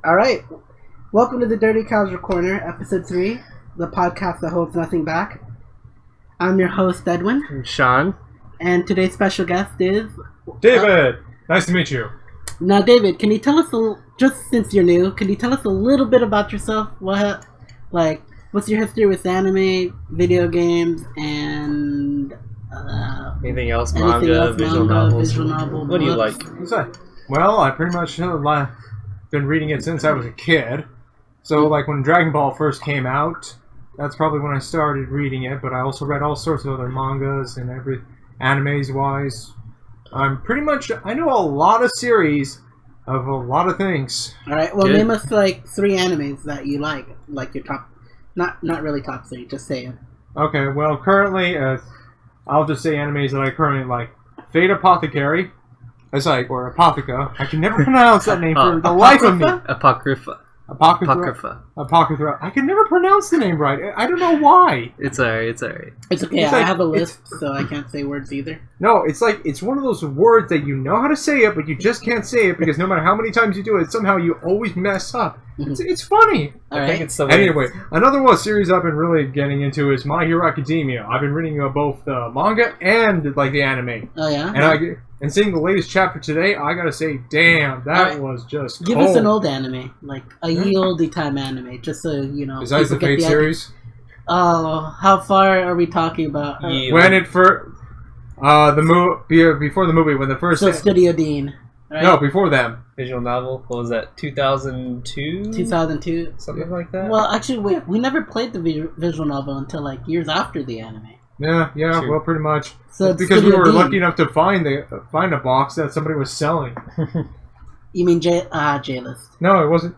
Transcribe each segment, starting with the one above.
Alright, welcome to the Dirty Casual Corner, episode 3, the podcast that holds nothing back. I'm your host, Edwin. And Sean. And today's special guest is... David! Nice to meet you. Now, David, can you tell us, just since you're new, can you tell us a little bit about yourself? What's your history with anime, video games, and... anything else? Manga, visual novel. What do you like? Well, I pretty much been reading it since I was a kid. So, like, when Dragon Ball first came out, that's probably when I started reading it, but I also read all sorts of other mangas and animes-wise. I know a lot of series of a lot of things. Alright, well, name us, 3 animes that you like your top, not really top 3, just say it. Okay, well, currently, I'll just say animes that I currently like. Fate Apothecary. Or Apotheca. I can never pronounce that name for the life of me. Apocrypha. Apocrypha. I can never pronounce the name right. I don't know why. It's alright. It's okay, I have a list, so I can't say words either. No, it's one of those words that you know how to say it, but you just can't say it because no matter how many times you do it, somehow you always mess up. It's funny. I think it's so Anyway, another series I've been really getting into is My Hero Academia. I've been reading both the manga and the anime. Oh yeah? And seeing the latest chapter today, I gotta say, damn, that was just Give us an old anime, like a ye olde time anime, just so you know. Besides the Fate series? Oh, how far are we talking about? When it first... before the movie, when the first... So Studio Dean, right? No, before them. Visual novel, what was that, 2002? 2002? Something like that? Well, actually, we never played the visual novel until, years after the anime. Yeah, sure. Well, pretty much. So it's because we were lucky enough to find a box that somebody was selling. You mean J-List? No, it wasn't.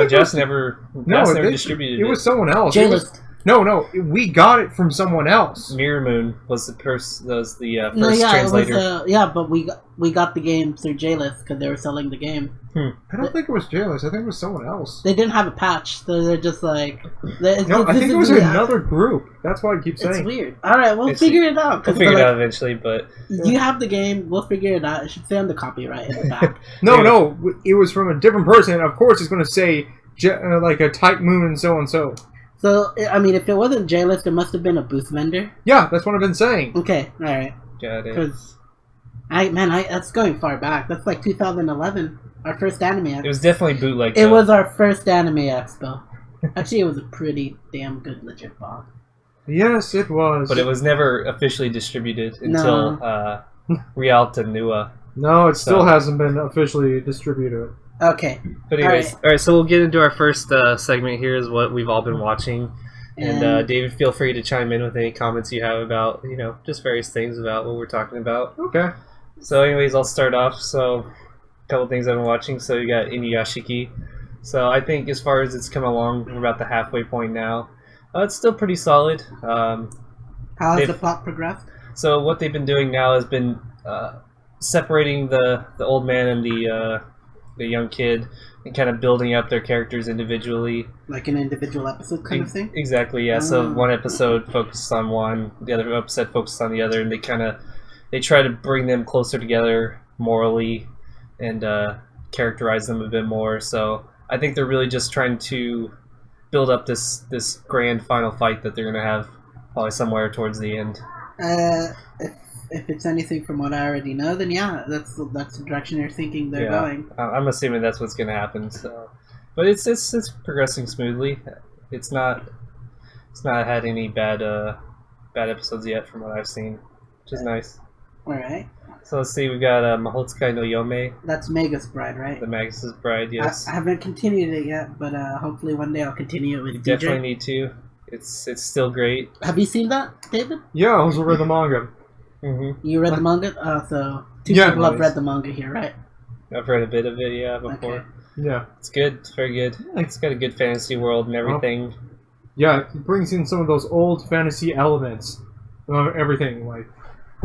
Jess never distributed it. It was someone else. J-List. No, we got it from someone else. Mirror Moon was the first translator. But we got the game through J-List because they were selling the game. I don't think it was J-List. I think it was someone else. They didn't have a patch, so they're just like... I think it was another group. That's why I keep saying. It's weird. Alright, we'll figure it out. We'll figure it out eventually, but... You have the game, we'll figure it out. It should say on the copyright in the back. No, it was from a different person. Of course it's going to say, a type moon and so and so. So, I mean, if it wasn't J-List, it must have been a booth vendor. Yeah, that's what I've been saying. Okay, alright. Got it. Because, that's going far back. That's 2011. Our first anime expo. It was definitely bootleg. It was our first anime expo. Actually, it was a pretty damn good legit box. Yes, it was. But it was never officially distributed until Rialta Nua. No, it still hasn't been officially distributed. Okay. But anyways, all right, so we'll get into our first segment here is what we've all been watching. And David, feel free to chime in with any comments you have about, just various things about what we're talking about. Okay. So anyways, I'll start off. So a couple things I've been watching. So you got Inuyashiki. So I think as far as it's come along, we're about the halfway point now. It's still pretty solid. How has the plot progressed? So what they've been doing now has been separating the old man and the young kid and kind of building up their characters individually. Like an individual episode kind of thing? Exactly, yeah. So one episode focuses on one, the other episode focuses on the other, and they try to bring them closer together morally and characterize them a bit more. So I think they're really just trying to build up this grand final fight that they're going to have probably somewhere towards the end. If it's anything from what I already know, then yeah, that's the direction they're thinking they're going. I'm assuming that's what's going to happen. So, but it's progressing smoothly. It's not had any bad episodes yet from what I've seen, which is nice. All right. So let's see, we've got Mahotsukai no Yome. That's Magus Bride, right? The Magus' Bride, yes. I haven't continued it yet, but hopefully one day I'll continue it with You DJ. definitely need to. It's still great. Have you seen that, David? Yeah, I also read the manga. Mm-hmm. You read the manga? So two people have read the manga here, right? I've read a bit of it, before. Okay. Yeah. It's good. It's very good. It's got a good fantasy world and everything. Yeah, it brings in some of those old fantasy elements of everything, like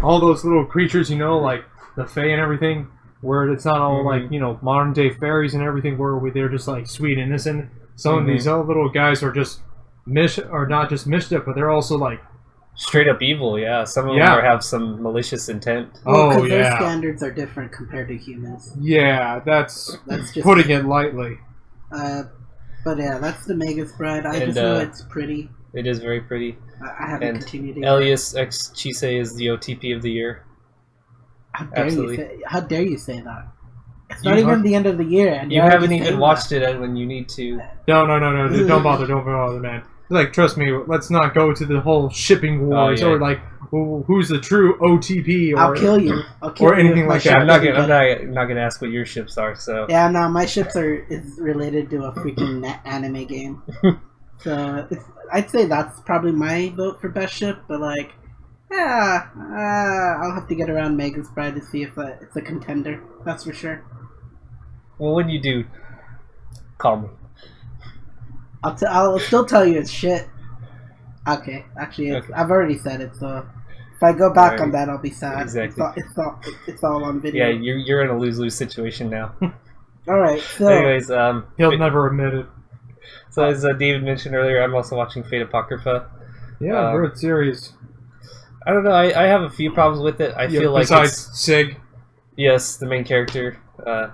all those little creatures, like the Fae and everything, where it's not all like, modern day fairies and everything, where they're just like sweet innocent. Some of these other little guys are just not just mischief, but they're also like straight up evil. Yeah, some of them have some malicious intent. Because their standards are different compared to humans. Yeah, that's just putting it lightly. But yeah, that's the Magus Bride. I just know it's pretty. It is very pretty. I haven't continued it. Elias X Chise is the OTP of the year. How dare you say that? It's not even the end of the year. And you haven't even watched it, Edwin. You need to. No. Don't bother, man. Like, trust me. Let's not go to the whole shipping wars or like who's the true OTP or I'll kill you. Or anything like that. I'm not gonna ask what your ships are. So yeah, no, my ships is related to a freaking anime game. So I'd say that's probably my vote for best ship. But like, yeah, I'll have to get around Magus Bride to see if it's a contender. That's for sure. Well, when you do, call me. I'll still tell you it's shit. Okay, actually, I've already said it, so if I go back on that, I'll be sad. Exactly. It's all on video. Yeah, you're in a lose-lose situation now. All right. So, anyways, he'll never admit it. So as David mentioned earlier, I'm also watching Fate Apocrypha. Yeah, great series. I don't know. I have a few problems with it. I feel like besides Sig. Yes, the main character,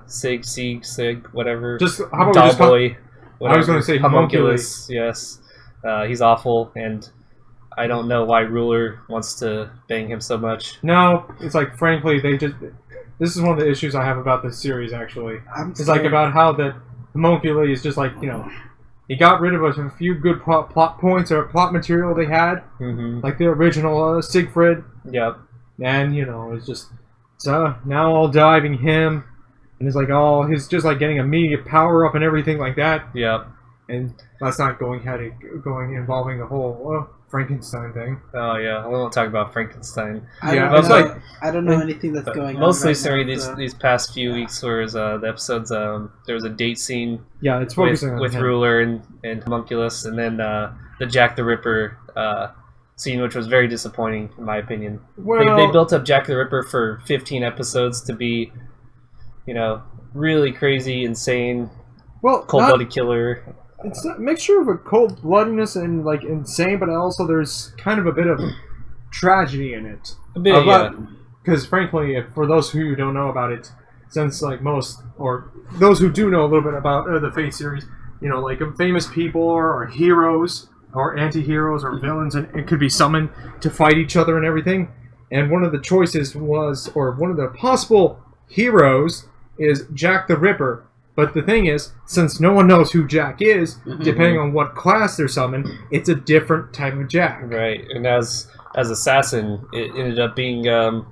Sig, whatever. Just how about Dollboy. I was going to say Homunculus. Yes, he's awful, and I don't know why Ruler wants to bang him so much. No, it's like frankly this is one of the issues I have about this series. Actually, it's like about how that Homunculus is just like he got rid of a few good plot points or plot material they had, like the original Siegfried. Yep. And it's just now all diving him. And it's like, he's just like getting immediate power up and everything like that. Yep. And that's not involving the whole Frankenstein thing. Oh yeah, I won't talk about Frankenstein. I don't know anything that's going on. Mostly, these past few weeks, whereas the episodes, there was a date scene. Yeah, it's focusing with Ruler and Homunculus, and then the Jack the Ripper scene, which was very disappointing in my opinion. Well, they built up Jack the Ripper for 15 episodes to be, really crazy, insane, cold-blooded killer. It's a mixture of a cold-bloodedness and like insane, but also there's kind of a bit of tragedy in it. A bit, yeah. Because frankly, for those who don't know about it, since like most, or those who do know a little bit about the Fate series, like famous people or heroes or anti-heroes or villains, and it could be summoned to fight each other and everything. And one of the choices was, or one of the possible heroes is Jack the Ripper. But the thing is, since no one knows who Jack is, depending on what class they're summoned, it's a different type of Jack. Right, and as assassin, it ended up being a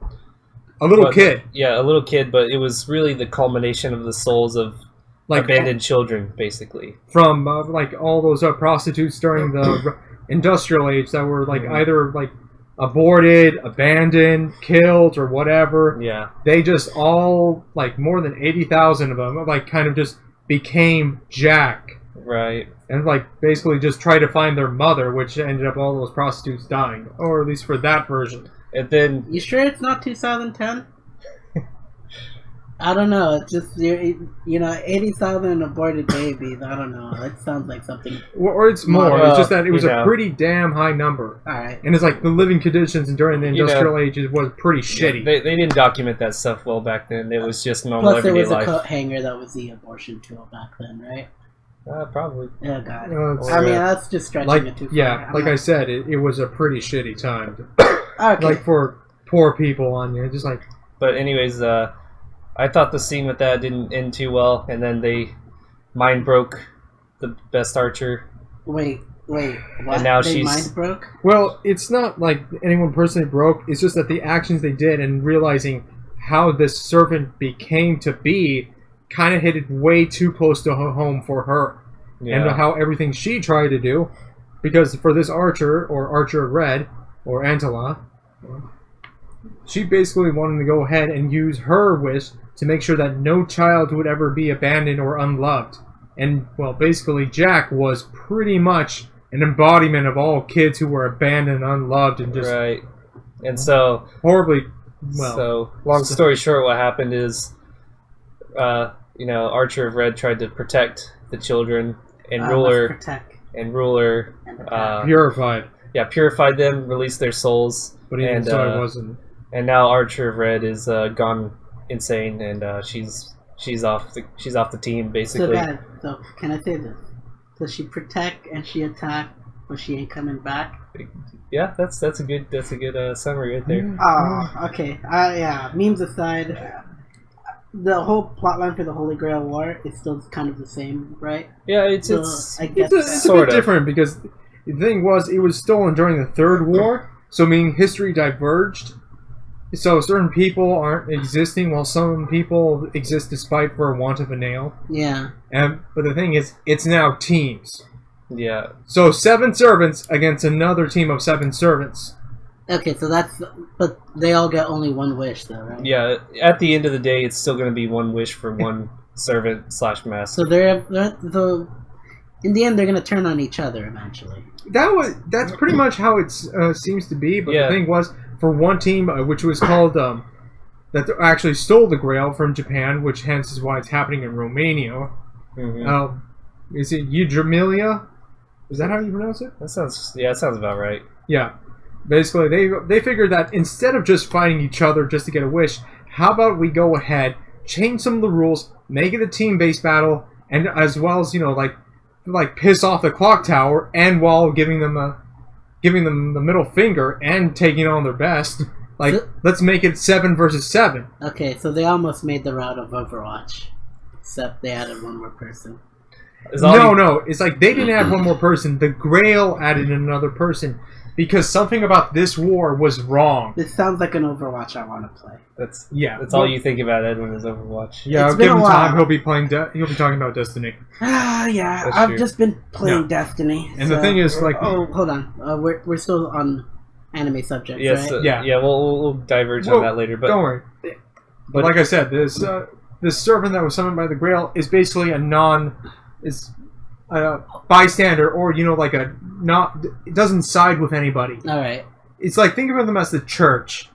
little kid. Yeah, a little kid, but it was really the culmination of the souls of abandoned children, basically. From like all those prostitutes during the industrial age that were like either like aborted, abandoned, killed, or whatever. Yeah. They just all, like, more than 80,000 of them, like, kind of just became Jack. Right. And, like, basically just tried to find their mother, which ended up all those prostitutes dying. Or at least for that version. And then... You sure it's not 2010? I don't know. It's just, 80,000 aborted babies. I don't know. It sounds like something. Or it's more. It's just that it was a pretty damn high number. Alright. And it's like the living conditions during the industrial age was pretty shitty. They didn't document that stuff well back then. It was just normal everyday life. Plus, there was a coat hanger that was the abortion tool back then, right? Probably. Oh, God. I mean, that's just stretching it too far. Yeah, like I said, it was a pretty shitty time. Okay. Like, for poor people on you. Just like... But anyways, I thought the scene with that didn't end too well, and then they mind broke the best archer. Wait, what? And now they she's mind broke? Well, it's not like anyone personally broke. It's just that the actions they did and realizing how this servant became to be kind of hit it way too close to home for her. Yeah. And how everything she tried to do, because for this archer, or Archer of Red, or Antala, she basically wanted to go ahead and use her wish to make sure that no child would ever be abandoned or unloved. And, well, basically Jack was pretty much an embodiment of all kids who were abandoned, unloved, and just... Right. And so... Horribly... Well... So, long story short, what happened is, Archer of Red tried to protect the children, and Ruler... Purified. Yeah, purified them, released their souls. But even so, it wasn't... And now Archer of Red is gone insane, and she's she's off the team So basically. bad. So can I say this? Does she protect and she attack, but she ain't coming back? Yeah, that's a good summary right there. Oh, okay. Yeah. Memes aside, the whole plotline for the Holy Grail War is still kind of the same, right? Yeah, it's I guess It's a Sort bit of. different because the thing was, it was stolen during the Third War, so meaning history diverged. So certain people aren't existing, while some people exist despite for a want of a nail. yeah. But the thing is, it's now teams. Yeah, So 7 servants against another team of 7 servants. Okay, so but they all get only one wish, though, right? yeah. At the end of the day, it's still going to be one wish for one servant / master. So in the end, they're gonna turn on each other eventually. That's pretty much how it seems to be. But Yeah. the thing was, for one team, which was called that actually stole the Grail from Japan, which hence is why it's happening in Romania. Mhm. Is it Eudramilia? Is that how you pronounce it? That sounds about right. Yeah. Basically, they figured that instead of just fighting each other just to get a wish, how about we go ahead, change some of the rules, make it a team-based battle, and as well as like piss off the clock tower, and while giving them the middle finger and taking on their best. Like, let's make it 7 versus 7. Okay, so they almost made the route of Overwatch, except they added one more person. No, it's like they didn't add one more person. The Grail added another person because something about this war was wrong. This sounds like an Overwatch I want to play. That's That's all you think about Edwin is Overwatch. Yeah, It's give been him a time. while. He'll be talking about Destiny. Yeah, That's I've true. just been playing Yeah. Destiny. And the thing is, like, oh, hold on, we're still on anime subjects, Yes, right? Yeah. We'll diverge Well, on that later. But don't worry. But like I said, this servant that was summoned by the Grail is basically a bystander, or like it doesn't side with anybody. All right. It's like, think of them as the church.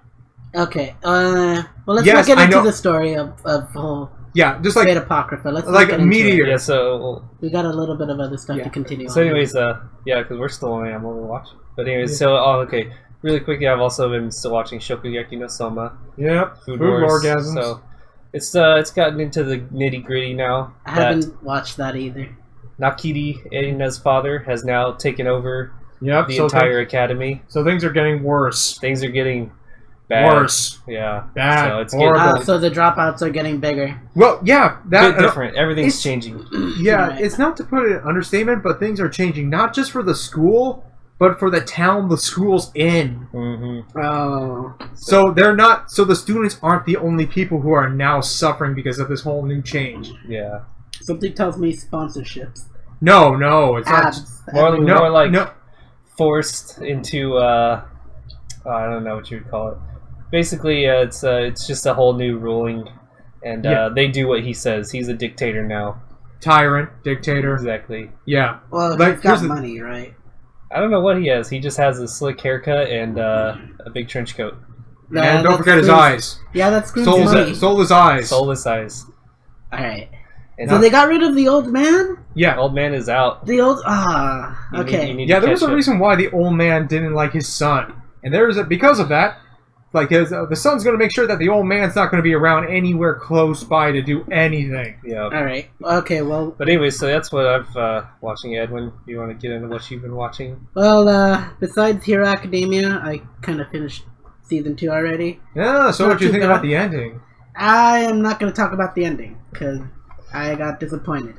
Okay. Well, let's Yes, not I get into know. the story of whole Yeah, just Great like Apocrypha. Let's like not a get into meteor. it. yeah, so We got a little bit of other stuff Yeah. to continue. So on. anyways, because we're still on Overwatch. But anyways, Yeah. so okay, really quickly, I've also been still watching Shokugeki no Soma, Yep, Food food Wars. orgasms. So it's gotten into the nitty gritty now. I haven't watched that either. Nakiri, Erina's father, has now taken over Yep, the so entire academy. so things are getting worse. Things are getting bad. Worse. Yeah. Bad. So it's Horrible. getting So the dropouts are getting bigger. Well, yeah, a that bit different. Everything's it's- changing. Yeah, Right. it's not to put it in understatement, but things are changing, not just for the school, but for the town the school's in. Mm-hmm. Oh. So they're not. So the students aren't the only people who are now suffering because of this whole new change. Yeah. Something tells me sponsorships. No, it's not. Ads. More, No, more like no. forced into I don't know what you would call it. Basically, it's just a whole new ruling, and Yeah. they do what he says. He's a dictator now. Tyrant, dictator. Exactly. Yeah. Well, Like, he's got here's the- money, right? I don't know what he has. He just has a slick haircut and a big trench coat. No, And don't that's forget his Scrooge. eyes. Yeah, that's Scrooge's Stole money. his eyes. Soulless eyes. Alright. And So they got rid of the old man? Yeah. old man is out. The old... You okay. need Yeah, to there was catch a up. reason why the old man didn't like his son, and because of that, like the son's going to make sure that the old man's not going to be around anywhere close by to do anything. Yeah. Alright. Okay, well... But anyway, so that's what I've watching. Edwin, you want to get into what you've been watching? Well, besides Hero Academia, I kind of finished Season 2 already. Yeah. So Not what do you too think bad. about the ending? I am not going to talk about the ending, because I got disappointed.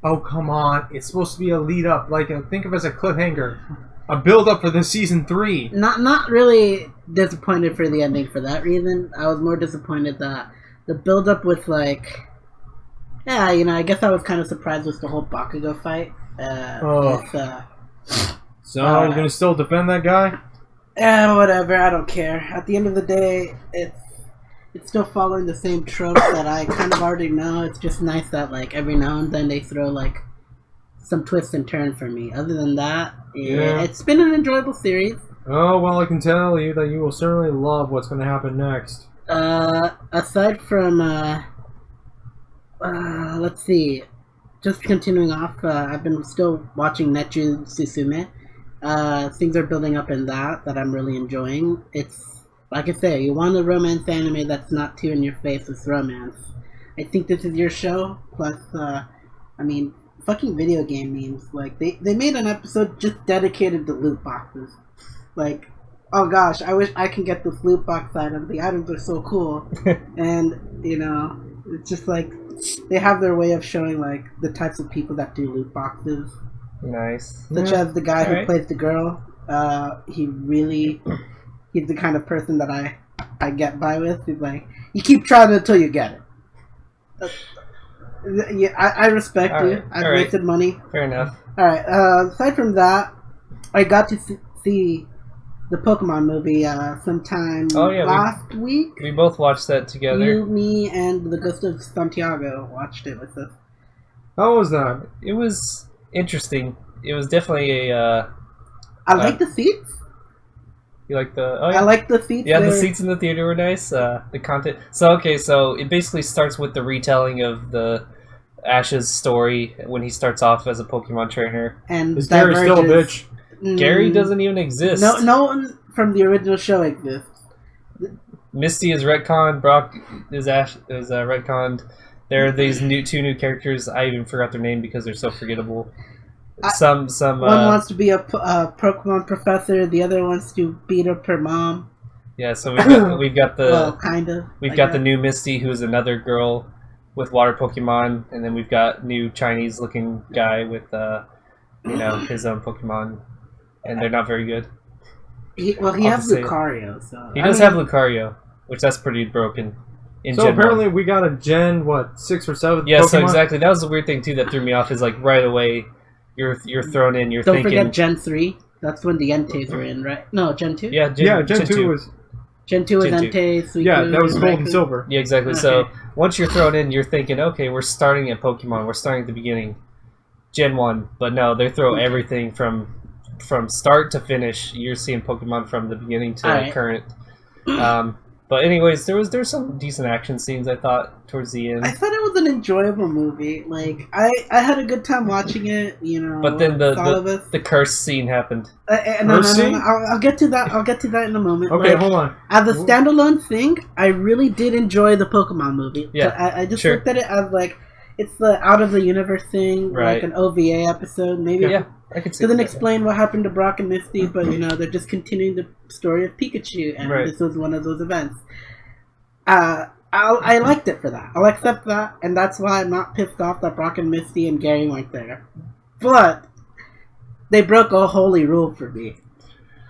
Oh come on! It's supposed to be a lead up, like think of it as a cliffhanger, a build up for the season 3. Not really disappointed for the ending for that reason. I was more disappointed that the build up with yeah, I guess I was kind of surprised with the whole Bakugo fight. So you're gonna still defend that guy? Whatever, I don't care. At the end of the day, it's still following the same tropes that I kind of already know. It's just nice that every now and then they throw some twist and turn for me. Other than that, Yeah. it's been an enjoyable series. Oh well, I can tell you that you will certainly love what's going to happen next. Aside from let's see, just continuing off, I've been still watching Netju Susume. Things are building up in that I'm really enjoying. It's like I say, you want a romance anime that's not too in your face with romance. I think this is your show. Plus, I mean, fucking video game memes. Like they made an episode just dedicated to loot boxes. Like, oh gosh, I wish I can get this loot box item. The items are so cool, and you know, it's just like they have their way of showing like the types of people that do loot boxes. Nice. Such as the guy who Alright. plays the girl. He's the kind of person that I get by with. He's like, you keep trying until you get it. Yeah, I respect you. Alright, I've alright. wasted money. Fair enough. Alright, aside from that, I got to see the Pokemon movie sometime Oh, yeah, last week. We both watched that together. You, me, and the Ghost of Santiago watched it with us. How was that? It was interesting. It was definitely a. I like the seats. You like the? Oh, I like the seats. Yeah, the They're- seats in the theater were nice. The content. So it basically starts with the retelling of the Ash's story when he starts off as a Pokemon trainer. and Is Gary still a diverges. bitch? Gary doesn't even exist. No one from the original show exists. Misty is retconned. Brock is retconned. There are these two new characters. I even forgot their name because they're so forgettable. Some One wants to be a Pokemon professor. The other wants to beat up her mom. yeah. So we've got the Well, kind of. we've like got the that. new Misty, who's another girl with water Pokemon, and then we've got new Chinese looking guy with his own Pokemon, and they're not very good. He I'll has just say it. Lucario, so He does have Lucario, which that's pretty broken. In So Gen 1. apparently we got a Gen, 6 or 7 Yeah, Pokemon? so exactly. That was the weird thing too that threw me off. Is like right away, you're thrown in. You're Don't thinking, forget Gen 3. That's when the Entei were in, right? No, Gen 2? yeah, Gen 2 was... Gen 2 was Gen 2. Entei, Suicune, Yeah, that was Gold and Raikou. Silver. Yeah, exactly. Okay. So once you're thrown in, you're thinking, okay, we're starting at Pokemon. We're starting at the beginning, Gen 1. But no, they throw everything from start to finish. You're seeing Pokemon from the beginning to Alright. current. But anyways, there was some decent action scenes, I thought, towards the end. I thought it was an enjoyable movie. Like, I had a good time watching it, you know. But then with all of us. the curse scene happened. No, First scene? I'll get to that. I'll get to that in a moment. Okay, Like, hold on. as a standalone thing, I really did enjoy the Pokemon movie. Yeah, I just sure. looked at it as like it's the out of the universe thing, Right. like an OVA episode. Maybe Yeah, I could see doesn't that. explain what happened to Brock and Misty, but you know they're just continuing the story of Pikachu, and Right. this was one of those events. I liked it for that. I'll accept that, and that's why I'm not pissed off that Brock and Misty and Gary weren't there. But they broke a holy rule for me,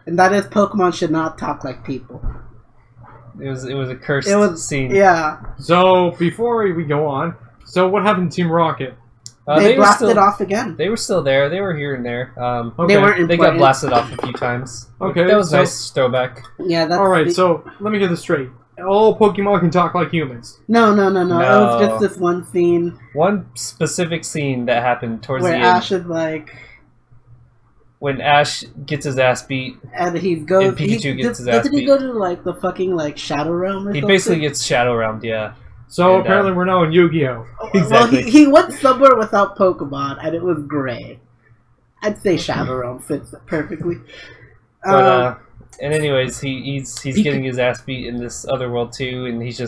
and that is Pokemon should not talk like people. It was a cursed It was scene. Yeah, So, before we go on, so what happened to Team Rocket? they were blasted still, off again. They were still there. They were here and there. Okay. They weren't They got important. blasted off a few times. Okay, that was so- nice throwback. Yeah, that's Alright, so let me get this straight. All Pokemon can talk like humans. No. It No. was just this one scene One specific scene that happened towards where the Ash end is like, when Ash gets his ass beat. and he goes. And Pikachu gets his ass doesn't he beat. go to like the fucking like Shadow Realm or He something? basically gets Shadow Realmed. Yeah, So And, apparently we're now in Yu-Gi-Oh! exactly. Well, he went somewhere without Pokemon, and it was gray. I'd say Shadow Realm fits it perfectly. but and anyways, he's getting his ass beat in this other world too, and he's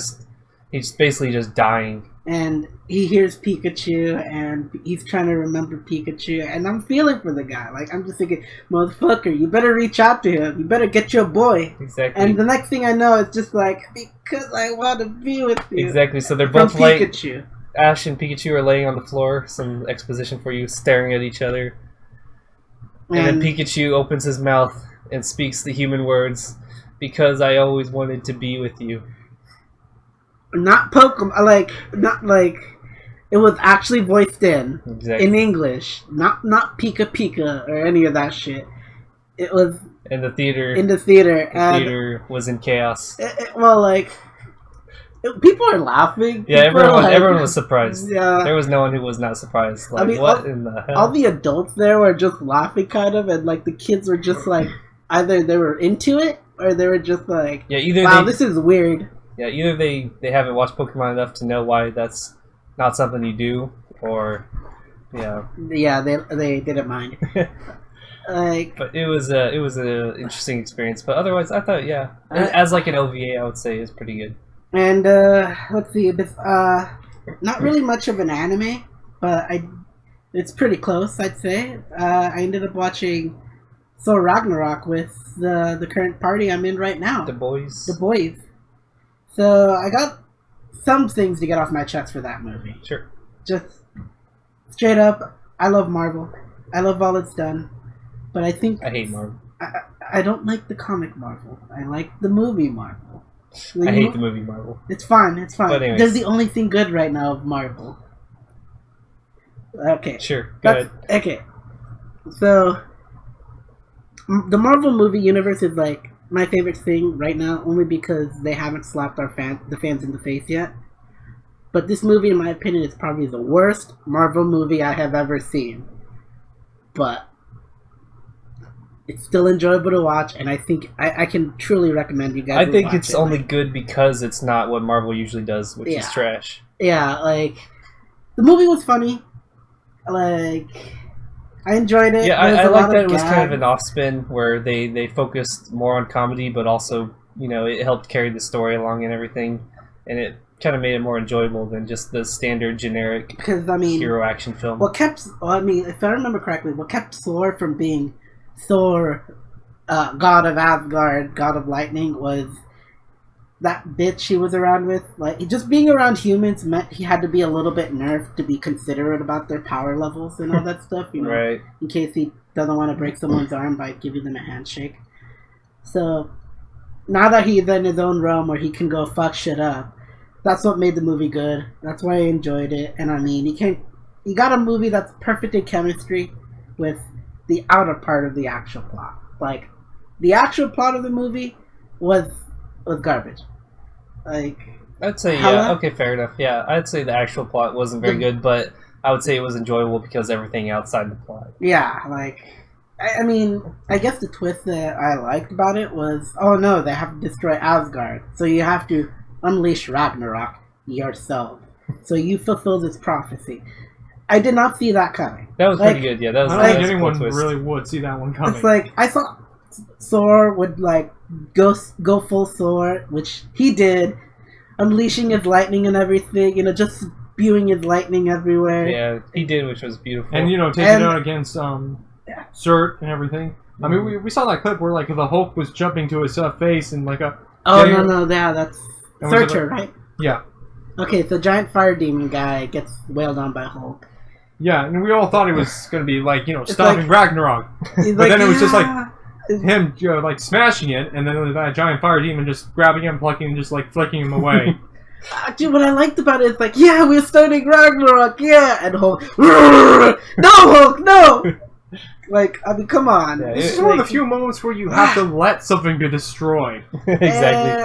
basically just dying. And he hears Pikachu, and he's trying to remember Pikachu, and I'm feeling for the guy. Like, I'm just thinking, motherfucker, you better reach out to him. You better get your boy. Exactly. And the next thing I know, it's just like, because I want to be with you. Exactly. So they're From both laying. Pikachu. Ash and Pikachu are laying on the floor. Some exposition for you, staring at each other. And then Pikachu opens his mouth and speaks the human words, "Because I always wanted to be with you." Not Pokemon, not like, it was actually voiced in Exactly. English. Not Pika Pika or any of that shit. It was And the theater, in the theater. And was in chaos. People are laughing. Yeah, People are like- everyone was surprised. Yeah. There was no one who was not surprised. Like, I mean, what in the hell? All the adults there were just laughing, kind of, and like the kids were just like, either they were into it or they were just like, yeah, either wow, this is weird. either they haven't watched Pokemon enough to know why that's not something you do, or yeah. Yeah, they didn't mind. Like, But it was a interesting experience. But otherwise, I thought as like an OVA, I would say is pretty good. and let's see, not really much of an anime, but it's pretty close, I'd say. I ended up watching Thor Ragnarok with the current party I'm in right now. The boys. The boys. So I got some things to get off my chest for that movie. Sure. Just straight up, I love Marvel. I love all it's done. But I think... I hate Marvel. I don't like the comic Marvel. I like the movie Marvel. I hate the movie Marvel. It's fine. It's fine. But anyways. There's the only thing good right now of Marvel. Okay. Sure. Go ahead. Okay. So, the Marvel movie universe is like my favorite thing right now, only because they haven't slapped the fans in the face yet. But this movie, in my opinion, is probably the worst Marvel movie I have ever seen. But it's still enjoyable to watch, and I think I can truly recommend you guys. I think it's only good because it's not what Marvel usually does, which is trash. Yeah, like the movie was funny. Like I enjoyed it. Yeah, I like that it was kind of an off-spin where they focused more on comedy, but also it helped carry the story along and everything, and it kind of made it more enjoyable than just the standard generic hero action film. If I remember correctly, what kept Thor from being Thor, god of Asgard, god of lightning, was that bitch he was around with. Like, just being around humans meant he had to be a little bit nerfed to be considerate about their power levels and all that stuff, right. In case he doesn't want to break someone's arm by giving them a handshake. So, now that he's in his own realm where he can go fuck shit up, that's what made the movie good. That's why I enjoyed it. And I mean, you got a movie that's perfect in chemistry with the outer part of the actual plot. Like, the actual plot of the movie was garbage. Like, I'd say, yeah, okay, fair enough. Yeah, I'd say the actual plot wasn't very good, but I would say it was enjoyable because everything outside the plot. Yeah, like, I mean, I guess the twist that I liked about it was, oh no, they have to destroy Asgard, so you have to unleash Ragnarok yourself. So you fulfill this prophecy. I did not see that coming. That was pretty good, yeah. That was, I don't think anyone really would see that one coming. It's like, I thought Thor would, like, go full Thor, which he did, unleashing his lightning and everything, just spewing his lightning everywhere. Yeah, he did, which was beautiful. And, taking it out against Surt and everything. I mean, we saw that clip where, like, the Hulk was jumping to his face and, like, a... Oh, no, yeah, that's Searcher, right? Yeah. Okay, so giant fire demon guy gets wailed on by Hulk. Yeah, and we all thought it was going to be, like, stopping Ragnarok. But then it was just, like, him, like, smashing it, and then that giant fire demon just grabbing him, plucking him, just, like, flicking him away. Dude, what I liked about it is, like, yeah, we're starting Ragnarok, yeah! And Hulk, no, Hulk, no! Like, I mean, come on. Yeah, this is one of the few moments where you have to let something be destroyed. Exactly.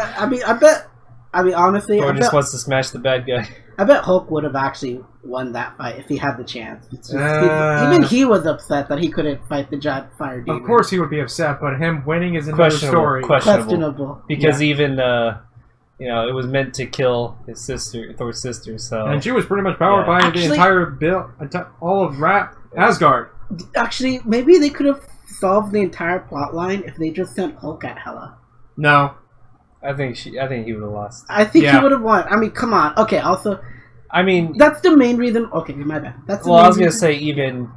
I mean, honestly, Thor just wants to smash the bad guy. I bet Hulk would have actually won that fight if he had the chance. It's just, even he was upset that he couldn't fight the giant fire demon. Of course he would be upset, but him winning is another story. Questionable. Because even, it was meant to kill his sister, Thor's sister, so... And she was pretty much powered by the entire all of Asgard. Actually, maybe they could have solved the entire plotline if they just sent Hulk at Hela. No. I think he would have lost. I think he would have won. I mean, come on. Okay, also... I mean... That's the main reason... Okay, my bad. I was going to say, even,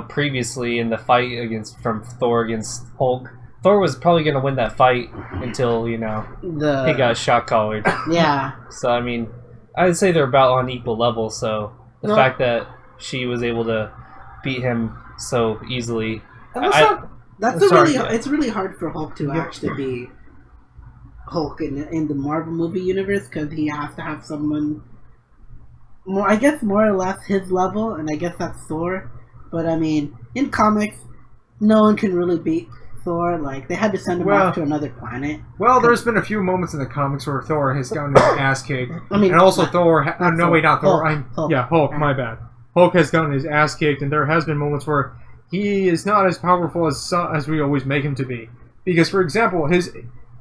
previously in the fight from Thor against Hulk, Thor was probably going to win that fight until, he got shot-collared. Yeah. So, I mean, I'd say they're about on equal level, so the fact that she was able to beat him so easily... It's really hard for Hulk to actually be Hulk in the Marvel movie universe, because he has to have someone more or less his level, and I guess that's Thor. But I mean, in comics, no one can really beat Thor. Like, they had to send him off to another planet. Well, there's been a few moments in the comics where Thor has gotten his ass kicked. I mean, and also Hulk, my bad. Hulk has gotten his ass kicked, and there has been moments where he is not as powerful as we always make him to be. Because, for example,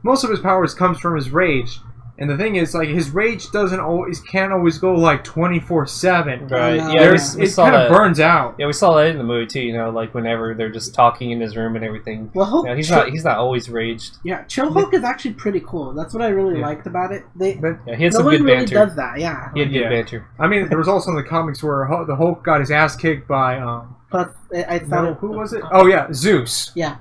most of his powers comes from his rage, And the thing is, like, his rage can't always go like 24/7. Right. No. Yeah, It kind of burns out. Yeah, we saw that in the movie too. You know, like whenever they're just talking in his room and everything. Well, Hulk, You know, he's not always raged. Yeah, Chill Hulk is actually pretty cool. That's what I really liked about it. But Yeah, he had no some one good really banter. does that. Yeah. He had good Yeah. banter. I mean, there was also in the comics where the Hulk got his ass kicked by Plus, I thought who was it? Oh yeah, Zeus. Yeah.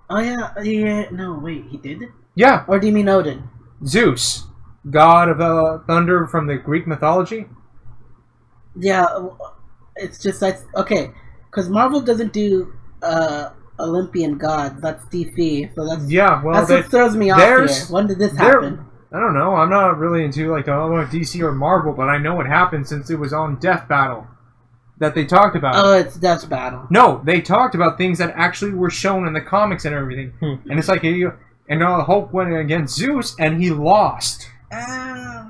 Oh yeah. No, wait, he did. Yeah, Or do you mean Odin? Zeus, god of thunder from the Greek mythology. Yeah, it's just okay, because Marvel doesn't do Olympian gods. That's DC, so that's Well, that's what throws me off here. When did this happen? I don't know. I'm not really into like DC or Marvel, but I know what happened since it was on Death Battle that they talked about. Oh, it's Death Battle. No, they talked about things that actually were shown in the comics and everything. And it's like, Hulk went against Zeus and he lost. I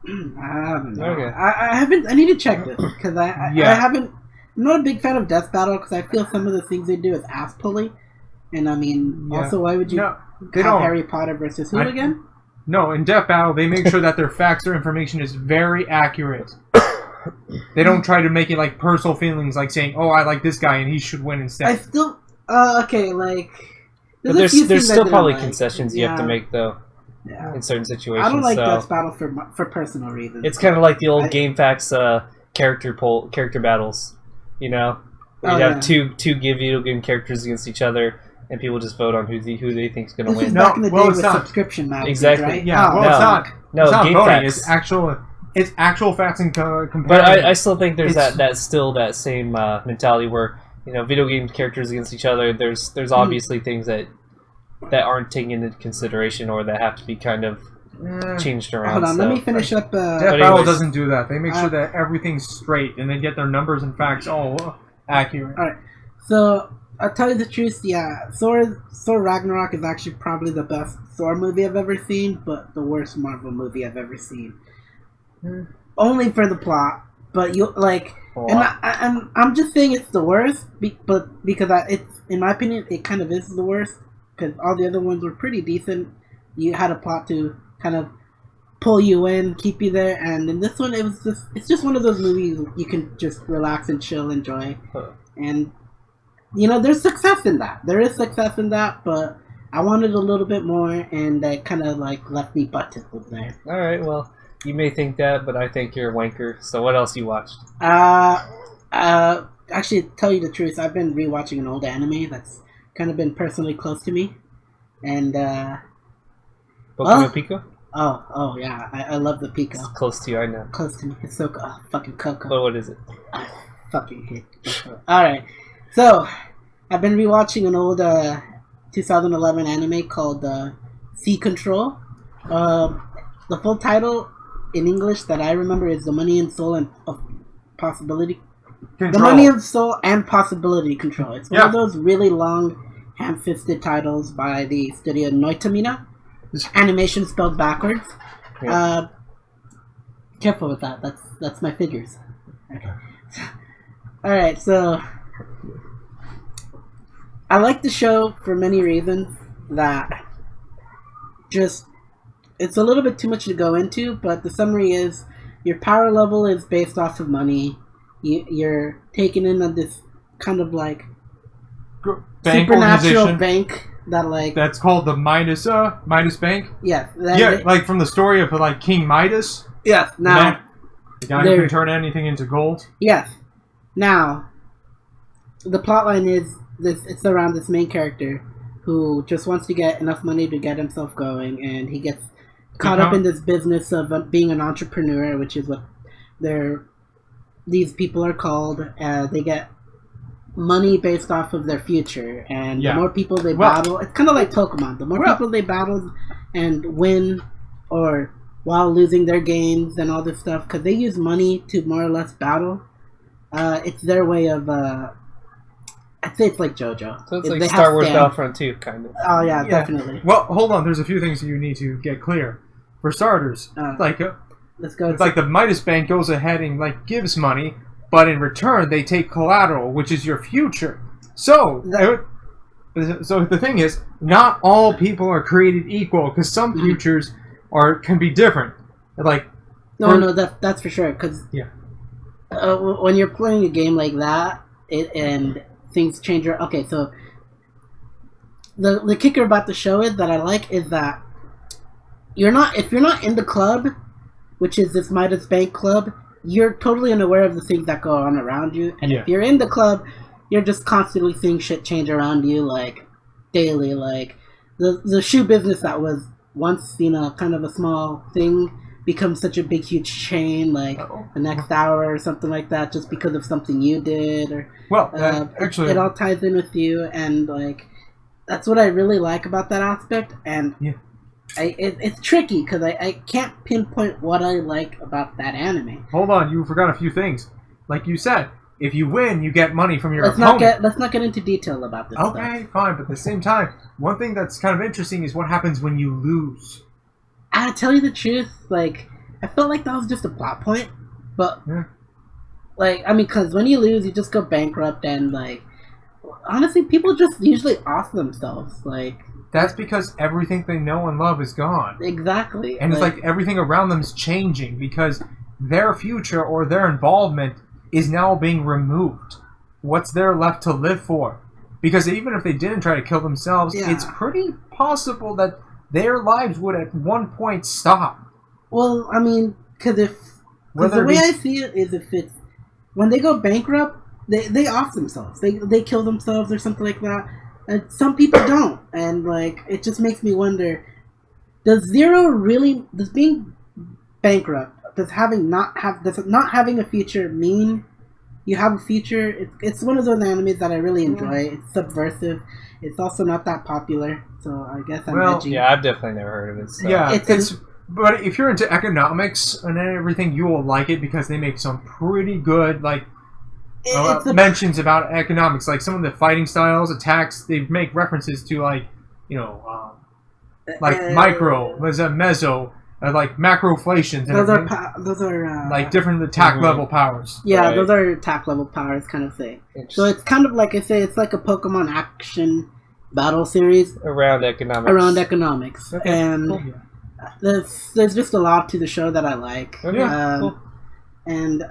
don't know. Okay. I haven't. I need to check this because I haven't. I'm not a big fan of Death Battle because I feel some of the things they do is ass pulling, and I mean, also why would you have Harry Potter versus who again? No, in Death Battle they make sure that their facts or information is very accurate. They don't try to make it like personal feelings, like saying, "Oh, I like this guy and he should win instead." I still okay, like But there's still probably concessions you have to make though. Yeah. In certain situations. I don't like so Death Battle for personal reasons. it's kind of like the old GameFAQs character battles. You know, you have two video game characters against each other, and people just vote on who they think is going to This win. is back in the day with it's not. subscription matches, Exactly. right? Yeah, Oh, well, it's not. No, it's not voting. GameFAQs. It's actual facts and comparison. But I still think there's that same mentality where video game characters against each other. There's obviously things that aren't taken into consideration or that have to be kind of changed around. Hold on, let me finish up. Death Battle doesn't do that. They make sure that everything's straight and they get their numbers and facts all accurate. Alright, so I'll tell you the truth. Yeah, Thor Ragnarok is actually probably the best Thor movie I've ever seen, but the worst Marvel movie I've ever seen. Only for the plot, but and I'm just saying it's the worst, but because it's in my opinion it kind of is the worst because all the other ones were pretty decent. You had a plot to kind of pull you in, keep you there, and in this one it's just one of those movies you can just relax and chill, enjoy, and there's success in that. There is success in that, but I wanted a little bit more, and that kind of left me butted with there. All right, well. You may think that, but I think you're a wanker. So what else you watched? Actually, to tell you the truth, I've been rewatching an old anime that's kind of been personally close to me, and Boku no Pico? Oh yeah, I love the Pico. It's close to you, I know. Close to me. It's so fucking Coco. But what is it? I fucking hate Coco. Alright, so I've been rewatching an old 2011 anime called Sea Control. The full title in English that I remember is The Money and Soul of Possibility. Control. The Money and Soul and Possibility Control. It's one of those really long, ham-fisted titles by the studio Noitamina. Animation spelled backwards. Yeah. Careful with that. That's my figures. Okay. Alright, so I like the show for many reasons that just it's a little bit too much to go into, but the summary is your power level is based off of money. You're taken in on this kind of supernatural bank that that's called the Midas Bank. Yes. Like from the story of King Midas. Yes. Now the guy who can turn anything into gold. Yes. Now the plotline is it's around this main character who just wants to get enough money to get himself going, and he gets caught up in this business of being an entrepreneur, which is what these people are called. They get money based off of their future, and the more people they battle, it's kind of like Pokemon. The more people they battle and win, or while losing their games and all this stuff, because they use money to more or less battle. It's their way of. I'd say it's like JoJo. So it's like Star Wars Battlefront 2, kind of. Oh yeah, definitely. Well, hold on. There's a few things you need to get clear. For starters, let's go. It's like the Midas Bank goes ahead and gives money, but in return they take collateral, which is your future. So the thing is, not all people are created equal, because some futures or can be different. Like, no, that's for sure. Because yeah. When you're playing a game like that, and things change. Okay, so the kicker about the show is that I like is that if you're not in the club, which is this Midas Bank club, you're totally unaware of the things that go on around you. And if you're in the club, you're just constantly seeing shit change around you, like daily. Like the shoe business that was once kind of a small thing becomes such a big huge chain, like the next hour or something like that, just because of something you did, or actually it all ties in with you, and like that's what I really like about that aspect. And it's tricky because I can't pinpoint what I like about that anime. Hold on, you forgot a few things. Like you said, if you win, you get money from your opponent. Let's not get into detail about this stuff. Okay, fine, but at the same time, one thing that's kind of interesting is what happens when you lose. I tell you the truth, like, I felt like that was just a plot point, but, like, I mean, because when you lose, you just go bankrupt, and, like, honestly, people just usually off themselves, like... That's because everything they know and love is gone. Exactly. And it's like everything around them is changing, because their future or their involvement is now being removed. What's there left to live for? Because even if they didn't try to kill themselves, it's pretty possible that their lives would at one point stop. Well, I mean, because the way I see it is if it's... When they go bankrupt, they off themselves. They kill themselves or something like that. And some people don't. And, like, it just makes me wonder, does being bankrupt, does not having a future mean you have a future? It's one of those animes that I really enjoy. It's subversive. It's also not that popular, so I guess I'm edgy. Yeah, I've definitely never heard of it. So. Yeah, but if you're into economics and everything, you will like it because they make some pretty good mentions about economics. Like some of the fighting styles, attacks, they make references to micro, meso, like macroflations. Those are like different attack level powers. Yeah, those are attack level powers kind of thing. So it's kind of like I say, it's like a Pokemon action battle series around economics. Okay, and cool. There's just a lot to the show that I like. Okay, cool. And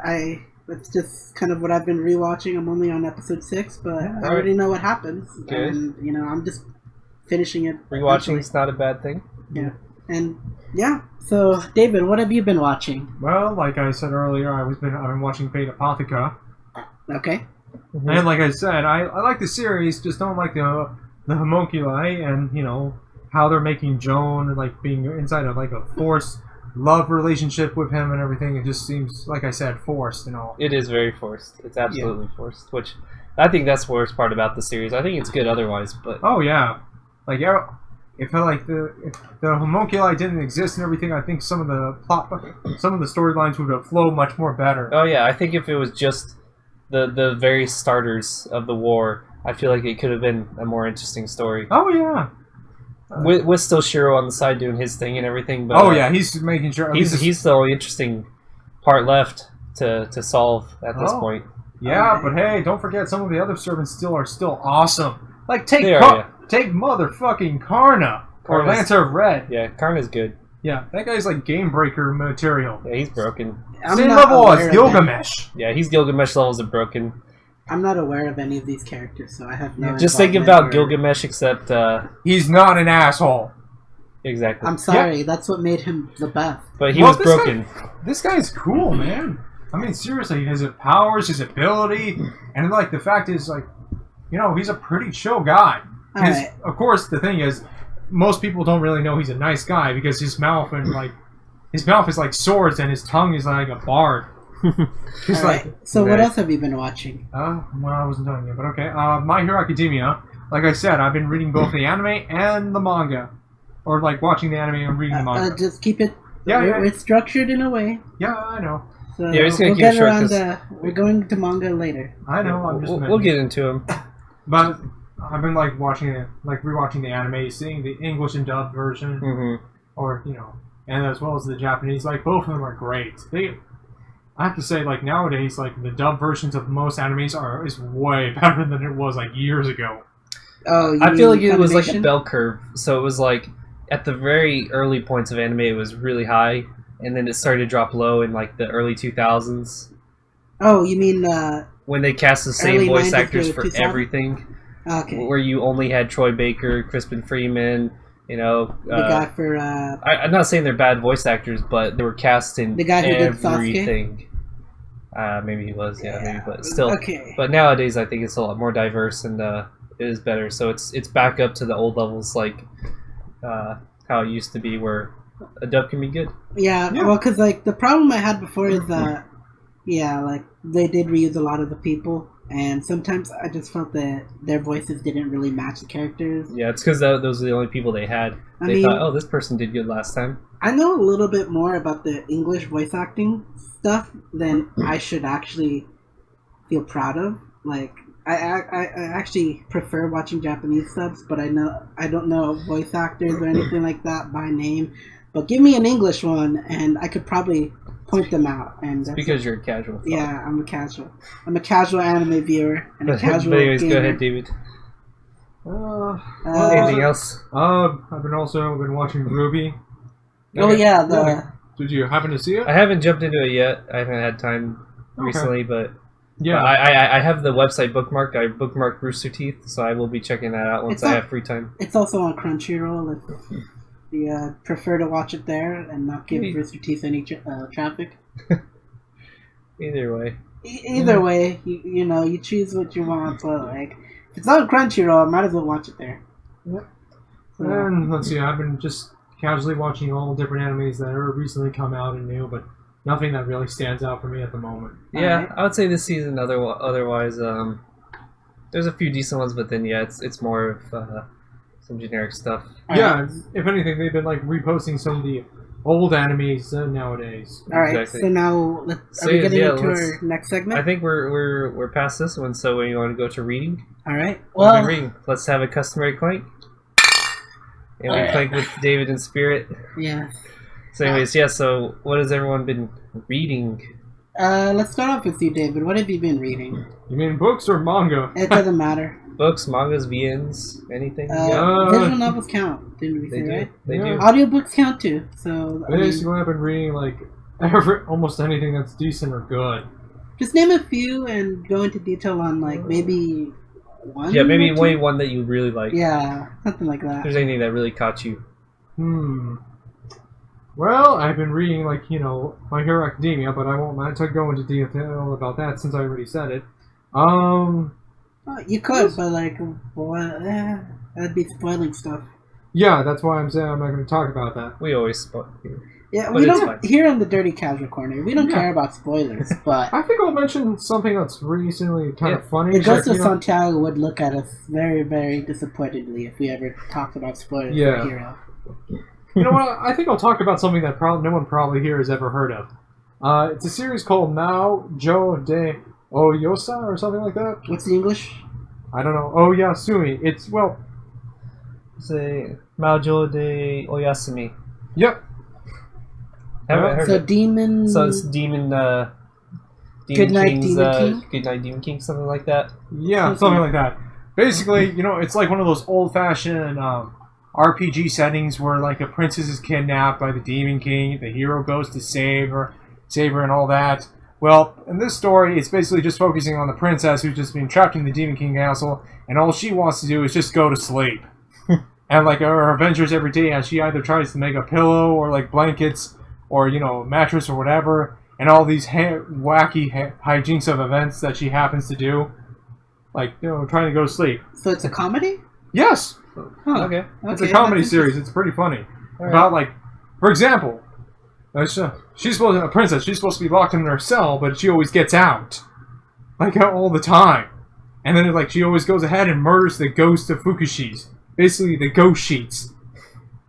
it's just kind of what I've been rewatching. I'm only on episode 6, but I already know what happens. Okay. And I'm just finishing it. Rewatching is not a bad thing. Yeah. And so David, what have you been watching? Well, like I said earlier, I've been watching Fate Apotheca. Okay. Mm-hmm. And like I said, I like the series, just don't like the homunculi and how they're making Joan like being inside of like a forced love relationship with him and everything. It just seems, like I said, forced and all. It is very forced. It's absolutely forced, which I think that's the worst part about the series. I think it's good otherwise, but if the homunculi didn't exist and everything, I think some of the storylines would have flowed much more better. Oh yeah, I think if it was just the very starters of the war, I feel like it could have been a more interesting story. Oh yeah. With still Shiro on the side doing his thing and everything, but he's making sure he's the only interesting part left to solve at this point. Yeah, but hey, don't forget some of the other servants are still awesome. Like take motherfucking Karna or Lancer of Red. Yeah, Karna's good. Yeah, that guy's like game breaker material. Yeah, he's broken. Same level as Gilgamesh. Yeah, he's Gilgamesh levels of broken. I'm not aware of any of these characters, so I have no. Just think about Gilgamesh, except he's not an asshole. Exactly. I'm sorry, that's what made him the best. But he was broken. This guy's cool, man. I mean, seriously, his powers, his ability, and like the fact is, like, he's a pretty chill guy. Of course, the thing is, most people don't really know he's a nice guy because his mouth is like swords and his tongue is like a bard. So what else have you been watching? Well, I wasn't telling you, but okay. My Hero Academia. Like I said, I've been reading both the anime and the manga, or like watching the anime and reading the manga. Just keep it. It's structured in a way. Yeah, I know. So we're just gonna keep it short. We're going to manga later. I know. We'll get into them. But I've been like rewatching the anime, seeing the English and dubbed version, or and as well as the Japanese. Like both of them are great. I have to say, like nowadays, like the dub versions of most animes is way better than it was like years ago. Oh, I feel like it was like a bell curve. So it was like at the very early points of anime, it was really high, and then it started to drop low in like the early 2000s. Oh, you mean when they cast the same early voice 90s actors to for 2000? everything, okay? where you only had Troy Baker, Crispin Freeman, you know, The guy for I'm not saying they're bad voice actors, but they were cast in the guy who did Sasuke. everything. Maybe he was, yeah, maybe, but still. Okay. But nowadays, I think it's a lot more diverse and it is better. So it's back up to the old levels, like how it used to be, where a dub can be good. Yeah. Well, because like the problem I had before is that like they did reuse a lot of the people, and sometimes I just felt that their voices didn't really match the characters. Yeah, it's because those are the only people they had. They thought, oh, this person did good last time. I know a little bit more about the English voice acting stuff than I should actually feel proud of. Like, I actually prefer watching Japanese subs, but I don't know voice actors or anything like that by name. But give me an English one, and I could probably point them out. And that's because you're a casual. Yeah, I'm a casual. I'm a casual anime viewer and a casual. But anyways, gamer. go ahead, David. Anything else? I've been watching Ruby. Oh yeah, Did you happen to see it? I haven't jumped into it yet. I haven't had time recently, but yeah, but I have the website bookmarked. I bookmarked Rooster Teeth, so I will be checking that out once I have free time. It's also on Crunchyroll if you prefer to watch it there and not give Rooster Teeth any traffic. Either way. Either way, you know, you choose what you want, but like if it's on Crunchyroll, I might as well watch it there. Yep. So, and let's see, I've been just casually watching all different animes that are recently come out and new, but nothing that really stands out for me at the moment. Yeah, Right. I would say this season. Otherwise, there's a few decent ones, but then it's more of some generic stuff. Yeah, if anything, they've been like reposting some of the old animes nowadays. All right, Exactly. so now are we getting into our next segment? I think we're past this one. So when you want to go to reading, All right. well, Well, reading. Let's have a customary clank. And we clank with David in spirit. yeah. So anyways, yeah, so what has everyone been reading? Let's start off with you, David. What have you been reading? You mean books or manga? It doesn't matter. Books, mangas, VNs, anything? Visual novels count, didn't we They say, do. right? They Yeah. do. Audiobooks count too. So I mean, Basically, I've been reading like almost anything that's decent or good. just name a few and go into detail on like maybe one. Yeah, maybe or two? one that you really like. Yeah, something like that. If there's anything that really caught you. Well, I've been reading, like, you know, My Hero Academia, but I won't go into detail about that since I already said it. Oh, you could, but like, that'd be spoiling stuff. Yeah, that's why I'm saying I'm not going to talk about that. We always spoil. Yeah, But we it's don't fine. here on the Dirty Casual Corner. We don't Yeah. care about spoilers, but I think I'll mention something that's recently kind of funny. the Ghost like, of you know- Santiago would look at us very, very disappointedly if we ever talked about spoilers Yeah. for Hero. You know what? I think I'll talk about something that no one probably here has ever heard of. It's a series called Mao Jo de Oyosa or something like that. What's the English? I don't know. Oh yeah, Sumi. It's Say Maojo de Oyasumi. Yep. Haven't heard So it. Demon. So it's Demon Goodnight, King's, Demon King? Goodnight Demon King, something like that. Yeah, something like that. Basically, you know, it's like one of those old-fashioned RPG settings where like a princess is kidnapped by the Demon King, the hero goes to save her, and all that. Well, in this story, it's basically just focusing on the princess who's just been trapped in the Demon King castle, and all she wants to do is just go to sleep. And like her adventures every day, as she either tries to make a pillow or like blankets or, you know, mattress or whatever, and all these wacky hijinks of events that she happens to do, like, you know, trying to go to sleep. So it's a comedy? Yes, Huh. Okay. it's a comedy that's series. It's pretty funny. All right. About like, for example, she's supposed to, a princess. She's supposed to be locked in her cell, but she always gets out, like all the time. And then like she always goes ahead and murders the ghost of Fukushi's, basically the ghost sheets,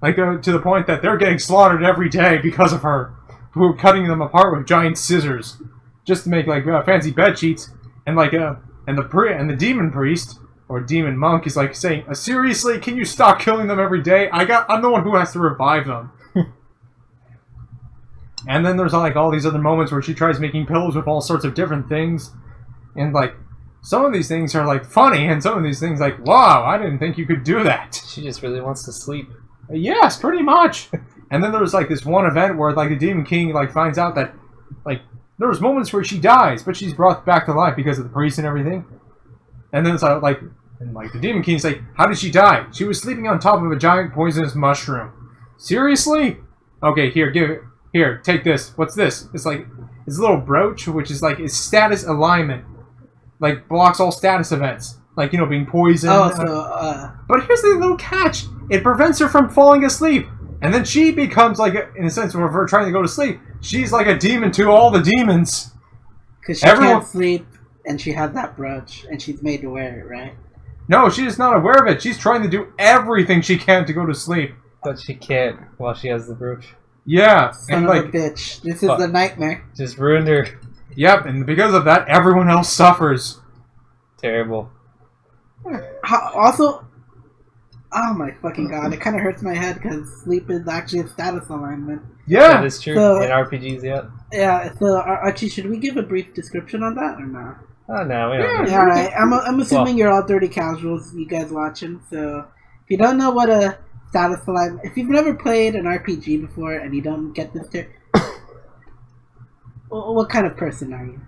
like to the point that they're getting slaughtered every day because of her, who are cutting them apart with giant scissors, just to make like fancy bed sheets. And like and the demon priest or demon monk is like saying, seriously, can you stop killing them every day? I'm the one who has to revive them. And then there's like all these other moments where she tries making pillows with all sorts of different things, and like some of these things are like funny, and some of these things like, wow, I didn't think you could do that. She just really wants to sleep. Yes, pretty much. And then there was like this one event where like the Demon King like finds out that like there was moments where she dies, but she's brought back to life because of the priest and everything. And then it's like the Demon King's like, how did she die? She was sleeping on top of a giant poisonous mushroom. Seriously? Okay, here, take this. What's this? It's like this little brooch, which is like its status alignment, like blocks all status events, like being poisoned. But here's the little catch: it prevents her from falling asleep, and then she becomes like, in a sense, of her trying to go to sleep, she's like a demon to all the demons. Because she can't sleep, and she has that brooch, and she's made to wear it, right? No, she's not aware of it. She's trying to do everything she can to go to sleep. But she can't while she has the brooch. Yeah. Son of a bitch. This is a nightmare. Just ruined her. Yep, and because of that, everyone else suffers. Terrible. Also, oh my fucking god, it kind of hurts my head because sleep is actually a status alignment. Yeah. That is true. So, in RPGs, yeah. Yeah, so Archie, should we give a brief description on that or not? Oh, no, we don't. Yeah, alright. I'm assuming you're all dirty casuals, you guys watching, so if you don't know what a status alignment... If you've never played an RPG before and you don't get this term... what kind of person are you?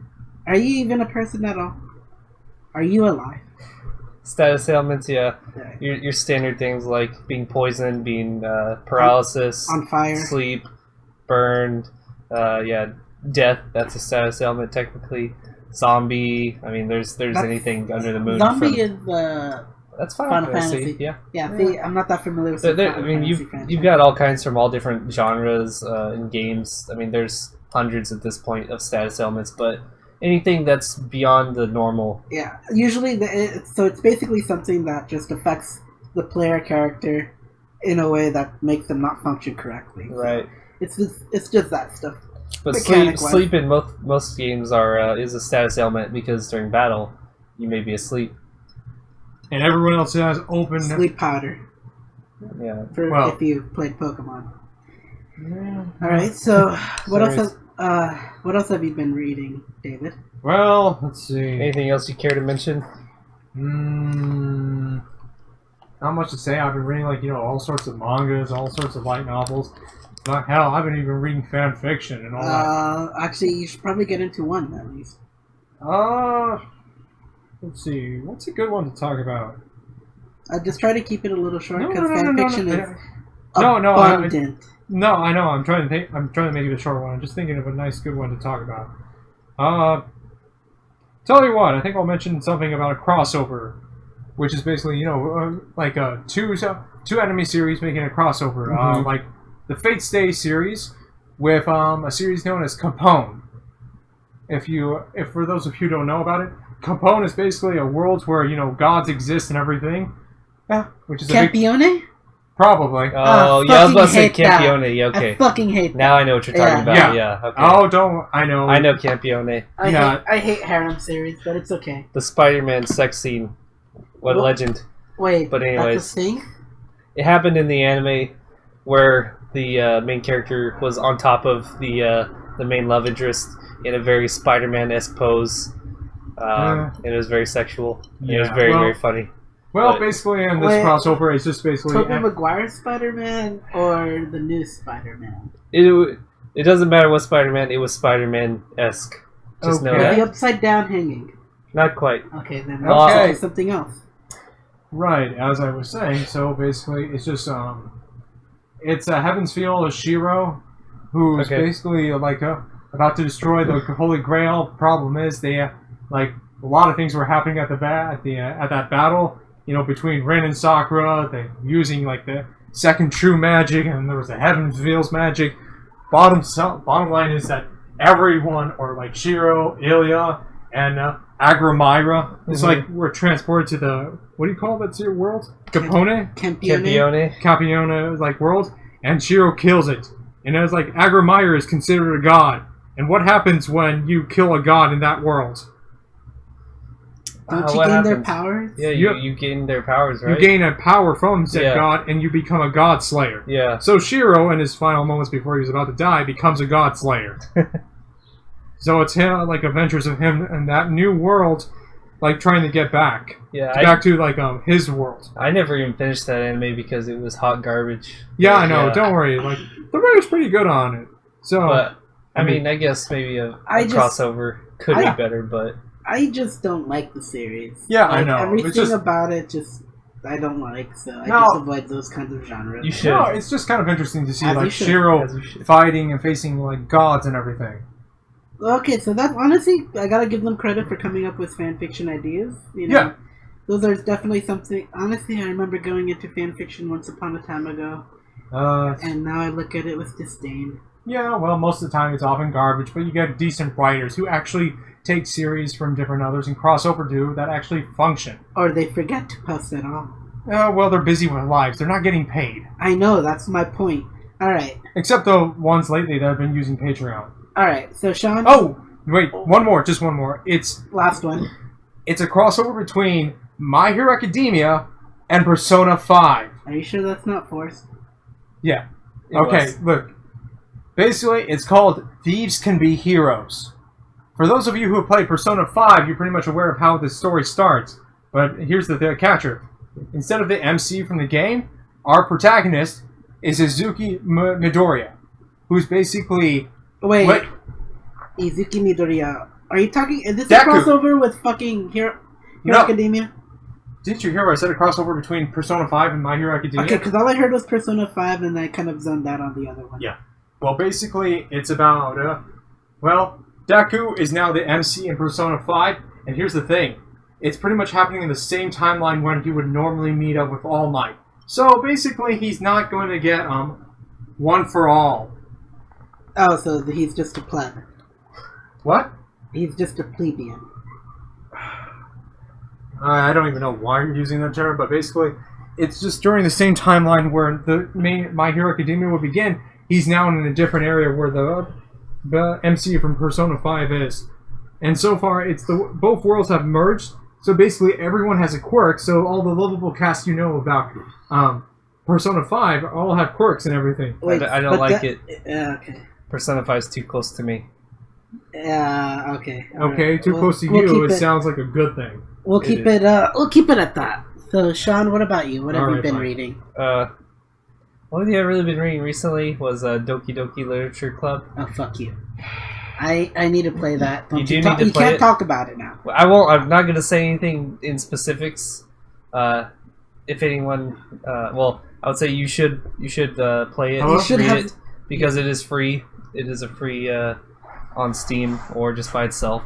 Are you even a person at all? Are you alive? Status ailments, yeah. Your standard things like being poisoned, being paralysis, on fire, sleep, burned, death. That's a status ailment technically. Zombie. I mean, there's anything under the moon. Zombie is that's Final Fantasy. Yeah. See, I'm not that familiar with. You've got all kinds from all different genres in games. I mean, there's hundreds at this point of status ailments, but anything that's beyond the normal. Yeah, usually so it's basically something that just affects the player character in a way that makes them not function correctly. Right. So it's just that stuff. But sleep in most games is a status ailment because during battle you may be asleep. And everyone else has open sleep powder. Yeah. If you played Pokemon. Yeah. All right. So what else have you been reading, David? Well, let's see. Anything else you care to mention? Not much to say. I've been reading all sorts of mangas, all sorts of light novels. But hell, I've been even reading fan fiction and all that. Actually, you should probably get into one at least. Let's see. What's a good one to talk about? Just try to keep it a little short because fan fiction is abundant. No, I know. I'm trying to make it a short one. I'm just thinking of a nice, good one to talk about. Tell you what, I think I'll mention something about a crossover, which is basically two anime series making a crossover, like the Fate Stay series with a series known as Capone. If for those of you who don't know about it, Capone is basically a world where gods exist and everything. Yeah, which is Campione? Probably. Oh, yeah, I was about to say Campione. Yeah, okay. I fucking hate that. Now I know what you're talking about. Yeah. Okay. Oh, I know. I know Campione. I hate harem series, but it's okay. The Spider-Man sex scene. What legend. Wait, but anyways, that's a thing? It happened in the anime where the main character was on top of the main love interest in a very Spider-Man-esque pose. And it was very sexual. It was very, very funny. Well, basically, in this crossover, it's just basically... Tobey Maguire's Spider-Man or the new Spider-Man? It doesn't matter what Spider-Man, it was Spider-Man-esque. Just know that. The upside down hanging? Not quite. Okay, then that's something else. Right, as I was saying, so basically, it's just, it's Heaven's Feel of Shiro, who's basically, about to destroy the Holy Grail. Problem is, they, a lot of things were happening at that battle, between Rin and Sakura. They using the second true magic, and there was the Heaven's Veils magic. Bottom line is that everyone, or Shiro, Ilya, and Agramyra, it's we're transported to the, what do you call that world? Campione, world, and Shiro kills it. And it's Agramyra is considered a god. And what happens when you kill a god in that world? Don't you gain their powers? Yeah, you gain their powers, right? You gain a power from said god, and you become a god slayer. Yeah. So Shiro, in his final moments before he was about to die, becomes a god slayer. So it's him, adventures of him in that new world, like trying to get back Yeah, to like his world. I never even finished that anime because it was hot garbage. Yeah, I know. Don't worry. Like the writer's pretty good on it. So, but I mean, I guess maybe a crossover could be better, but I just don't like the series. Yeah, like, I know. Everything about it just I don't like, so I just avoid those kinds of genres. You should. No, it's just kind of interesting to see As like Shiro fighting and facing like gods and everything. Okay, so that honestly, I gotta give them credit for coming up with fan fiction ideas. You know, those are definitely something. Honestly, I remember going into fan fiction once upon a time ago, and now I look at it with disdain. Yeah, well, most of the time it's often garbage, but you get decent writers who actually take series from different others and cross over to that actually function. Or they forget to post at all. Well, they're busy with lives. They're not getting paid. I know, that's my point. Alright. Except the ones lately that have been using Patreon. Alright, so Sean... Oh! Wait, one more. It's... Last one. It's a crossover between My Hero Academia and Persona 5. Are you sure that's not forced? Yeah. Okay, look. Basically, it's called Thieves Can Be Heroes. For those of you who have played Persona 5, you're pretty much aware of how the story starts. But here's the catcher. Instead of the MC from the game, our protagonist is Izuki Midoriya, who's basically... Wait. Izuki Midoriya. Are you talking... Is this Deku. a crossover with fucking Hero Academia? Didn't you hear where I said a crossover between Persona 5 and My Hero Academia? Okay, because all I heard was Persona 5 and I kind of zoned out on the other one. Yeah. Well, basically, it's about... Deku is now the MC in Persona 5, and here's the thing. It's pretty much happening in the same timeline when he would normally meet up with All Might. So, basically, he's not going to get, one for all. Oh, so he's just a pleb. What? He's just a plebeian. I don't even know why you're using that term, but basically, it's just during the same timeline where the main My Hero Academia will begin. He's now in a different area where the MC from Persona 5 is. And so far, both worlds have merged, so basically everyone has a quirk, so all the lovable cast you know about Persona 5 all have quirks and everything. Wait, I don't like it. Okay. Persona 5 is too close to me. Yeah, okay. Okay, right. too close to you, it sounds like a good thing. We'll keep it at that. So, Sean, what about you? What have you been reading? Only thing I've really been reading recently was Doki Doki Literature Club. Oh, fuck you. I need to play that. You do need to play it? You can't talk about it now. I won't. I'm not going to say anything in specifics. If anyone... well, I would say you should play it. You should read have... it, because it is free. It is a free on Steam or just by itself.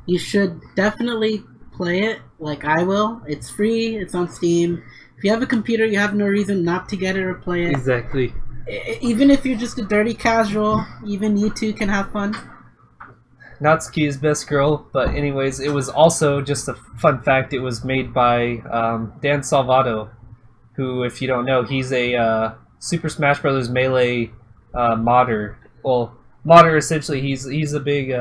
You should definitely play it like I will. It's free. It's on Steam. If you have a computer, you have no reason not to get it or play it. Exactly. Even if you're just a dirty casual, even you two can have fun. Natsuki is best girl, but anyways, it was also, just a fun fact, it was made by Dan Salvato, who, if you don't know, he's a Super Smash Bros. Melee modder. Well, modder, essentially, he's a big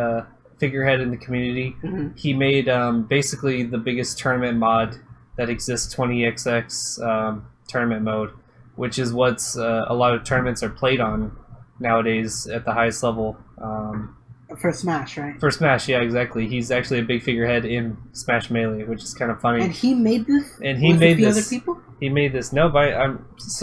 figurehead in the community. Mm-hmm. He made basically the biggest tournament mod that exists, 20XX tournament mode, which is what's a lot of tournaments are played on nowadays at the highest level. For Smash, right? For Smash, yeah, exactly. He's actually a big figurehead in Smash Melee, which is kind of funny. And he made this? And he made this. Other people? He made this. No,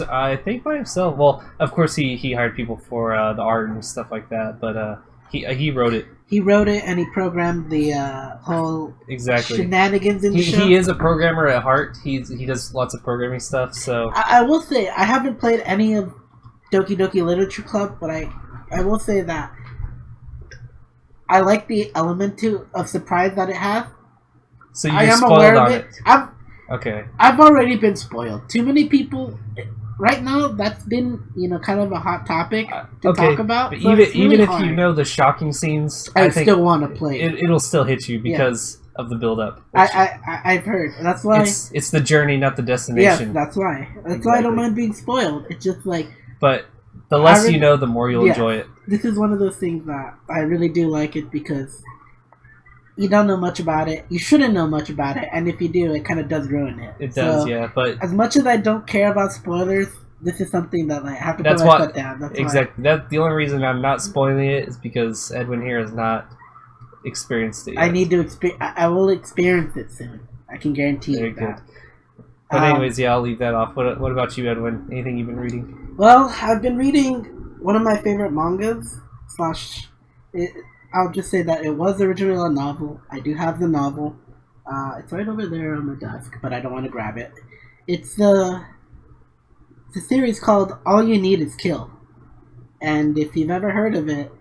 I think by himself. Well, of course he hired people for the art and stuff like that, but he wrote it. He wrote it and he programmed the whole shenanigans in the show. He is a programmer at heart. He does lots of programming stuff. So I will say I haven't played any of Doki Doki Literature Club, but I will say that I like the element of surprise that it has. So you're spoiled on it. I've already been spoiled. Too many people. Right now, that's been kind of a hot topic to talk about. But so even if you know the shocking scenes, I think still want to play it. It'll still hit you because of the build-up. I've heard. That's why it's the journey, not the destination. Yes, that's why. That's why I don't mind being spoiled. It's just like. But the less you know, the more you'll enjoy it. This is one of those things that I really do like it because you don't know much about it. You shouldn't know much about it, and if you do, it kind of does ruin it. It does, yeah. But as much as I don't care about spoilers, this is something that I have to put my foot down. That's exactly. That's the only reason I'm not spoiling it is because Edwin here is not experienced it yet. I need to experience. I will experience it soon. I can guarantee Very you good. that. But anyways, yeah, I'll leave that off. What about you, Edwin? Anything you've been reading? Well, I've been reading one of my favorite mangas. I'll just say that it was originally a novel. I do have the novel. It's right over there on my desk, but I don't want to grab it. It's a series called All You Need Is Kill. And if you've ever heard of it,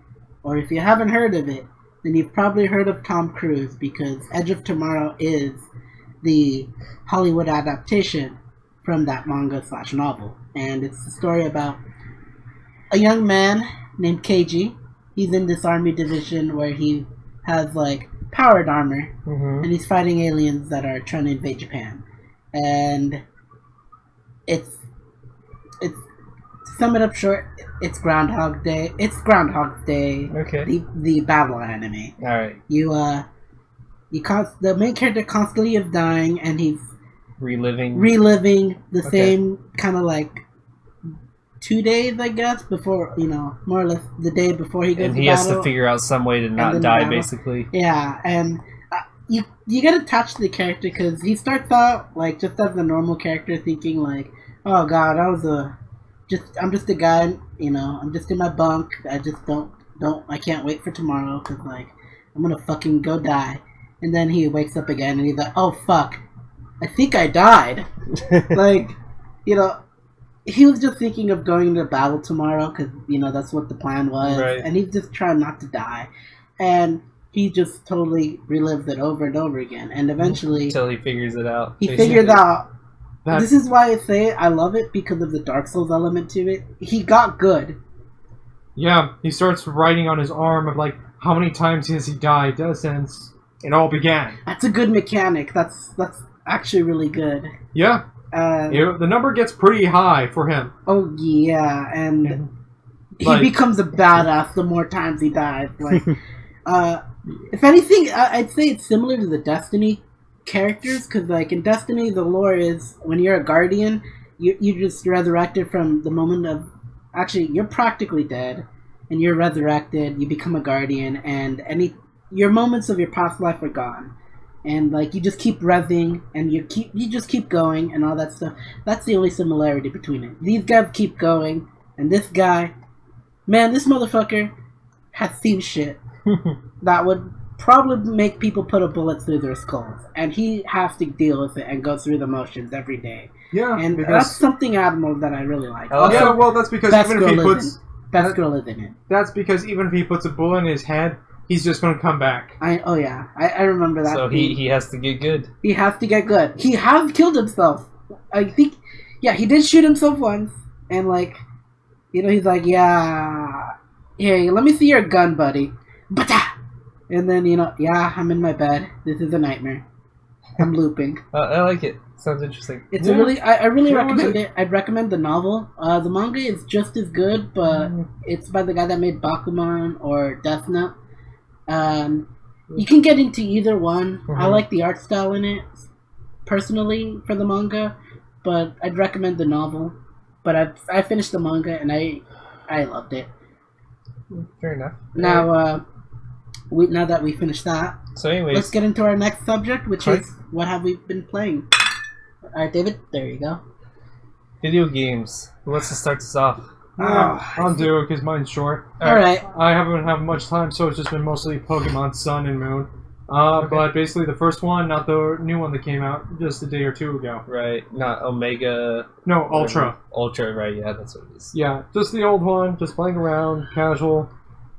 or if you haven't heard of it, then you've probably heard of Tom Cruise, because Edge of Tomorrow is the Hollywood adaptation from that manga/novel. And it's the story about a young man named Keiji. He's in this army division where he has, like, powered armor, and he's fighting aliens that are trying to invade Japan. And it's to sum it up short, it's Groundhog Day. It's Groundhog Day. Okay. The battle anime. All right. The main character constantly is dying, and he's reliving the same kind of like 2 days, I guess, before, more or less the day before he goes to battle. And he has to figure out some way to not die, basically. Yeah, and you get attached to the character because he starts out like just as a normal character, thinking like, oh god, I'm just a guy, I'm just in my bunk. I just I can't wait for tomorrow because like I'm gonna fucking go die. And then he wakes up again and he's like, oh fuck, I think I died. Like, he was just thinking of going to battle tomorrow because, that's what the plan was. Right. And he's just trying not to die. And he just totally relives it over and over again. And eventually... Until he figures it out. He figured out... This is why I say I love it, because of the Dark Souls element to it. He got good. Yeah, he starts writing on his arm of, like, how many times has he died since it all began. That's a good mechanic. That's actually really good. Yeah. The number gets pretty high for him. Oh, yeah, and he becomes a badass the more times he dies. Like, if anything, I'd say it's similar to the Destiny characters, because, like, in Destiny, the lore is, when you're a guardian, you just resurrected from the moment of... Actually, you're practically dead, and you're resurrected, you become a guardian, and your moments of your past life are gone. And, like, you just keep revving, and you just keep going, and all that stuff. That's the only similarity between it. These guys keep going, and this guy... Man, this motherfucker has seen shit that would probably make people put a bullet through their skulls. And he has to deal with it and go through the motions every day. Yeah, and that's something admirable that I really like. Yeah, well, that's because even if he puts... Best girl is in it. That's because even if he puts a bullet in his head... He's just going to come back. I remember that. So he has to get good. He has to get good. He has killed himself. I think, yeah, he did shoot himself once. And, like, he's like, yeah, hey, let me see your gun, buddy. Bata! And then, yeah, I'm in my bed. This is a nightmare. I'm looping. I like it. Sounds interesting. It's I really recommend it. I'd recommend the novel. The manga is just as good, but it's by the guy that made Bakuman or Death Note. You can get into either one. I like the art style in it, personally, for the manga, but I'd recommend the novel. But I finished the manga, and I loved it. Fair enough. Now, now that we finished that, so anyways, let's get into our next subject, which is what have we been playing. Alright, David, there you go. Video games. Who wants to start this off? I'll do it because mine's short. Alright. I haven't had much time, so it's just been mostly Pokemon Sun and Moon. But basically the first one, not the new one that came out just a day or two ago. Right, not Omega... No, Ultra. Ultra, right, yeah, that's what it is. Yeah, just the old one, just playing around, casual.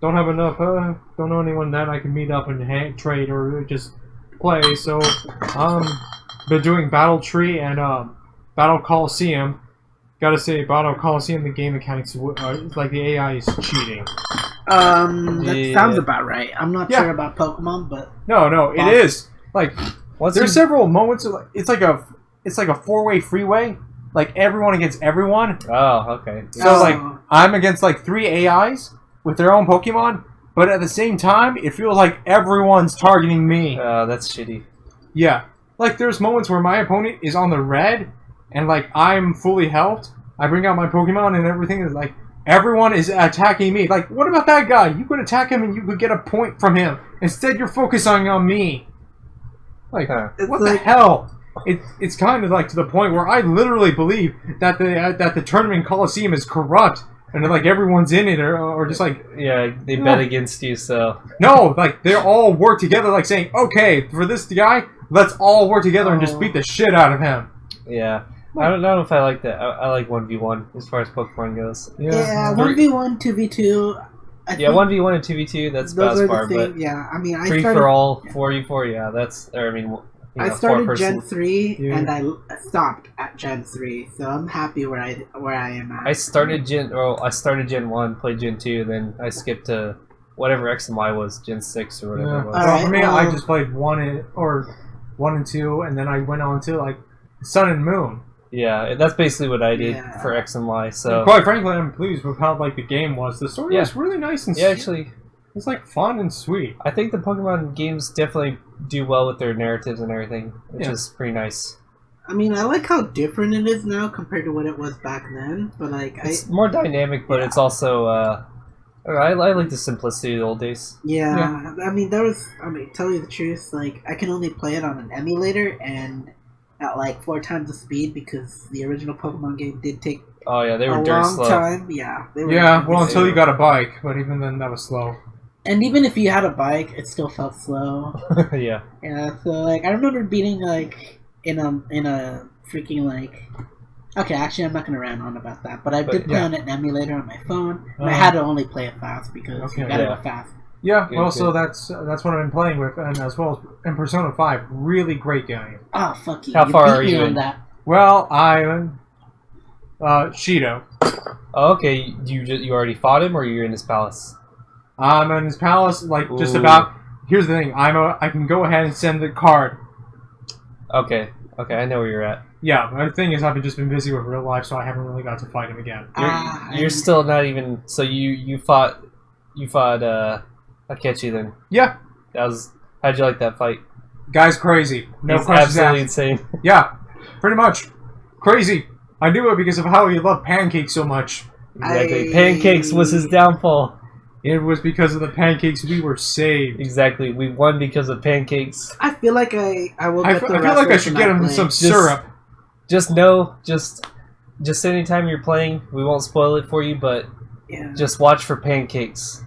Don't have enough, don't know anyone that I can meet up and trade or just play, so, been doing Battle Tree and, Battle Coliseum. Gotta say, Battle Coliseum, the game mechanics, like the AI is cheating. That sounds about right. I'm not sure about Pokemon, but no, it is. Like, there's several moments. It's like a four-way freeway. Like everyone against everyone. Oh, okay. So like, I'm against like 3 AIs with their own Pokemon, but at the same time, it feels like everyone's targeting me. Oh, that's shitty. Yeah, like there's moments where my opponent is on the red. And, like, I'm fully helped. I bring out my Pokemon and everything is, like, everyone is attacking me. Like, what about that guy? You could attack him and you could get a point from him. Instead, you're focusing on me. Like, what the hell? It's kind of like to the point where I literally believe that the tournament Coliseum is corrupt. And like everyone's in it, or just like they bet against you. So no, like they all work together, like saying, "Okay, for this guy, let's all work together and just beat the shit out of him." Yeah, I don't know if I like that. I like 1v1 as far as Pokemon goes. Yeah, 1v1, 2v2. Yeah, 1v1 and 2v2. That's about as far. But yeah, I mean, I 3 started, for all, 4v4. Yeah, that's. Or I mean. I started Gen 3 and I stopped at Gen 3, so I'm happy where I am at. I started Gen 1, played Gen 2, then I skipped to whatever X and Y was, Gen 6 or whatever it was. Well, for me, I just played 1 and 2, and then I went on to like Sun and Moon. Yeah, that's basically what I did for X and Y. So and quite frankly, I'm pleased with how like the game was. The story was really nice and sweet. Actually, it's like fun and sweet. I think the Pokemon games definitely do well with their narratives and everything, which is pretty nice. I mean, I like how different it is now compared to what it was back then, but like it's more dynamic, but it's also I like the simplicity of the old days. Yeah, I mean, tell you the truth, like I can only play it on an emulator and at like 4 times the speed because the original Pokemon game did take they were a dirt long slow. time. Yeah, they were. Yeah, well, until you got a bike, but even then, that was slow. And even if you had a bike, it still felt slow. Yeah. Yeah, so like I remember beating like in a freaking like. Okay, actually, I'm not gonna rant on about that, but I did play on an emulator on my phone, and I had to only play it fast because you gotta go fast. Yeah, well, so that's what I've been playing with, and as well as in Persona 5, really great game. Oh fuck you! How far are beat you me in on that? Well, I'm Shido. Oh, okay. You already fought him, or you're in his palace? I'm in his palace, like just about. Here's the thing: I can go ahead and send the card. Okay, I know where you're at. Yeah, but the thing is, I've just been busy with real life, so I haven't really got to fight him again. You're still not even. So you fought Akechi then? Yeah. How'd you like that fight? Guy's crazy. No He's questions absolutely asked. insane. Yeah, pretty much. Crazy. I knew it because of how he loved pancakes so much. Exactly. Pancakes was his downfall. It was because of the pancakes we were saved. Exactly. We won because of pancakes. I feel like I will. I feel like I should get him some syrup. Just anytime you're playing, we won't spoil it for you, but just watch for pancakes.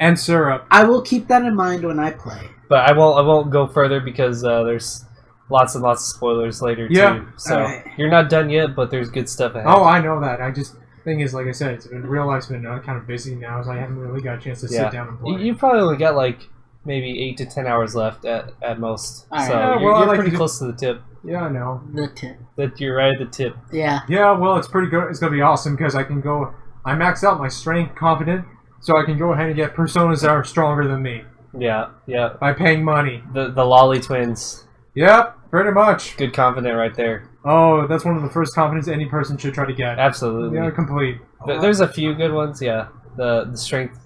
And syrup. I will keep that in mind when I play. But I won't go further because there's lots and lots of spoilers later too. So you're not done yet, but there's good stuff ahead. Oh, I know that. Thing is, like I said, real life's been kind of busy now, so I haven't really got a chance to sit down and play. You probably only got like maybe 8 to 10 hours left at most. Right. So you're pretty close to the tip. Yeah, I know. The tip. That you're right at the tip. Yeah. Yeah, well, it's pretty good. It's gonna be awesome because I maxed out my strength, confident, so I can go ahead and get personas that are stronger than me. Yeah. By paying money. The Lolly twins. Yep, pretty much. Good confident right there. Oh, that's one of the first confidence any person should try to get. Absolutely. Yeah, complete. There's a few good ones, yeah. The strength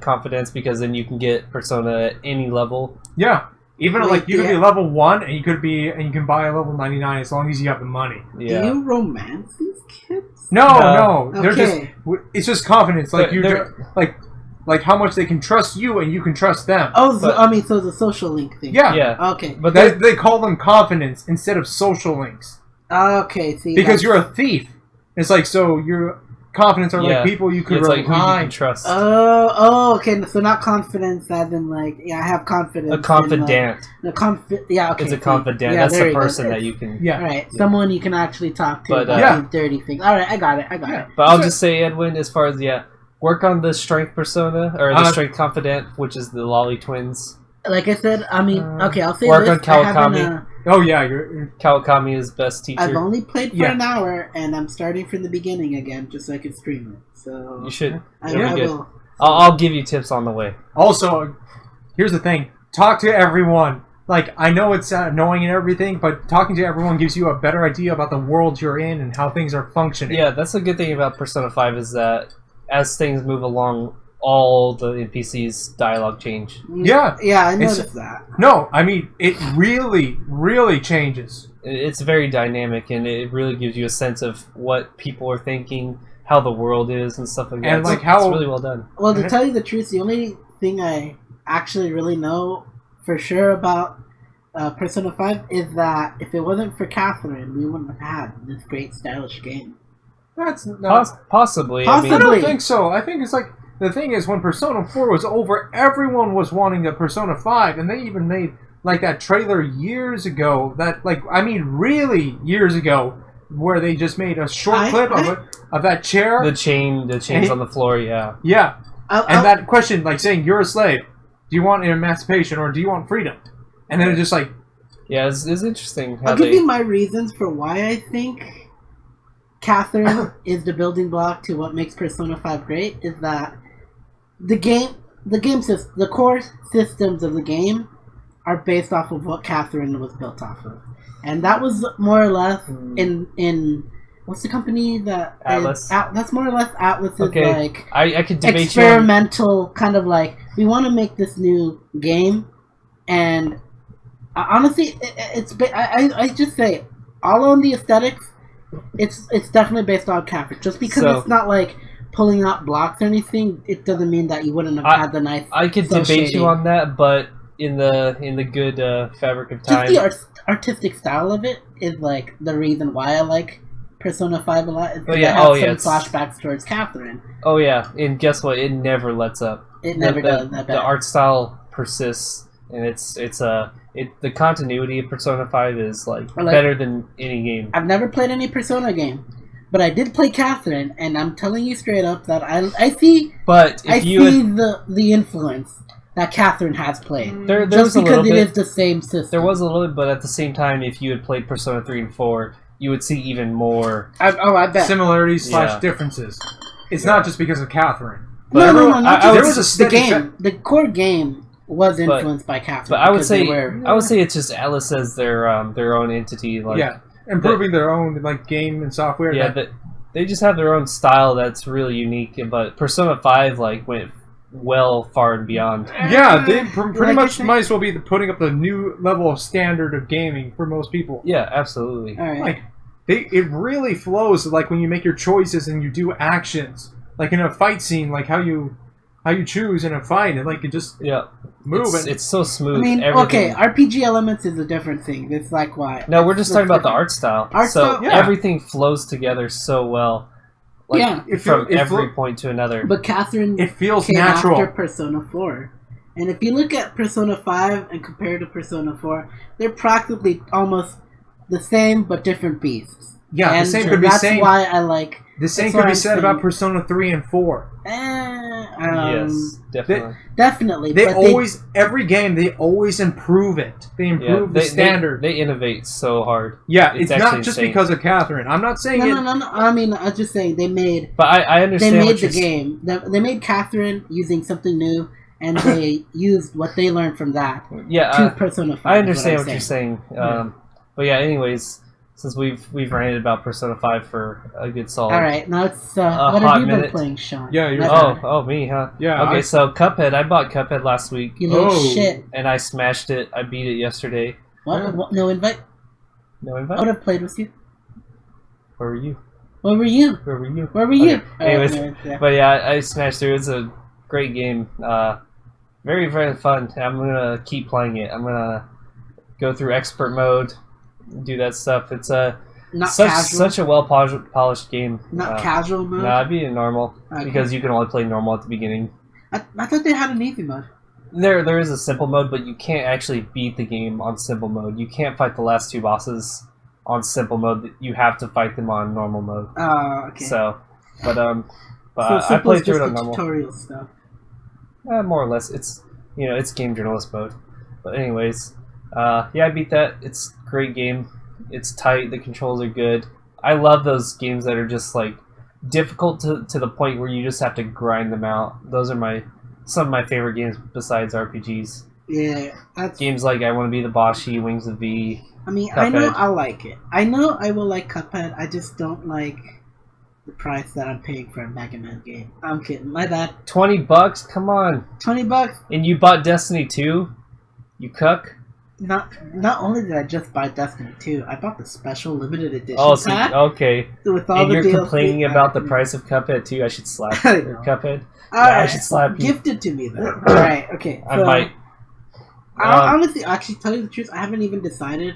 confidence, because then you can get persona at any level. Yeah. Even like you could be level 1 and you can buy a level 99 as long as you have the money. Yeah. Do you romance these kids? No. Okay. They're just it's just confidence. Like like how much they can trust you and you can trust them. Oh, so the social link thing. Yeah. Okay. But they call them confidence instead of social links. Okay, see. Because you're a thief. It's like, so your confidence are like people you could rely on. Like who you can trust. Okay. So not confidence as in like, I have confidence. A confidant. Okay. It's a confidant. Yeah, that's the person that you can... Yeah. Right. Someone you can actually talk to about these dirty things. Alright, I got it. But I'll just say, Edwin, as far as, work on the strength persona, or the strength confidant, which is the Lolly twins. Like I said, I mean, okay, I'll say work this. on Kawakami. You're... Kawakami is best teacher. I've only played for an hour, and I'm starting from the beginning again, just so I can stream it. So you should. I will. I'll give you tips on the way. Also, here's the thing: talk to everyone. Like, I know it's annoying and everything, but talking to everyone gives you a better idea about the world you're in and how things are functioning. Yeah, that's a good thing about Persona 5 is that as things move along, all the NPCs' dialogue change. Yeah, I noticed that. No, I mean, it really, really changes. It's very dynamic, and it really gives you a sense of what people are thinking, how the world is and stuff like that. And, like, it's how- really well done. Well, to tell you the truth, the only thing I actually really know for sure about Persona 5 is that if it wasn't for Catherine, we wouldn't have had this great stylish game. That's not... Possibly. I Possibly. don't think so. I think it's like... The thing is, when Persona 4 was over, everyone was wanting a Persona 5, and they even made, like, that trailer years ago, that, like, I mean, really years ago, where they just made a short clip of that chair. The chains on the floor, yeah. Yeah. And that question, like, saying, you're a slave. Do you want emancipation, or do you want freedom? And then it's just like... Yeah, it's interesting how I'll give you my reasons for why I think Catherine is the building block to what makes Persona 5 great, is that the core systems of the game are based off of what Catherine was built off of, and that was more or less in what's the company that Atlas. That's more or less Atlas's like I could debate experimental kind of like, we want to make this new game, and honestly, I just say all on the aesthetics. It's definitely based on Catherine. Just because it's not like pulling out blocks or anything, it doesn't mean that you wouldn't have had the nice. I could debate you on that, but in the good fabric of time, just the artistic style of it is like the reason why I like Persona 5 a lot. Is Oh yeah, I have some flashbacks towards Catherine. Oh yeah, and guess what? It never lets up. It never does. The art style persists, and the continuity of Persona 5 is like better than any game. I've never played any Persona game, but I did play Catherine, and I'm telling you straight up that I see. But if I see the influence that Catherine has played. There just was because it is the same system. There was a little bit, but at the same time, if you had played Persona 3 and 4, you would see even more. I bet. Similarities / differences. It's not just because of Catherine. No, there was a the core game was influenced by Catherine. But I would say it's just Atlas as their own entity. Like, improving their own like game and software. Yeah, they just have their own style that's really unique. But Persona 5 like went far and beyond. Yeah, they pretty much might as well be putting up the new level of standard of gaming for most people. Yeah, absolutely. All right. Like it really flows like when you make your choices and you do actions. Like in a fight scene, like how you choose in a fight, and like it just move. It's so smooth. I mean, everything. okay, RPG elements is a different thing. It's like why? No, we're just talking about the art style. Everything flows together so well. Like, from every point to another. But Catherine, it feels came natural after Persona 4, and if you look at Persona 5 and compare to Persona 4, they're practically almost the same but different beasts. Yeah, and the same could be that's same. why I like. The same could be said about Persona 3 and 4. Yes, definitely. Definitely. Every game, they always improve it. They improve the standard. They innovate so hard. Yeah, it's not just because of Catherine. I'm not saying No. I mean, I'm just saying they made. But I understand. They made the game. They made Catherine using something new, and they used what they learned from that. To Persona 5. I understand what you're saying. But yeah, anyways. Since we've ranted about Persona 5 for a good solid. All right, now it's what have you been playing, Sean? Yeah, you're me, huh? Yeah. Okay, so Cuphead. I bought Cuphead last week. You little shit. And I smashed it. I beat it yesterday. What? No invite? No invite. I would have played with you. Where were you? Where were you? Where were you? Where were you? Okay. Anyways, but yeah, I smashed through. It's a great game. Very very fun. I'm gonna keep playing it. I'm gonna go through expert mode. Do that stuff. It's such a well polished game. Not casual mode. No, I'd be in normal because you can only play normal at the beginning. I thought they had an easy mode. There is a simple mode, but you can't actually beat the game on simple mode. You can't fight the last 2 bosses on simple mode. You have to fight them on normal mode. Oh, okay. So, but I played through it on normal. Tutorial stuff. More or less, it's game journalist mode. But anyways. I beat that. It's a great game. It's tight. The controls are good. I love those games that are just like difficult to the point where you just have to grind them out. Those are some of my favorite games besides RPGs. Yeah, games like I Want to Be the Boshi, Wings of V. I mean, Cuphead. I know I'll like it. I know I will like Cuphead. I just don't like the price that I'm paying for a Mega Man game. I'm kidding. My bad. $20? Come on. $20? And you bought Destiny 2? You cuck? not only did I just buy Destiny 2, I bought the special limited edition pack okay. with all And the you're DLC. complaining about the price of Cuphead too? I should slap I you. know. Cuphead? I should slap you. Gift it to me then. Alright, okay. I So, might. honestly, actually, tell you the truth, I haven't even decided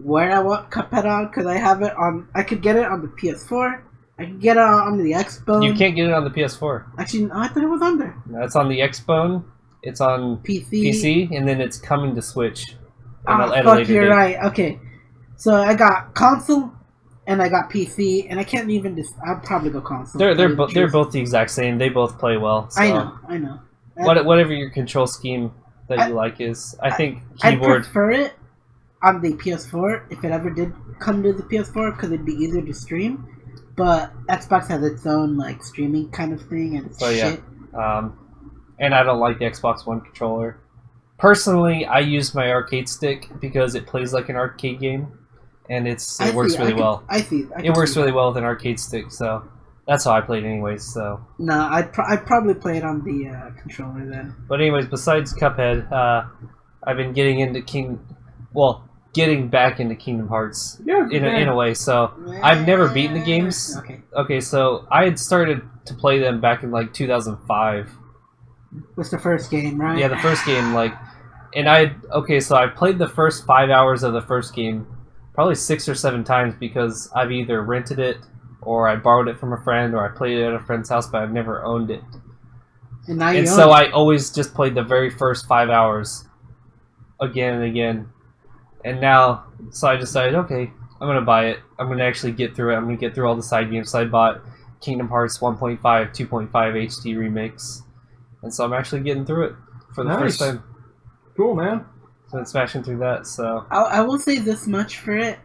where I want Cuphead on, because I have it on. I could get it on the PS4. I could get it on the Xbone. You can't get it on the PS4. Actually, no, I thought it was on there. No, it's on the Xbone. It's on PC, and then it's coming to Switch. Oh, at a fuck, later you're date. right. Okay. So I got console, and I got PC, and I can't even I'll probably go console. They're both the exact same. They both play well. So. I know. Whatever your control scheme that you like is, I think keyboard. I prefer it on the PS4 if it ever did come to the PS4 because it'd be easier to stream. But Xbox has its own like streaming kind of thing and it's shit. And I don't like the Xbox One controller. Personally, I use my arcade stick because it plays like an arcade game, and it works really well. It works really well with an arcade stick, so that's how I played anyways. So no, I'd probably play it on the controller then. But anyways, besides Cuphead, I've been getting back into Kingdom Hearts in a way. So I've never beaten the games. Okay, so I had started to play them back in like 2005. Was the first game, right? Yeah, the first game, so I played the first 5 hours of the first game probably 6 or 7 times because I've either rented it or I borrowed it from a friend or I played it at a friend's house, but I've never owned it. And so I always just played the very first 5 hours again and again. And now, so I decided, okay, I'm going to buy it. I'm going to actually get through it. I'm going to get through all the side games. So I bought Kingdom Hearts 1.5, 2.5 HD Remix. And so I'm actually getting through it for the first time. Cool, man. So I'm smashing through that, so... I will say this much for it,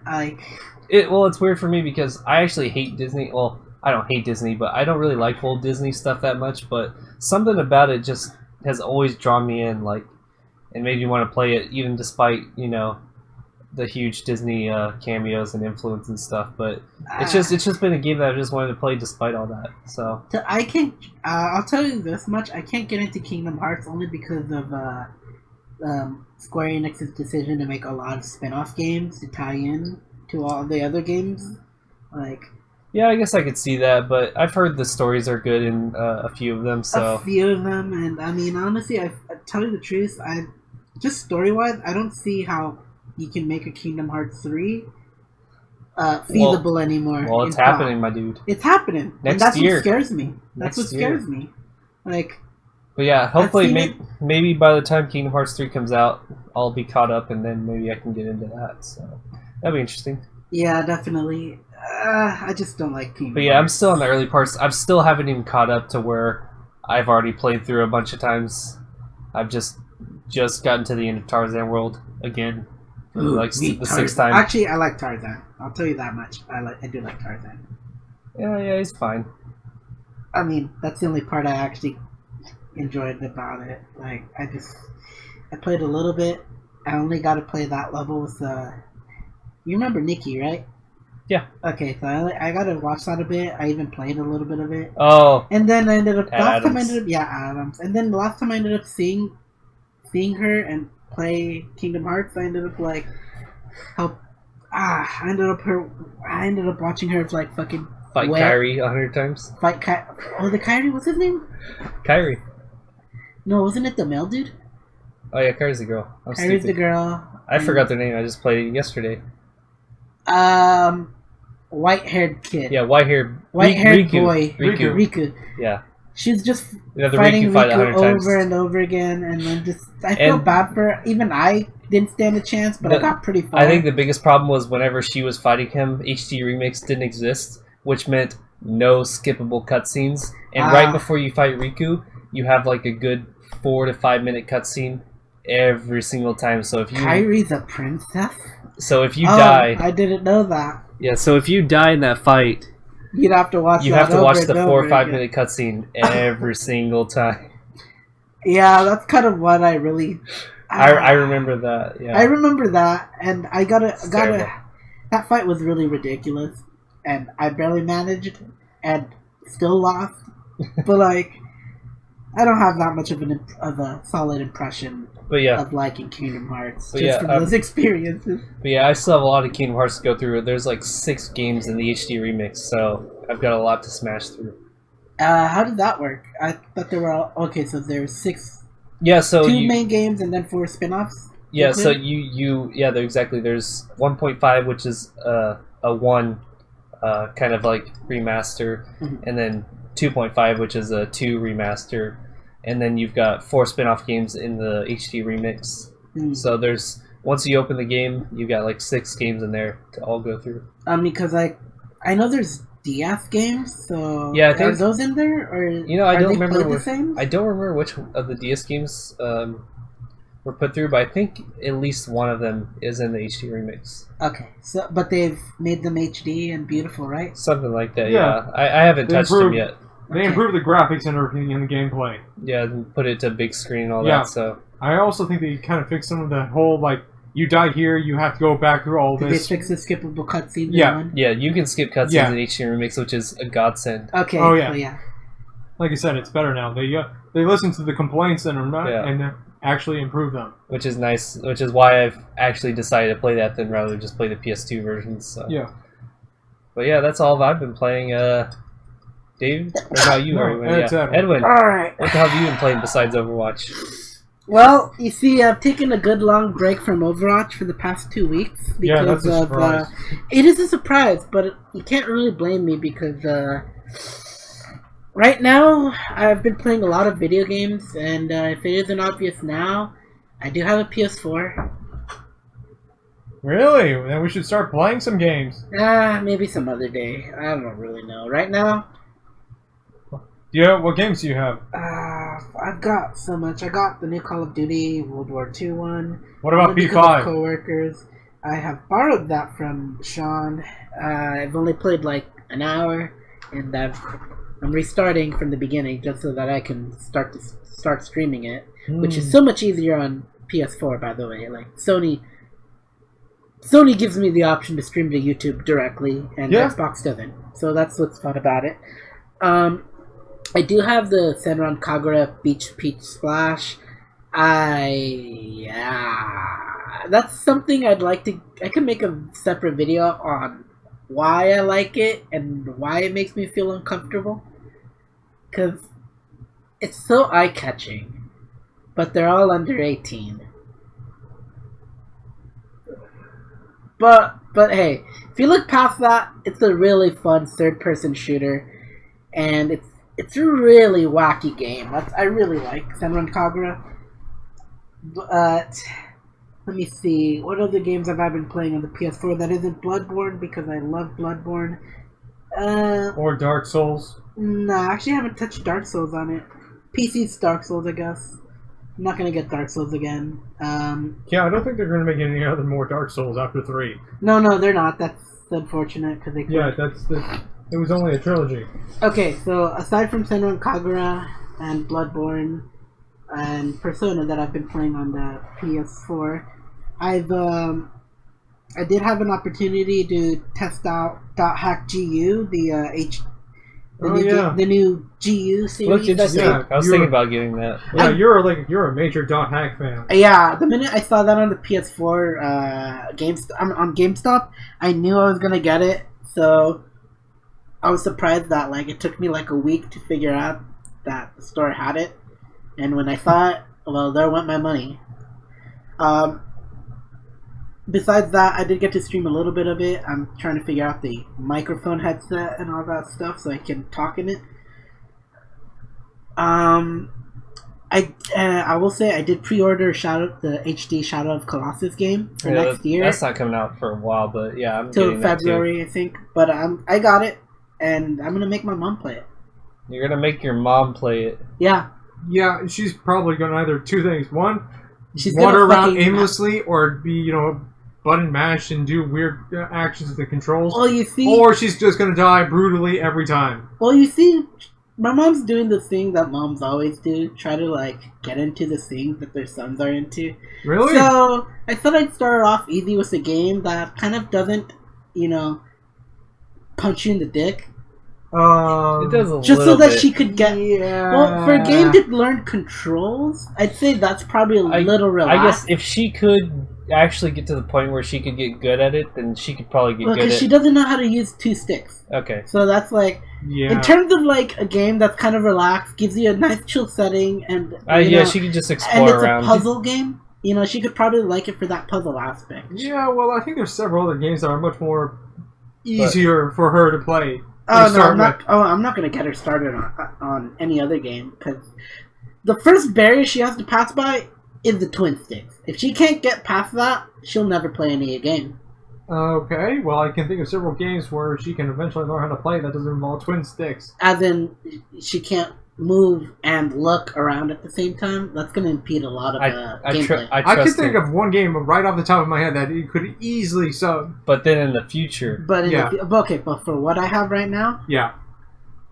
it's weird for me because I actually hate Disney. Well, I don't hate Disney, but I don't really like old Disney stuff that much, but something about it just has always drawn me in, and made me want to play it, even despite, the huge Disney cameos and influence and stuff, but it's just been a game that I just wanted to play despite all that. So I'll tell you this much: I can't get into Kingdom Hearts only because of Square Enix's decision to make a lot of spin-off games to tie in to all the other games. Yeah, I guess I could see that, but I've heard the stories are good in a few of them. So a few of them, and I mean, honestly, I tell you the truth, just story-wise, I don't see how you can make a Kingdom Hearts 3 feasible anymore. Well, it's happening, my dude. It's happening. Next year. What scares me. That's what scares me. But yeah, hopefully, maybe by the time Kingdom Hearts 3 comes out, I'll be caught up, and then maybe I can get into that. So that'd be interesting. Yeah, definitely. I just don't like Kingdom Hearts. But yeah, I'm still in the early parts. I still haven't even caught up to where I've already played through a bunch of times. I've just gotten to the end of Tarzan World again. Ooh, the 6th time. Actually, I like Tarzan. I'll tell you that much. I do like Tarzan. Yeah, he's fine. I mean, that's the only part I actually enjoyed about it. I played a little bit. I only got to play that level with you remember Nikki, right? Yeah. Okay, so I got to watch that a bit. I even played a little bit of it. Oh. And then I ended up Adams. Adams. And then the last time I ended up seeing her and play Kingdom Hearts, I ended up I ended up watching her fucking fight Kairi 100 times. The Kairi, what's his name? Kairi. No, wasn't it the male dude? Oh yeah, Kairi's the girl. Kairi's the girl. I forgot their name. I just played it yesterday. White-haired kid. Yeah, white-haired boy. Riku. Yeah. She's just the fighting Riku over and over again, and then I feel bad for her. Even I didn't stand a chance, but I got pretty far. I think the biggest problem was whenever she was fighting him, HD Remix didn't exist, which meant no skippable cutscenes. And right before you fight Riku, you have a good 4 to 5 minute cutscene every single time. So if you Kairi's a princess. So if you die, I didn't know that. Yeah, so if you die in that fight, you'd have to watch. You have to watch the 4 or 5 minute cutscene every single time. Yeah, that's kind of what I really. I remember that. Yeah, I remember that, and I gotta. That fight was really ridiculous, and I barely managed, and still lost. But I don't have that much of a solid impression But yeah, of liking Kingdom Hearts But just yeah, from those experiences. but yeah, I still have a lot of Kingdom Hearts to go through. There's like 6 games in the HD remix, so I've got a lot to smash through. How did that work? I thought there were okay. So there's 6, Yeah, so 2 main games and then 4 spin-offs. yeah, so exactly. There's 1.5, which is a 1 kind of like remaster, and then 2.5, which is a 2 remaster, and then you've got 4 spin-off games in the HD remix. So there's once you open the game, you got like 6 games in there to all go through. Because I know there's DS games, so Yeah, I think, are those in there, or I don't they remember the same? I don't remember which of the DS games were put through, but I think at least one of them is in the HD remix. Okay, so but they've made them HD and beautiful, right? Something like that. Yeah. I haven't touched them yet. They improved the graphics and everything in the gameplay. Yeah, and put it to big screen and all Yeah. that. So I also think they kind of fixed some of the whole like you die here, you have to go back through all Did this. they fix the skippable cutscenes? Yeah. yeah, you can skip cutscenes in HD remix, which is a godsend. Okay. Oh, yeah. So yeah. Like I said, it's better now. They listen to the complaints and actually improve them. Which is nice. Which is why I've actually decided to play that than rather just play the PS2 versions. So. Yeah. But yeah, that's all I've been playing. Dave, or about you? No, Edwin? it's Edwin. Edwin. All right. What the hell have you been playing besides Overwatch? Well, you see, I've taken a good long break from Overwatch for the past 2 weeks because that's a surprise. It is a surprise, but you can't really blame me because right now I've been playing a lot of video games, and if it isn't obvious now, I do have a PS4. Really? Then we should start playing some games. Maybe some other day. I don't really know. Right now, Yeah, what games do you have? I've got so much. I got the new Call of Duty World War II one. What about Only because of P5? Coworkers. I have borrowed that from Sean. I've only played like an hour, and I'm restarting from the beginning just so that I can start streaming it, which is so much easier on PS4. By the way, like Sony gives me the option to stream to YouTube directly, and Xbox doesn't. So that's what's fun about it. I do have the Senran Kagura Beach Peach Splash. That's something I'd like to... I can make a separate video on why I like it and why it makes me feel uncomfortable. Because it's so eye-catching. But they're all under 18. But hey, if you look past that, it's a really fun third-person shooter. And it's a really wacky game. I really like Senran Kagura. But let me see. What other games have I been playing on the PS4 that isn't Bloodborne? Because I love Bloodborne. Or Dark Souls? Nah, I actually haven't touched Dark Souls on it. PC's Dark Souls, I guess. I'm not gonna get Dark Souls again. Yeah, I don't think they're gonna make any other more Dark Souls after 3. No, they're not. That's unfortunate because they. Yeah, it was only a trilogy. Okay, so aside from Senran Kagura and Bloodborne and Persona that I've been playing on the PS4, I did have an opportunity to test out .hack GU, the new GU series. Looks interesting. Yeah, I was thinking about getting that. Yeah, you're a major .hack fan. Yeah, the minute I saw that on the PS4 on GameStop, I knew I was gonna get it. So I was surprised that like it took me like a week to figure out that the store had it, and when I saw it, well, there went my money. Besides that, I did get to stream a little bit of it. I'm trying to figure out the microphone headset and all that stuff so I can talk in it. I will say I did pre-order the HD Shadow of Colossus game for next year. That's not coming out for a while, but yeah, I'm till getting that February, I think. But I got it, and I'm gonna make my mom play it. You're gonna make your mom play it. Yeah. Yeah, she's probably gonna either two things. One, She's wander gonna around aimlessly, or be button mash and do weird actions with the controls. Well, you see, or she's just gonna die brutally every time. Well, you see, my mom's doing the thing that moms always do: try to like get into the things that their sons are into. Really? So I thought I'd start off easy with a game that kind of doesn't, punch you in the dick. It does a just so little that bit. she could get. Yeah. Well, for a game to learn controls, I'd say that's probably a little relaxed. I guess if she could actually get to the point where she could get good at it, then she could probably get good at because she doesn't know how to use 2 sticks. Okay. So that's like, Yeah. in terms of like a game that's kind of relaxed, gives you a nice chill setting, and you know, she could just and explore it's around. a puzzle game. You know, she could probably like it for that puzzle aspect. Yeah, well, I think there's several other games that are much more easier for her to play. Oh no, I'm not gonna get her started on any other game, because the first barrier she has to pass by is the twin sticks. If she can't get past that, she'll never play any game. Okay, well, I can think of several games where she can eventually learn how to play that doesn't involve twin sticks. As in, she can't move and look around at the same time. That's going to impede a lot of gameplay. I can think of one game right off the top of my head that it could easily sub. But then in the future... But but for what I have right now... Yeah.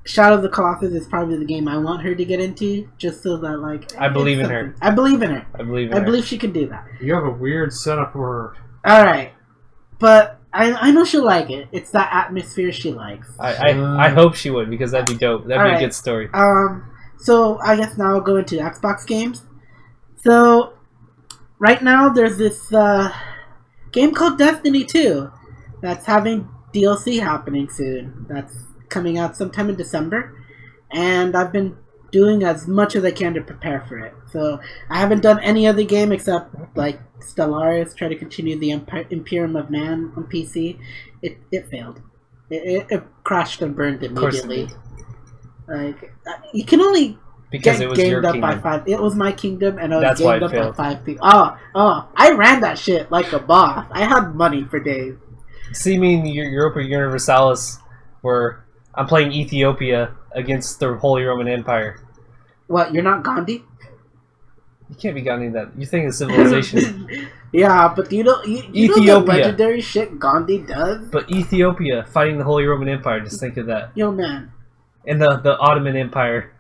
Shadow of the Colossus is probably the game I want her to get into, just so that, like... I believe in her. I believe in her. I believe she can do that. You have a weird setup for her. Alright. But I know she'll like it. It's that atmosphere she likes. I hope she would, because that'd be dope. That'd be a good story. So I guess now I'll go into Xbox games. So, right now there's this game called Destiny 2 that's having DLC happening soon. That's coming out sometime in December. And I've been doing as much as I can to prepare for it. So, I haven't done any other game except, like, Stellaris, try to continue the Imperium of Man on PC. It failed. It crashed and burned immediately. Like, you can only because get it was gamed your up kingdom. by 5. It was my kingdom, and I was That's why gamed it up failed. by 5 people. Oh, I ran that shit like a boss. I had money for days. See me in Europa Universalis, where I'm playing Ethiopia against the Holy Roman Empire. What, you're not Gandhi? You can't be Gandhi that. You think of civilization. Yeah, but you know the legendary shit Gandhi does? But Ethiopia fighting the Holy Roman Empire, just think of that. Yo, man. And the Ottoman Empire.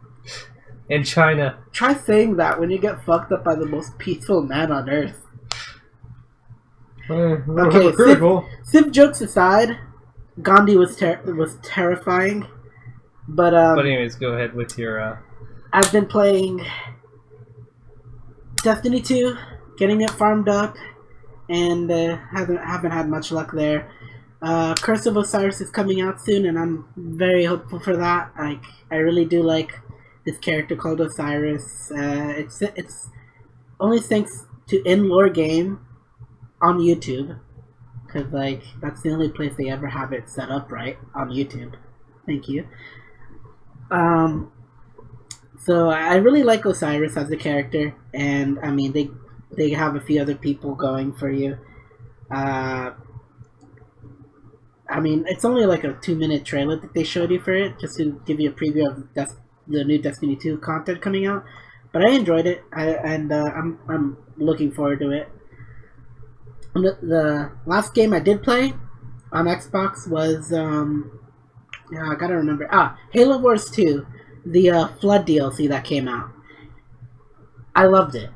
And China. Try saying that when you get fucked up by the most peaceful man on earth. Okay, critical. Civ jokes aside, Gandhi was terrifying. But anyways, go ahead with your... I've been playing Destiny 2, getting it farmed up, and haven't had much luck there. Curse of Osiris is coming out soon, and I'm very hopeful for that. I really do like this character called Osiris. It's only thanks to In-Lore Game on YouTube, because like that's the only place they ever have it set up right, on YouTube. Thank you. So I really like Osiris as a character, and I mean they have a few other people going for you. I mean, it's only like a 2-minute trailer that they showed you for it, just to give you a preview of the new Destiny 2 content coming out. But I enjoyed it, I'm looking forward to it. The last game I did play on Xbox was I gotta remember. Halo Wars 2, the Flood DLC that came out. I loved it.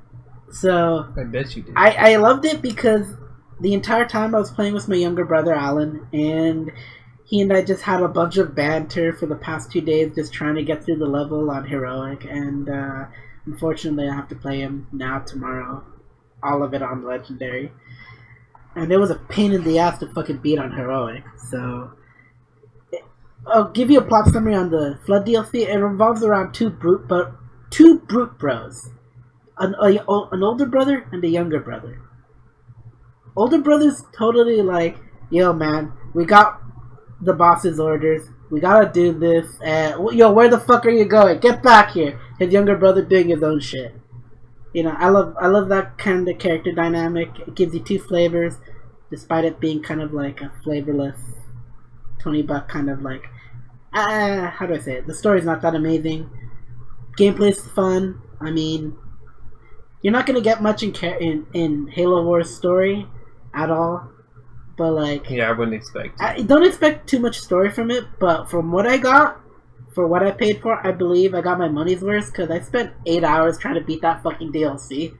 So I bet you did. I loved it because the entire time I was playing with my younger brother Alan, and he and I just had a bunch of banter for the past 2 days, just trying to get through the level on Heroic, and unfortunately I have to play him now tomorrow, all of it on Legendary, and it was a pain in the ass to fucking beat on Heroic. So I'll give you a plot summary on the Flood DLC. It revolves around two brute bros, an older brother and a younger brother. Older brother's totally like, yo man, we got the boss's orders, we gotta do this, and yo, where the fuck are you going? Get back here. His younger brother doing his own shit. You know, I love that kind of character dynamic. It gives you two flavors, despite it being kind of like a flavorless Tony Buck kind of like, how do I say it? The story's not that amazing. Gameplay's fun. I mean, you're not gonna get much in Halo Wars story at all, but like, yeah, I wouldn't expect. I don't expect too much story from it, but from what I got, for what I paid for, I believe I got my money's worth, because I spent 8 hours trying to beat that fucking DLC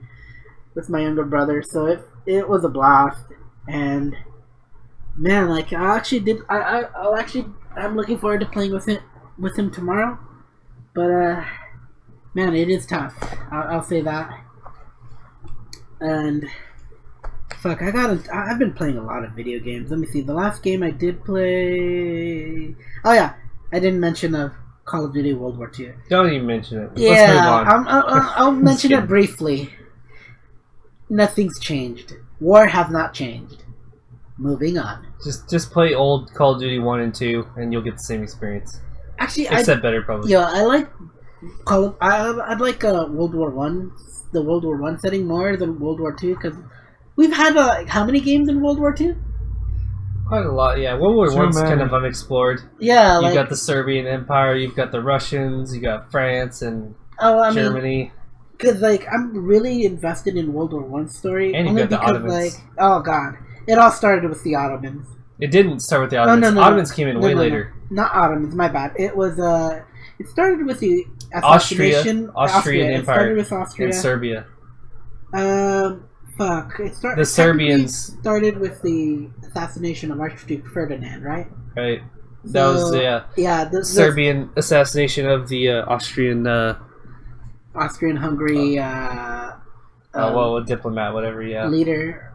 with my younger brother, so it was a blast. And man, like, I'm looking forward to playing with with him tomorrow. But man, it is tough. I'll say that. And fuck, I've been playing a lot of video games. Let me see. The last game I did play. Oh yeah, I didn't mention Call of Duty World War II. Don't even mention it. Yeah, Let's move on. I'll mention it briefly. Nothing's changed. War has not changed. Moving on. Just play old Call of Duty 1 and 2, and you'll get the same experience. Actually, except better probably. Yeah, I like I'd like World War One, the World War One setting more than World War Two, because we've had how many games in World War Two? Quite a lot, yeah. World War One's kind of unexplored. Yeah, you've got the Serbian Empire, you've got the Russians, you got France and Germany. Because I'm really invested in World War One story, and only you've got because the Ottomans. oh god, it all started with the Ottomans. It didn't start with the Ottomans. No. Ottomans came in way later. Not Ottomans, my bad. It was it started with the assassination. Austrian Empire. It started with Austria and Serbia. Fuck. The Serbians started with the assassination of Archduke Ferdinand, right? Right. That was the Serbian assassination of the Austrian Hungary a diplomat, whatever, leader.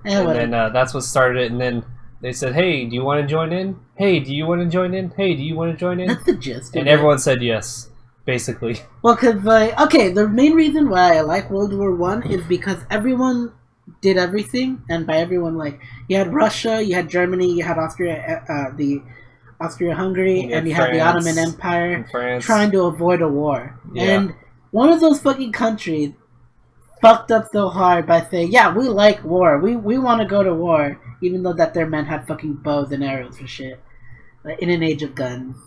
And then that's what started it, and then they said, hey, do you want to join in? Hey, do you want to join in? Hey, do you want to join in? That's the gist. And everyone said yes, basically. Well, because, the main reason why I like World War One is because everyone did everything, and by everyone, you had Russia, you had Germany, you had Austria, the Austria-Hungary, and you had the Ottoman Empire trying to avoid a war. Yeah. And one of those fucking countries fucked up so hard by saying, yeah, we like war. We want to go to war, even though that their men had fucking bows and arrows for shit. In an age of guns.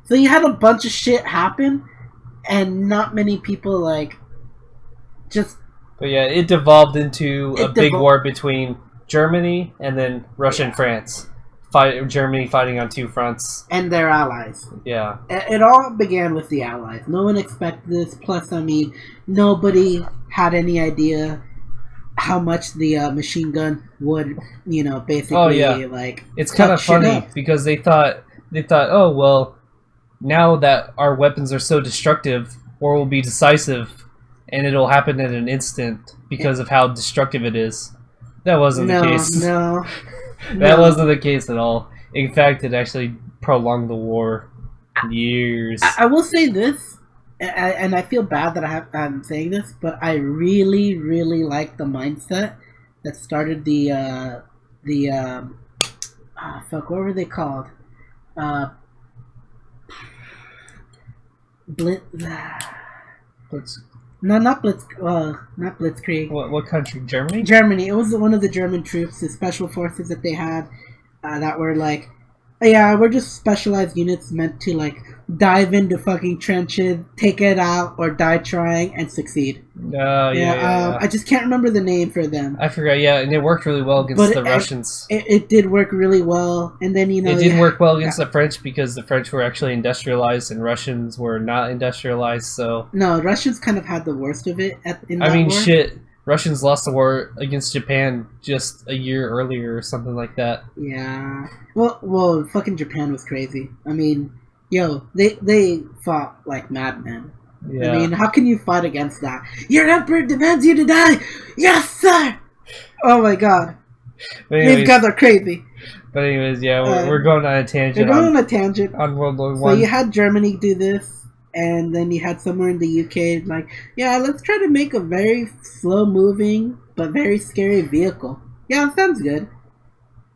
So you had a bunch of shit happen, and not many people, just... But yeah, it devolved into a big war between Germany and then Russia and France. Germany fighting on two fronts. And their allies. Yeah. It all began with the allies. No one expected this. Plus, nobody had any idea how much the machine gun would, basically, oh, yeah. It's kind of funny because they thought, oh, well, now that our weapons are so destructive, war will be decisive, and it'll happen in an instant because of how destructive it is. That wasn't the case. No. That wasn't the case at all. In fact, it actually prolonged the war years. I will say this, and I feel bad that I'm saying this, but I really, really like the mindset that started what were they called? No, not Blitzkrieg. What country? Germany? Germany. It was one of the German troops, the special forces that they had, that were we're just specialized units meant to dive into fucking trenches, take it out, or die trying and succeed. Yeah. I just can't remember the name for them. I forgot. Yeah, and it worked really well against the Russians. It did work really well, and then it didn't work well against the French because the French were actually industrialized and Russians were not industrialized. So no, Russians kind of had the worst of it in that war. Shit. Russians lost the war against Japan just a year earlier or something like that. Yeah. Well, fucking Japan was crazy. They fought like madmen. Yeah. How can you fight against that? Your emperor demands you to die! Yes, sir! Oh my god. These guys are crazy. But anyways, yeah, we're going on a tangent. We're going on a tangent. On World War One. So you had Germany do this. And then you had somewhere in the UK, let's try to make a very slow-moving but very scary vehicle. Yeah, sounds good.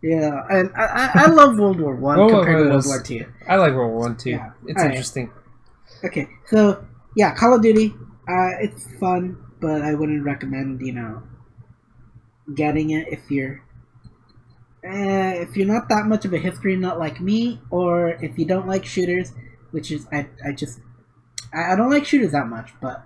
Yeah, and I love World War One compared to World War Two. I like World War One too. Yeah. It's interesting. Okay, so yeah, Call of Duty, it's fun, but I wouldn't recommend getting it if you're not that much of a history nut like me, or if you don't like shooters, which is I don't like shooters that much, but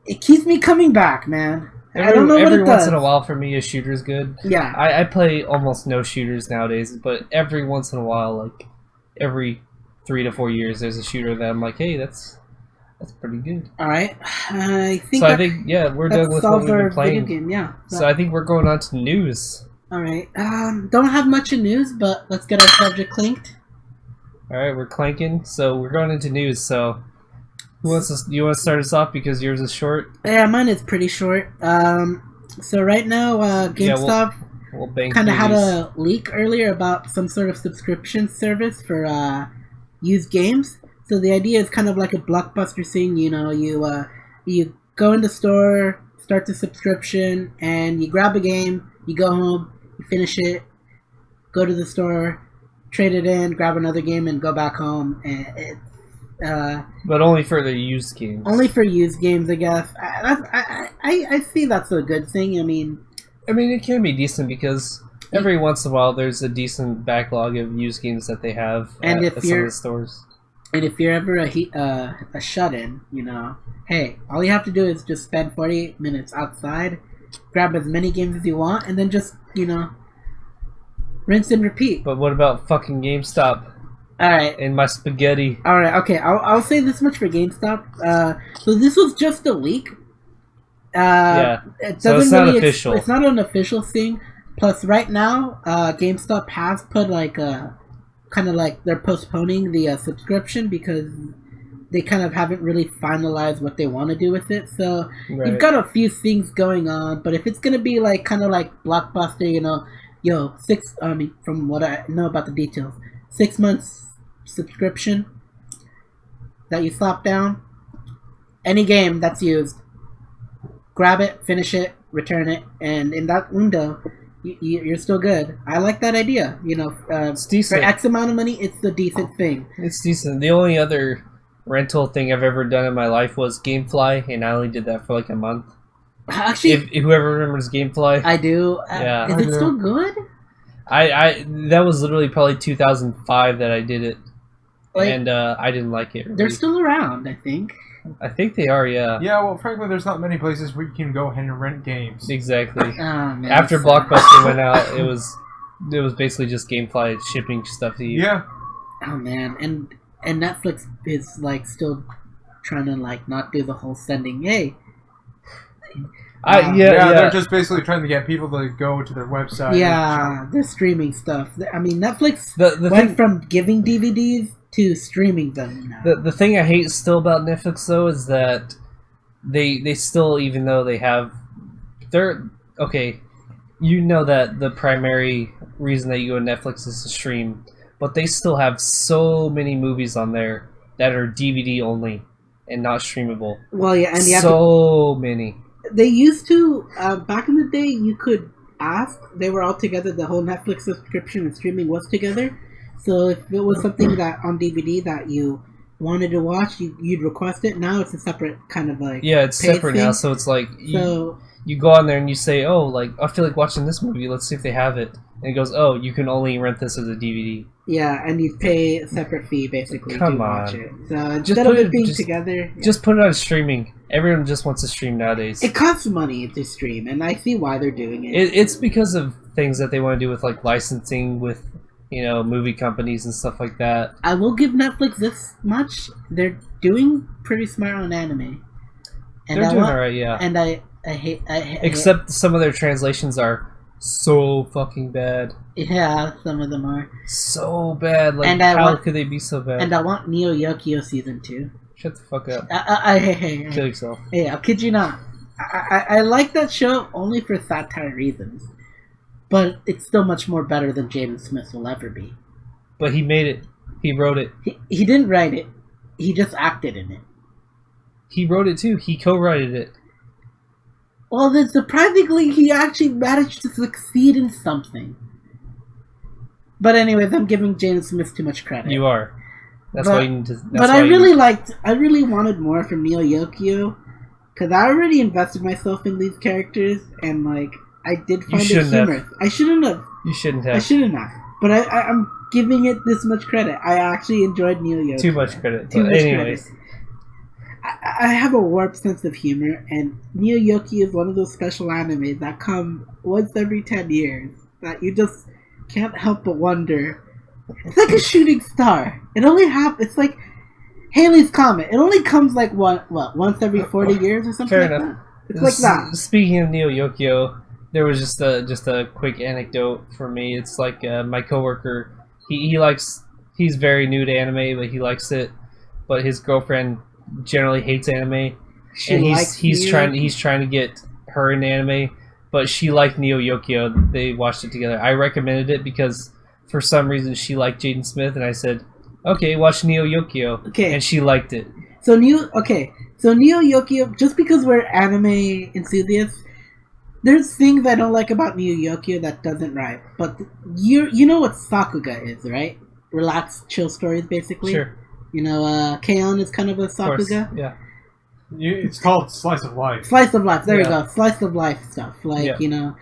it keeps me coming back, man. I don't know what it does. Every once in a while, for me, a shooter's good. Yeah. I play almost no shooters nowadays, but every once in a while, every 3 to 4 years, there's a shooter that I'm like, hey, that's pretty good. All right. I think we're done with what we've been playing. Video game, yeah. So I think we're going on to news. All right. Don't have much of news, but let's get our subject linked. All right, we're clanking. So we're going into news. So who wants to? You want to start us off because yours is short? Yeah, mine is pretty short. So right now, GameStop we'll bang kind of through had these. a leak earlier about some sort of subscription service for used games. So the idea is kind of like a Blockbuster thing. You know, you go in the store, start the subscription, and you grab a game. You go home, you finish it, go to the store, trade it in, grab another game, and go back home. And But only for the used games. only for used games, I guess. I see that's a good thing. I mean, it can be decent because every once in a while there's a decent backlog of used games that they have And at if some of you're- the stores. and if you're ever a shut-in, you know, hey, all you have to do is just spend 48 minutes outside, grab as many games as you want, and then just, you know, rinse and repeat. But what about fucking GameStop All right. and my spaghetti? All right, okay. I'll say this much for GameStop. So this was just a leak. Yeah. It So it's doesn't not really official. It's not an official thing. Plus, right now, GameStop has put like kind of like they're postponing the subscription because they kind of haven't really finalized what they want to do with it. So Right. you've got a few things going on. But if it's gonna be like kind of like Blockbuster, you know, from what I know about the details, 6 months subscription that you slap down. Any game that's used, grab it, finish it, return it, and in that window, you're still good. I like that idea. You know, It's decent. for X amount of money, it's the decent thing. It's decent. The only other rental thing I've ever done in my life was GameFly, and I only did that for like a month. Actually, If whoever remembers GameFly, I do. Yeah. Is I it do. still good? I that was literally probably 2005 that I did it, Like, and I didn't like it. Really. they're still around, I think. I think they are, yeah. Yeah, well, frankly, there's not many places where you can go ahead and rent games. Exactly. Oh, man, After that's sad. Blockbuster went out, it was basically just GameFly shipping stuff to you. Yeah, Oh man, and Netflix is like still trying to like not do the whole sending. Hey, Yeah. they're just basically trying to get people to go to their website. yeah, the streaming stuff. I mean, Netflix The went thing from giving DVDs to streaming them now. the thing I hate still about Netflix though is that they still, even though they're okay, you know that the primary reason that you go to Netflix is to stream, but they still have so many movies on there that are DVD only and not streamable. Well, yeah, and you have So many. they used to back in the day. You could ask; they were all together. The whole Netflix subscription and streaming was together. So if it was something that on DVD that you wanted to watch, you'd request it. Now it's a separate kind of like Yeah, it's paid separate thing. now, so it's like So you go on there and you say, oh, like, I feel like watching this movie, let's see if they have it. And it goes, oh, you can only rent this as a DVD. yeah, and you pay a separate fee basically Come to watch on. it. So Just instead of put it it- being just- together, Just put it on streaming. Everyone just wants to stream nowadays. it costs money to stream, and I see why they're doing it. It's because of things that they want to do with, like, licensing with, movie companies and stuff like that. I will give Netflix this much: they're doing pretty smart on anime, and They're I doing want, alright, yeah. and I hate Except some of their translations are so fucking bad. yeah, some of them are, So bad. Like, And I how want- could they be so bad? and I want Neo Yokio season 2. Shut the fuck up. Hey, Kill yourself. hey, I'll kid you not. I like that show only for satire reasons, but it's still much more better than Jaden Smith will ever be. But he made it. He wrote it. He didn't write it; he just acted in it. He wrote it too. He co-wrote it. Well, then surprisingly, he actually managed to succeed in something. But anyways, I'm giving Jaden Smith too much credit. You are. That's But- why you need to. That's But why I you- really wanted more from Neo Yokio, because I already invested myself in these characters, and like I did find it shouldn't have. humorous. I shouldn't have. You shouldn't I have. shouldn't have. But I'm giving it this much credit. I actually enjoyed Neo Yokio. Too much credit. Too But much anyways, credit. I have a warped sense of humor, and Neo Yokio is one of those special animes that come once every 10 years that you just can't help but wonder. It's like a shooting star. It only happens. It's like Haley's Comet. It only comes like once every 40 years or something. Fair like enough. that. It's like that. Speaking of Neo Yokio, there was just a quick anecdote for me. It's like my coworker. He likes he's very new to anime, but he likes it. But his girlfriend generally hates anime, and he's trying to get her in anime. But she liked Neo Yokio. They watched it together. I recommended it because for some reason she liked Jaden Smith, and I said, "Okay, watch Neo Yokio." Okay, and she liked it. So Neo Yokio. Just because we're anime enthusiasts, there's things I don't like about Neo Yokio that doesn't right. But you know what Sakuga is, right? Relaxed, chill stories, basically. Sure. You know, K-On! Is kind of a Sakuga. Yeah. It's called Slice of Life. Slice of Life. There you go. Slice of Life stuff. Like, you know,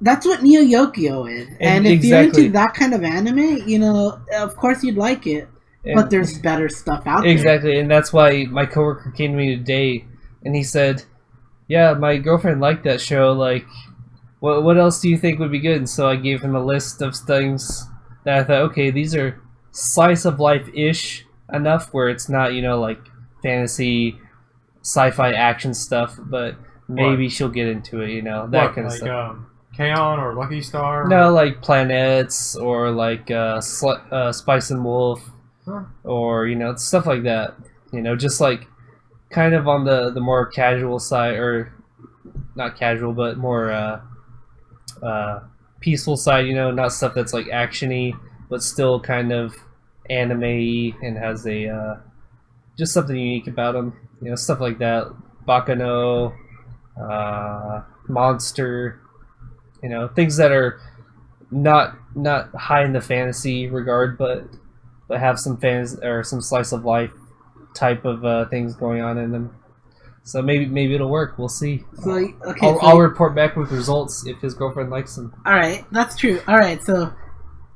that's what Neo Yokio is. And if you're into that kind of anime, you know, of course you'd like it. But there's better stuff out there. Exactly, and that's why my coworker came to me today, and he said, "Yeah, my girlfriend liked that show. Like, what else do you think would be good?" And so I gave him a list of things that I thought, okay, these are slice of life-ish enough where it's not, you know, like fantasy, sci-fi action stuff, but maybe she'll get into it, you know, that kind of stuff. K-On! Or Lucky Star? No, like Planets or like Spice and Wolf. Huh. Or, you know, stuff like that. You know, just like kind of on the more casual side, or not casual, but more peaceful side, you know, not stuff that's like action-y, but still kind of anime-y and has a just something unique about them. You know, stuff like that. Bakano, Monster, you know, things that are not high in the fantasy regard, but have some fans or some slice of life type of things going on in them. So maybe it'll work. We'll see. So I'll report back with results if his girlfriend likes them. All right, that's true. All right, so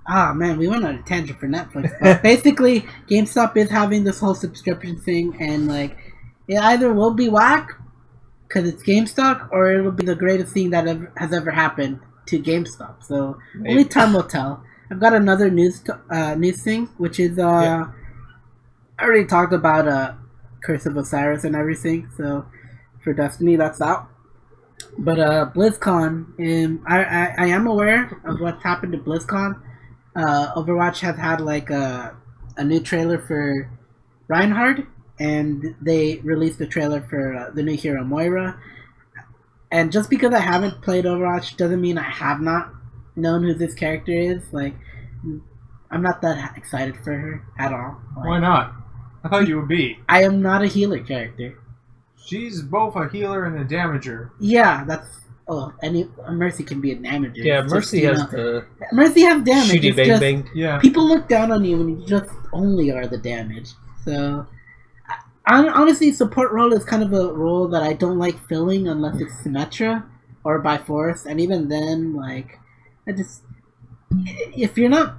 man, we went on a tangent for Netflix. But basically, GameStop is having this whole subscription thing, and like it either will be whack because it's GameStop, or it'll be the greatest thing that has ever happened to GameStop. So only time will tell. I've got another news thing, which is I already talked about Curse of Osiris and everything. So for Destiny, that's out. But BlizzCon, I am aware of what's happened to BlizzCon. Overwatch has had like a new trailer for Reinhardt, and they released the trailer for the new hero Moira. And just because I haven't played Overwatch doesn't mean I have not known who this character is. Like, I'm not that excited for her at all. Like, why not? I thought you would be. I am not a healer character. She's both a healer and a damager. Yeah, that's... Oh, Mercy can be a damager. Yeah, Mercy has the... Mercy has damage. Shooty bang bang. Yeah. People look down on you when you just only are the damage. So... honestly, support role is kind of a role that I don't like filling unless it's Symmetra or by force. And even then, like... if you're not,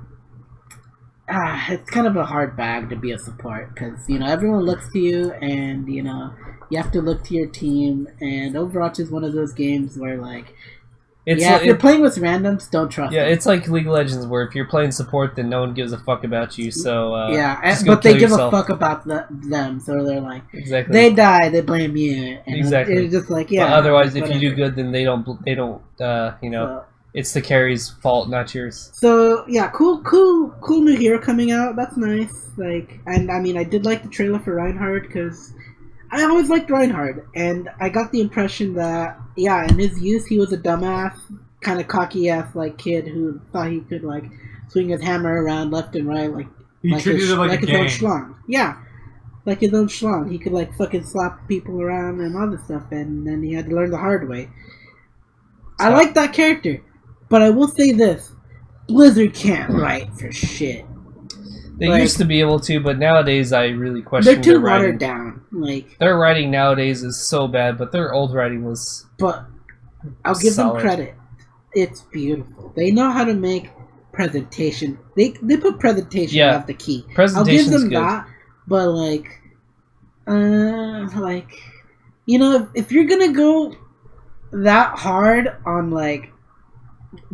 it's kind of a hard bag to be a support because, you know, everyone looks to you, and, you know, you have to look to your team, and Overwatch is one of those games where, like, if you're playing with randoms, don't trust them. It's like League of Legends, where if you're playing support, then no one gives a fuck about you, so, but they give a fuck about them, so they're like, exactly. They die, they blame you, and exactly. It's just like, yeah. But otherwise, whatever. if you do good, then they don't, you know, it's the carry's fault, not yours. So yeah, cool new hero coming out. That's nice. Like, and I mean, I did like the trailer for Reinhardt because I always liked Reinhardt, and I got the impression that in his youth he was a dumbass, kind of cocky ass like kid who thought he could like swing his hammer around left and right like treated it like his own schlong. Yeah, like his own schlong. He could like fucking slap people around and all this stuff, and then he had to learn the hard way. I like that character. But I will say this, Blizzard can't write for shit. They used to be able to, but nowadays I really question they're too watered down. Like, their writing nowadays is so bad, but their old writing was But I'll give them credit. It's beautiful. They know how to make presentation. They put presentation as the key. I'll give them that, but like, you know, if you're gonna go that hard on like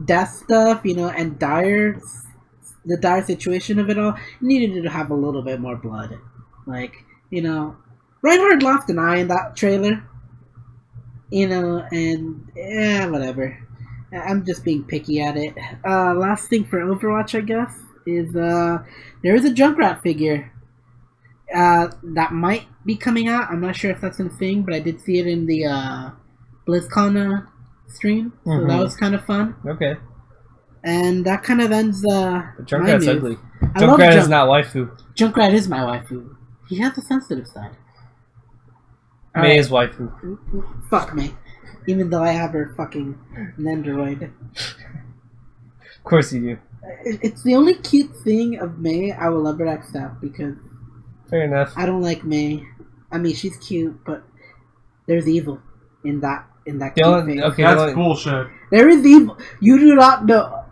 death stuff, you know, and the dire situation of it all, you needed to have a little bit more blood. Like, you know, Reinhardt lost an eye in that trailer, you know, and whatever. I'm just being picky at it. Last thing for Overwatch, I guess. is there is a Junkrat figure that might be coming out. I'm not sure if that's a thing, but I did see it in the BlizzCon stream, so that was kind of fun. Okay. And that kind of ends Junkrat's ugly. I love Junkrat is not waifu. Junkrat is my waifu. He has a sensitive side. May is waifu. Fuck me. Even though I have her fucking Nendoroid. Of course you do. It's the only cute thing of May I will ever accept because Fair enough. I don't like May. I mean, she's cute, but there's evil in that cute thing. Okay, That's bullshit. There is evil. You do not know.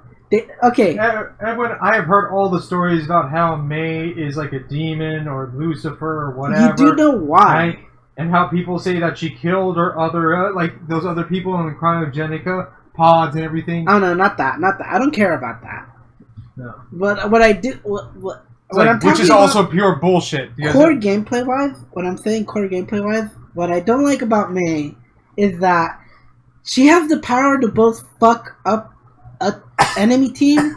Okay. Edwin, I have heard all the stories about how May is like a demon or Lucifer or whatever. You do know why. Right? And how people say that she killed her other, like those other people in the cryogenica pods and everything. Oh no, not that. I don't care about that. No. But what I do, what I'm talking which is about, also pure bullshit. Core gameplay wise, what I'm saying, core gameplay wise, what I don't like about May is that she has the power to both fuck up an enemy team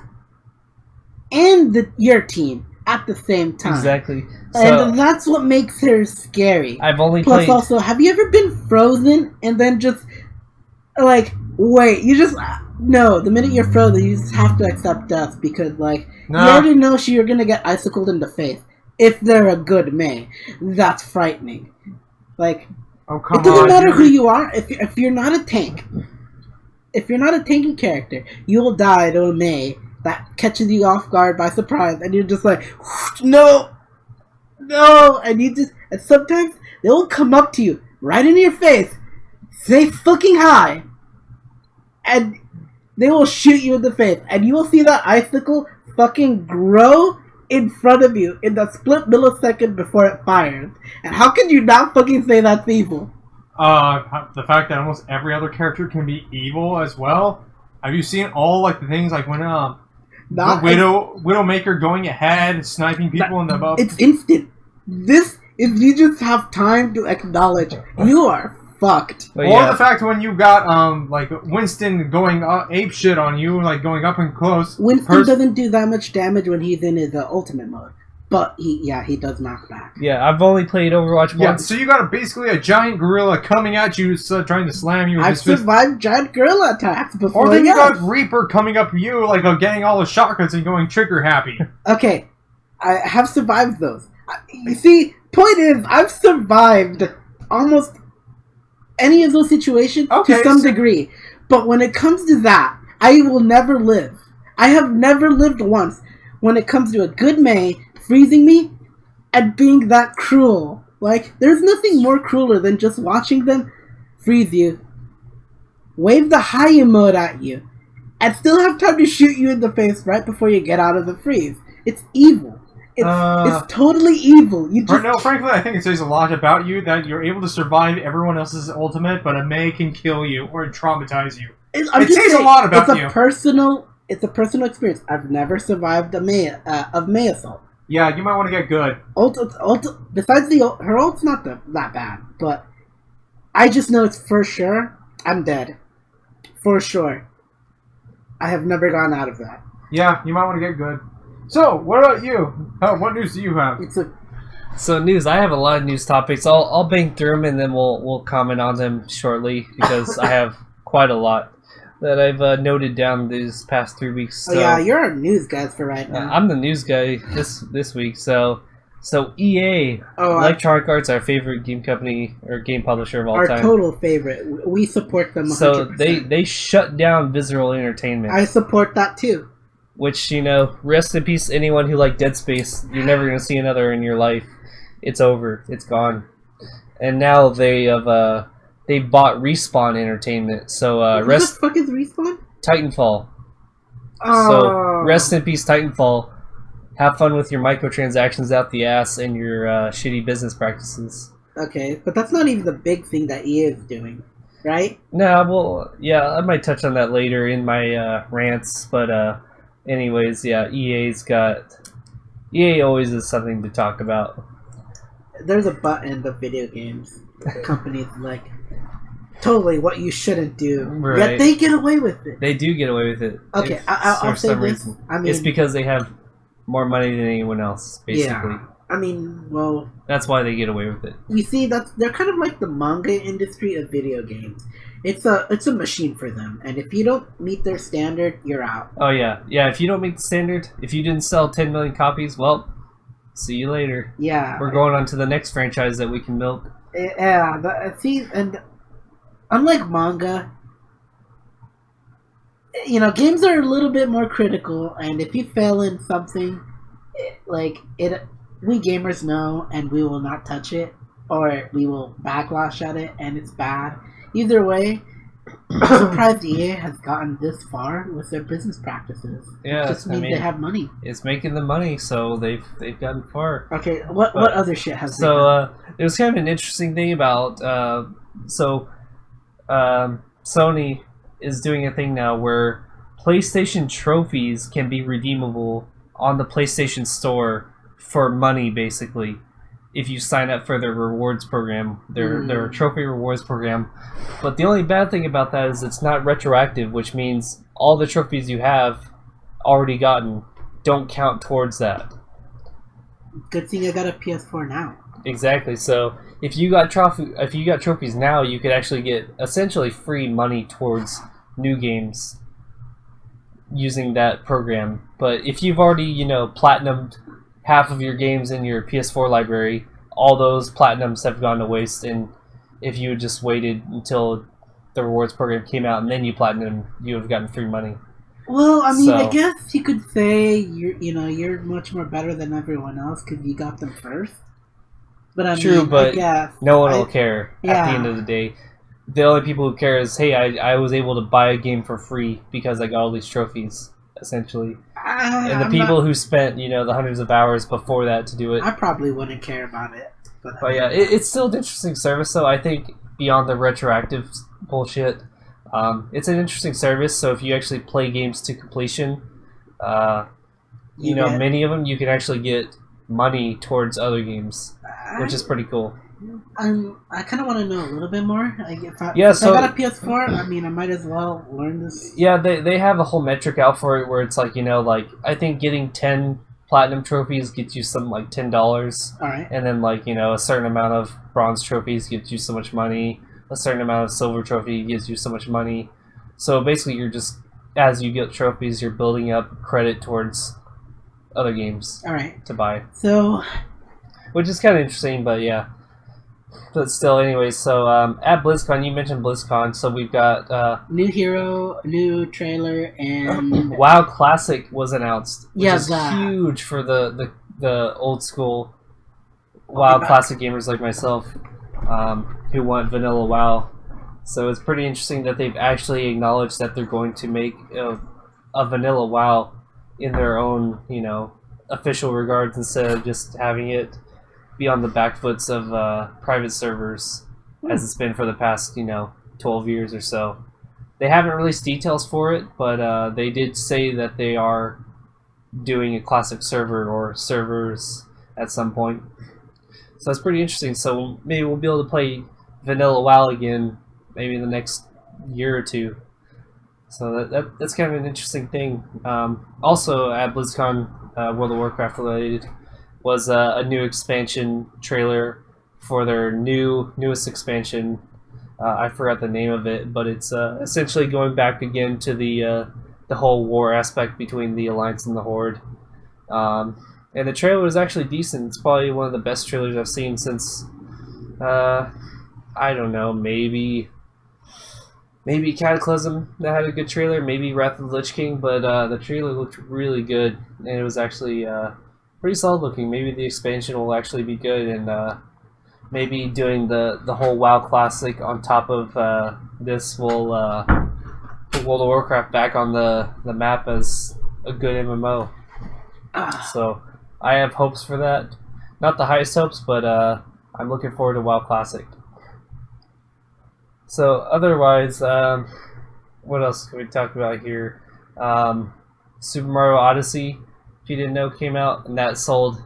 and your team at the same time. Exactly. And that's what makes her scary. I've only Plus, played... also, have you ever been frozen and then just, like, wait, you just... No, the minute you're frozen, you just have to accept death because, like, you already know you're gonna get icicled in the face. If they're a good May. That's frightening. Like, oh, come it doesn't on, matter who you are. If you're not a tank, if you're not a tanky character, you will die to a May that catches you off guard by surprise, and you're just like, no, and you just, and sometimes they will come up to you right in your face, say fucking hi, and they will shoot you in the face, and you will see that icicle fucking grow in front of you in the split millisecond before it fires. And how can you not fucking say that's evil? The fact that almost every other character can be evil as well. Have you seen all like the things like when Widowmaker going ahead, sniping people in the above? It's instant. This if you just have time to acknowledge you are fucked. But or the fact when you got like Winston going ape shit on you, like going up and close. Winston doesn't do that much damage when he's in his ultimate mode, but he does knock back. Yeah, I've only played Overwatch once. Yeah, so you got basically a giant gorilla coming at you, trying to slam you. I've survived giant gorilla attacks before. Or then you got Reaper coming up you, like getting all the shotguns and going trigger happy. Okay, I have survived those. You see, point is, I've survived almost any of those situations to some degree. But when it comes to that, I will never live. I have never lived once when it comes to a good May freezing me and being that cruel. Like, there's nothing more crueler than just watching them freeze you, wave the high emote at you, and still have time to shoot you in the face right before you get out of the freeze. It's evil. It's totally evil. You just... No, frankly, I think it says a lot about you that you're able to survive everyone else's ultimate, but a May can kill you or traumatize you. It says a lot about you. It's a personal experience. I've never survived a May assault. Yeah, you might want to get good. Besides her ult's not that bad, but I just know it's for sure I'm dead. For sure. I have never gotten out of that. Yeah, you might want to get good. So, what about you? What news do you have? So news, I have a lot of news topics. I'll bang through them and then we'll comment on them shortly because I have quite a lot that I've noted down these past 3 weeks. So, yeah, you're a news guy for right now. I'm the news guy this week. So EA, Electronic Arts, our favorite game company or game publisher of all time. Our total favorite. We support them 100%. So they shut down Visceral Entertainment. I support that too. Which, rest in peace anyone who liked Dead Space. You're never going to see another in your life. It's over. It's gone. And now they bought Respawn Entertainment. So what the fuck is Respawn? Titanfall. Oh. So rest in peace, Titanfall. Have fun with your microtransactions out the ass and your shitty business practices. Okay, but that's not even the big thing that EA is doing, right? No, well, yeah, I might touch on that later in my rants, but anyways, yeah, EA always is something to talk about. There's a button the video games companies like totally what you shouldn't do. Right. Yet they get away with it. They do get away with it. Okay, I'll say this. I mean, it's because they have more money than anyone else, basically. Yeah. I mean, well, That's why they get away with it. you see, they're kind of like the manga industry of video games. It's a machine for them, and if you don't meet their standard, you're out. Oh yeah, yeah. If you don't meet the standard, if you didn't sell 10 million copies, well, see you later. Yeah. We're going on to the next franchise that we can milk. Yeah. See, and unlike manga, you know, games are a little bit more critical, and if you fail in something, we gamers know, and we will not touch it, or we will backlash at it, and it's bad. Either way, I'm surprised EA has gotten this far with their business practices. Yeah, It just means they have money. It's making the money, so they've gotten far. Okay, what other shit has they done? So it was kind of an interesting thing about Sony is doing a thing now where PlayStation trophies can be redeemable on the PlayStation Store for money, basically, if you sign up for their rewards program, their trophy rewards program. But the only bad thing about that is it's not retroactive, which means all the trophies you have already gotten don't count towards that. Good thing I got a PS4 now. Exactly. So if you got trophies now, you could actually get essentially free money towards new games using that program. But if you've already, platinumed half of your games in your PS4 library, all those platinums have gone to waste. And if you had just waited until the rewards program came out and then you platinum, you would have gotten free money. Well, I mean, I guess you could say you're much more better than everyone else because you got them first. But I True, mean, but no one will care yeah. at the end of the day. The only people who care is, hey, I was able to buy a game for free because I got all these trophies, essentially. And the people who spent, the hundreds of hours before that to do it. I probably wouldn't care about it. But yeah, it's still an interesting service, though. I think beyond the retroactive bullshit, it's an interesting service. So if you actually play games to completion, many of them you can actually get money towards other games, which is pretty cool. I kind of want to know a little bit more. If I got a PS4, I mean, I might as well learn this. Yeah, they have a whole metric out for it where it's like, I think getting 10 platinum trophies gets you something like $10. All right. And then, a certain amount of bronze trophies gives you so much money. A certain amount of silver trophy gives you so much money. So basically, you're just, as you get trophies, you're building up credit towards other games. All right. To buy. So, which is kind of interesting, but yeah. But still, anyways, so at BlizzCon, you mentioned BlizzCon, so we've got... new hero, new trailer, and... WoW Classic was announced, which is that. huge for the old school WoW Classic gamers like myself who want vanilla WoW. So it's pretty interesting that they've actually acknowledged that they're going to make a vanilla WoW in their own, official regards instead of just having it be on the back foots of private servers as it's been for the past 12 years or so. They haven't released details for it, but they did say that they are doing a classic server or servers at some point, so that's pretty interesting. So maybe we'll be able to play vanilla WoW again maybe in the next year or two, so that's kind of an interesting thing. Also at BlizzCon, World of Warcraft related, was a new expansion trailer for their newest expansion. I forgot the name of it, but it's essentially going back again to the whole war aspect between the Alliance and the Horde. And the trailer was actually decent. It's probably one of the best trailers I've seen since, I don't know, maybe Cataclysm that had a good trailer, maybe Wrath of the Lich King, but the trailer looked really good, and it was actually... pretty solid looking. Maybe the expansion will actually be good, and maybe doing the whole WoW Classic on top of this will put World of Warcraft back on the map as a good MMO. So I have hopes for that. Not the highest hopes, but I'm looking forward to WoW Classic. So otherwise, what else can we talk about here? Super Mario Odyssey, if you didn't know, came out, and that sold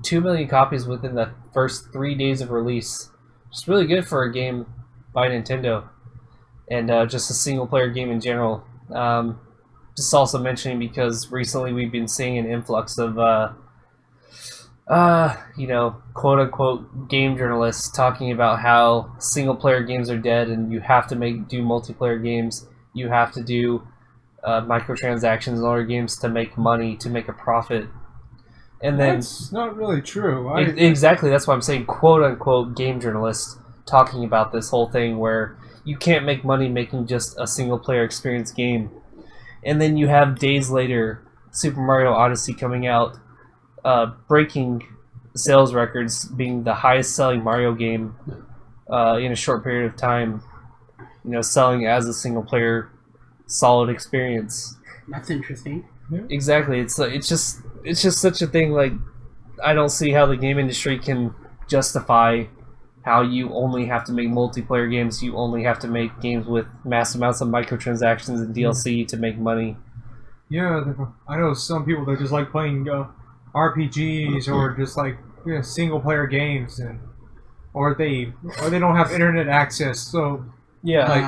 2 million copies within the first 3 days of release. It's really good for a game by Nintendo, and just a single-player game in general. just also mentioning because recently we've been seeing an influx of quote unquote game journalists talking about how single player games are dead and you have to do multiplayer games. You have to do microtransactions in other games to make money, to make a profit. And then that's not really true. Exactly, that's why I'm saying quote unquote game journalists talking about this whole thing where you can't make money making just a single player experience game. And then you have days later Super Mario Odyssey coming out, breaking sales records, being the highest selling Mario game in a short period of time, selling as a single player solid experience. That's interesting. Exactly. It's just such a thing. Like, I don't see how the game industry can justify how you only have to make multiplayer games. You only have to make games with mass amounts of microtransactions and DLC to make money. Yeah, I know some people that just like playing RPGs or just like single player games, or they don't have internet access. So yeah, like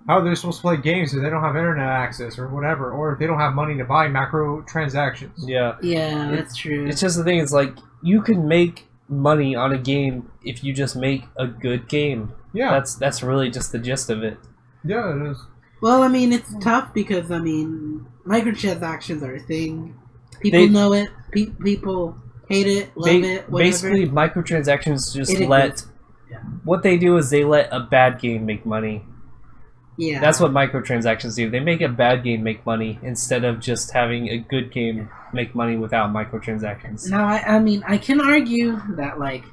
how are they supposed to play games if they don't have internet access or whatever, or if they don't have money to buy macro transactions? Yeah, that's true. It's just the thing. It's like you can make money on a game if you just make a good game. Yeah, that's really just the gist of it. Yeah, it is. Well, I mean, it's tough because microtransactions are a thing. People know it. People hate it, love it, whatever. Basically, microtransactions just what they do is they let a bad game make money. Yeah. That's what microtransactions do. They make a bad game make money instead of just having a good game make money without microtransactions. Now, I can argue that, like,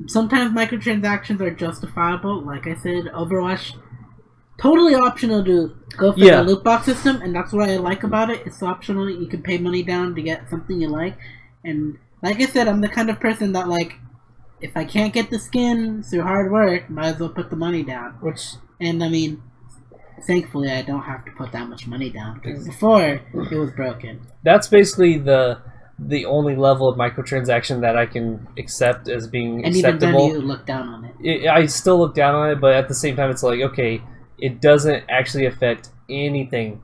sometimes microtransactions are justifiable. Like I said, Overwatch, totally optional to go for the loot box system, and that's what I like about it. It's optional. You can pay money down to get something you like. And like I said, I'm the kind of person that, like, if I can't get the skin through hard work, might as well put the money down. And I mean, thankfully, I don't have to put that much money down, because before it was broken. That's basically the only level of microtransaction that I can accept as being acceptable. And even then, you look down on it. I still look down on it, but at the same time, it's like, okay, it doesn't actually affect anything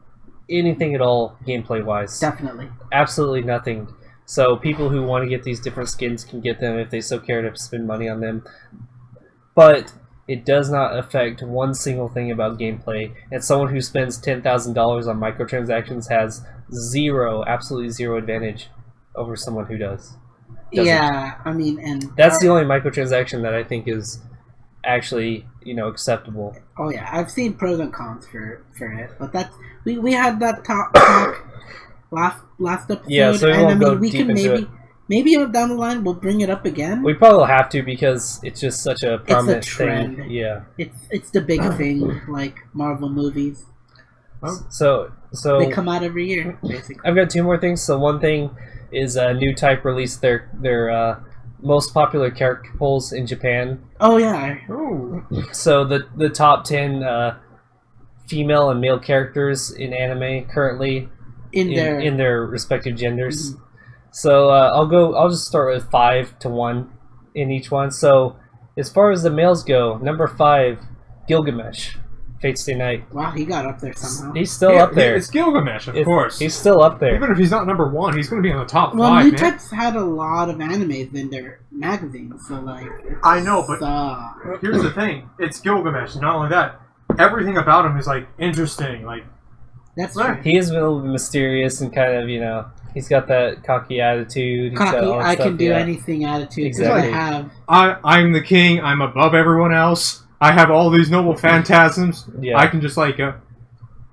at all, gameplay-wise. Definitely. Absolutely nothing. So people who want to get these different skins can get them if they so care to spend money on them. But it does not affect one single thing about gameplay. And someone who spends $10,000 on microtransactions has absolutely zero advantage over someone who doesn't. Yeah, I mean, and that's the only microtransaction that I think is actually, acceptable. Oh yeah, I've seen pros and cons for it, but that's we had that talk last episode. Yeah, so we can maybe down the line we'll bring it up again. We probably have to because it's just such a prominent trend. thing. Yeah, it's the big thing, like Marvel movies. So they come out every year, basically. I've got two more things. So one thing is New Type released their most popular character polls in Japan. Oh yeah. Ooh. So the top 10 female and male characters in anime currently in their respective genders. Mm-hmm. So I'll just start with 5 to 1 in each one. So as far as the males go, number 5, Gilgamesh, Fate's Stay Night. Wow, he got up there somehow. He's still up there. It's Gilgamesh, of course. He's still up there. Even if he's not number 1, he's going to be on the top 5, Well, New Type's had a lot of animes in their magazines, so like... I know, but here's the thing. It's Gilgamesh, and not only that, everything about him is, like, interesting, like... That's true. He is a little mysterious and kind of, he's got that cocky attitude. I can do anything attitude. Exactly. I'm the king. I'm above everyone else. I have all these noble phantasms. Yeah. I can just like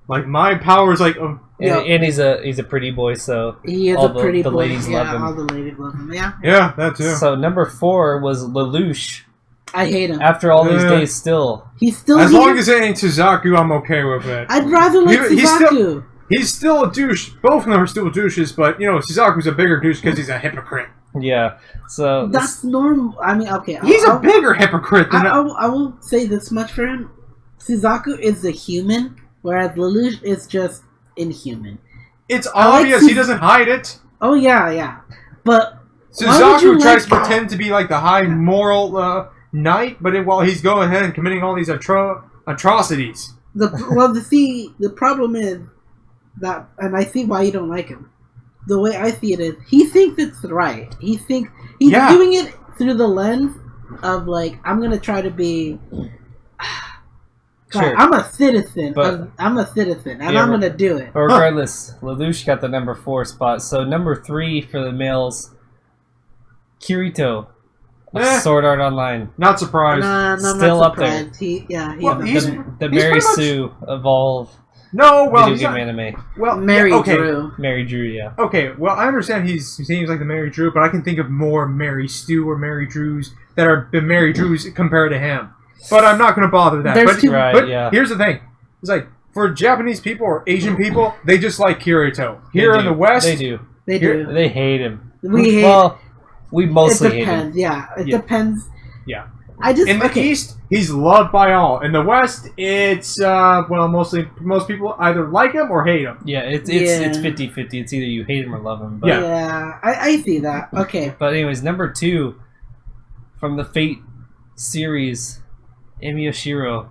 my power is like. And he's a pretty boy, so he is a pretty boy. Ladies love him. All the ladies love him. Yeah. Yeah, that too. So number 4 was Lelouch. I hate him. After all these days, still. He's still as long as it ain't Suzaku, I'm okay with it. I'd rather like Suzaku. He's still a douche. Both of them are still douches, but Suzaku's a bigger douche because he's a hypocrite. Yeah, so that's normal. I mean, okay, he's a bigger hypocrite than I will say this much for him: Suzaku is a human, whereas Lelouch is just inhuman. It's obvious he doesn't hide it. Oh yeah, but Suzaku tries to pretend to be like the high moral knight, but while he's going ahead and committing all these atrocities. The problem is that, and I see why you don't like him. The way I see it is, he thinks it's right. He's doing it through the lens of like, I'm gonna try to be. God, Sure. I'm a citizen. But- I'm a citizen, and Yeah, I'm gonna do it. But regardless, Lelouch got the number 4 spot. So number 3 for the males, Kirito, of Sword Art Online. Not surprised. Nah, no, Still I'm up not there. surprised. He's Well, up he's- there. The he's Mary pretty much- Sue Evolve No, well, video he's game not, anime. well, Mary okay. Drew. Mary Drew, yeah. Okay, well, I understand he seems like the Mary Drew, but I can think of more Mary Stu or Mary Drews that are the Mary Drews compared to him. But I'm not going to bother with that. There's But, two- Right, but yeah. here's the thing. It's like, for Japanese people or Asian people, they just like Kirito. They Here in do. the West, They do. They Here- do. They hate him. We hate. Well, we mostly It hate him. depends. Yeah, it Yeah. depends. Yeah. I just in the East, he's loved by all. In the West, it's, most people either like him or hate him. Yeah, it's Yeah. 50-50. It's either you hate him or love him. But, Yeah. I see that. Okay. but anyways, number 2 from the Fate series, Emiyashiro.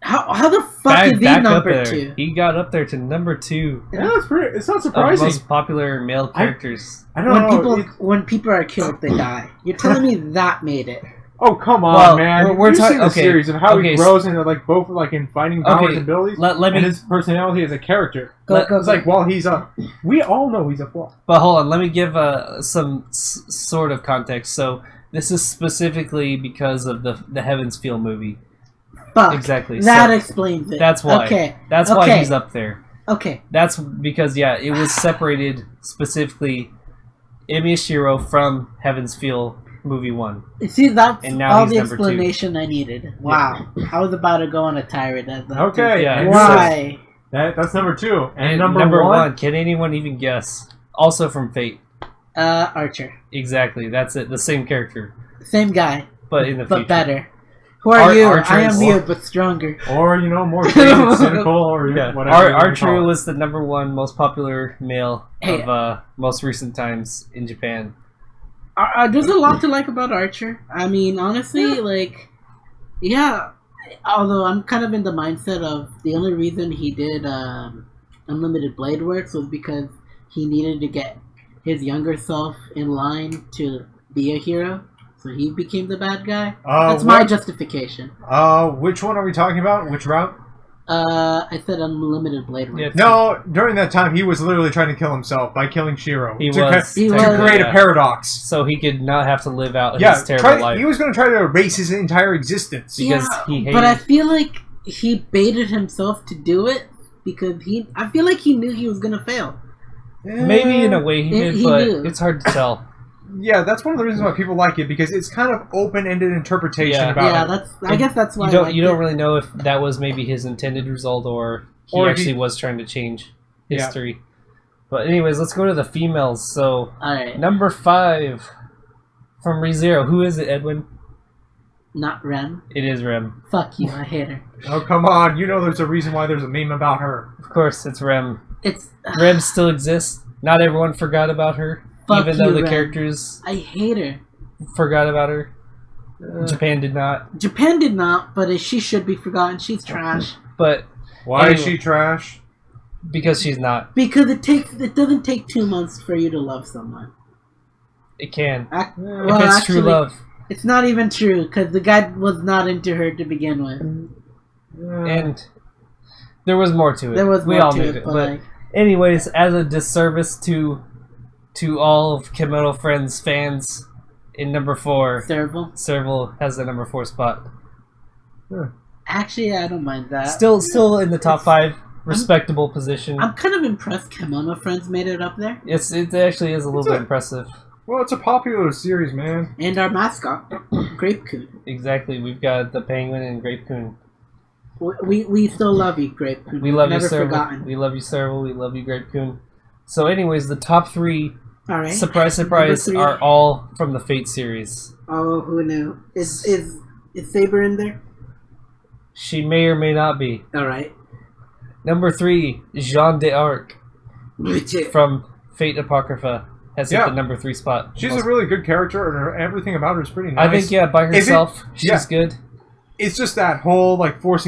How the fuck is he Back up number there. 2? He got up there to number 2 Yeah, that's pretty. It's not of surprising. most popular male characters. I don't know. When people are killed, they die. You're telling me that made it? Oh, come on, Well, man! we're You've talk- seen the okay, series of how okay, he grows into like both like in fighting powers Okay, and abilities, let me- and his personality as a character. Go. It's like, well, we all know he's a flaw. But hold on, let me give some sort of context. So this is specifically because of the Heaven's Feel movie. Fuck. Exactly. That So explains it. that's why. Okay. That's why Okay. he's up there. Okay. That's because it was separated specifically Emiyashiro from Heaven's Feel movie 1. See, that's And now all he's the number 2. explanation I needed. Wow. I was about to go on a tirade at that. Okay, Yeah. and Why? that's number 2, and, And number one. 1, can anyone even guess? Also from Fate. Archer. Exactly. That's it. The same character, Same guy, but in the but future. better. Who are you? Archer I am is- you, but stronger. Or more jaded, cynical, or Yeah. whatever. Archer was the number 1 most popular male Hey. of most recent times in Japan. There's a lot to like about Archer. I mean, honestly, yeah. Although I'm kind of in the mindset of the only reason he did Unlimited Blade Works was because he needed to get his younger self in line to be a hero, so he became the bad guy. That's my justification. Which one are we talking about? Which route? I said Unlimited Blade Works. Yeah, No, during that time, he was literally trying to kill himself by killing Shiro. He to was. He to was. create Yeah. a paradox. So he could not have to live out Yeah, his terrible life. he was going to try to erase his entire existence. Because he hated- but I feel like he baited himself to do it because I feel like he knew he was gonna fail. Maybe in a way he did, He but knew. it's hard to tell. Yeah, that's one of the reasons why people like it, because it's kind of open-ended interpretation Yeah. about it. I guess that's why You I don't liked you don't it. really know if that was maybe his intended result or he Or if actually he- was trying to change Yeah. history. But anyways, let's go to the females. So Alright, number 5 from ReZero. Who is it, Edwin? not Rem. It is Rem. Fuck you, I hate her. Oh, come on. You know there's a reason why there's a meme about her. Of course, it's Rem. It's Rem still exists. Not everyone forgot about her, Fuck even though you, the Rem. characters I hate her. forgot about her. Japan did not. Japan did not, but she should be forgotten. She's trash But Why is Anyway. she trash? because she's not, because it doesn't take 2 months for you to love someone. it can. Well, If it's actually, true love. it's not even true because the guy was not into her to begin with. And there was more to it. There was we more all to knew it, it. but But like, anyways, as a disservice to all of Kimono Friends fans, in number 4, Serval. Serval has the number 4 spot. Actually, I don't mind that. Still in the top 5, respectable position. I'm kind of impressed Kimono Friends made it up there. It actually is a little bit impressive. Well, it's a popular series, man. And our mascot, Grape Coon. Exactly. We've got the Penguin and Grape Coon. We still love you, Grape Coon. We love you, Never Serval. forgotten. We love you, Serval. We love you, Grape Coon. So, anyways, the top 3, All right. surprise, surprise, Number 3. are all from the Fate series. Oh, who knew? Is Saber in there? She may or may not be. All right. Number 3, Jeanne d'Arc Legit. from Fate Apocrypha has hit Yeah. the number 3 spot. She's a really good character, and everything about her is pretty nice. I think, yeah, by Is it- herself, she's yeah. good. It's just that whole, like, forced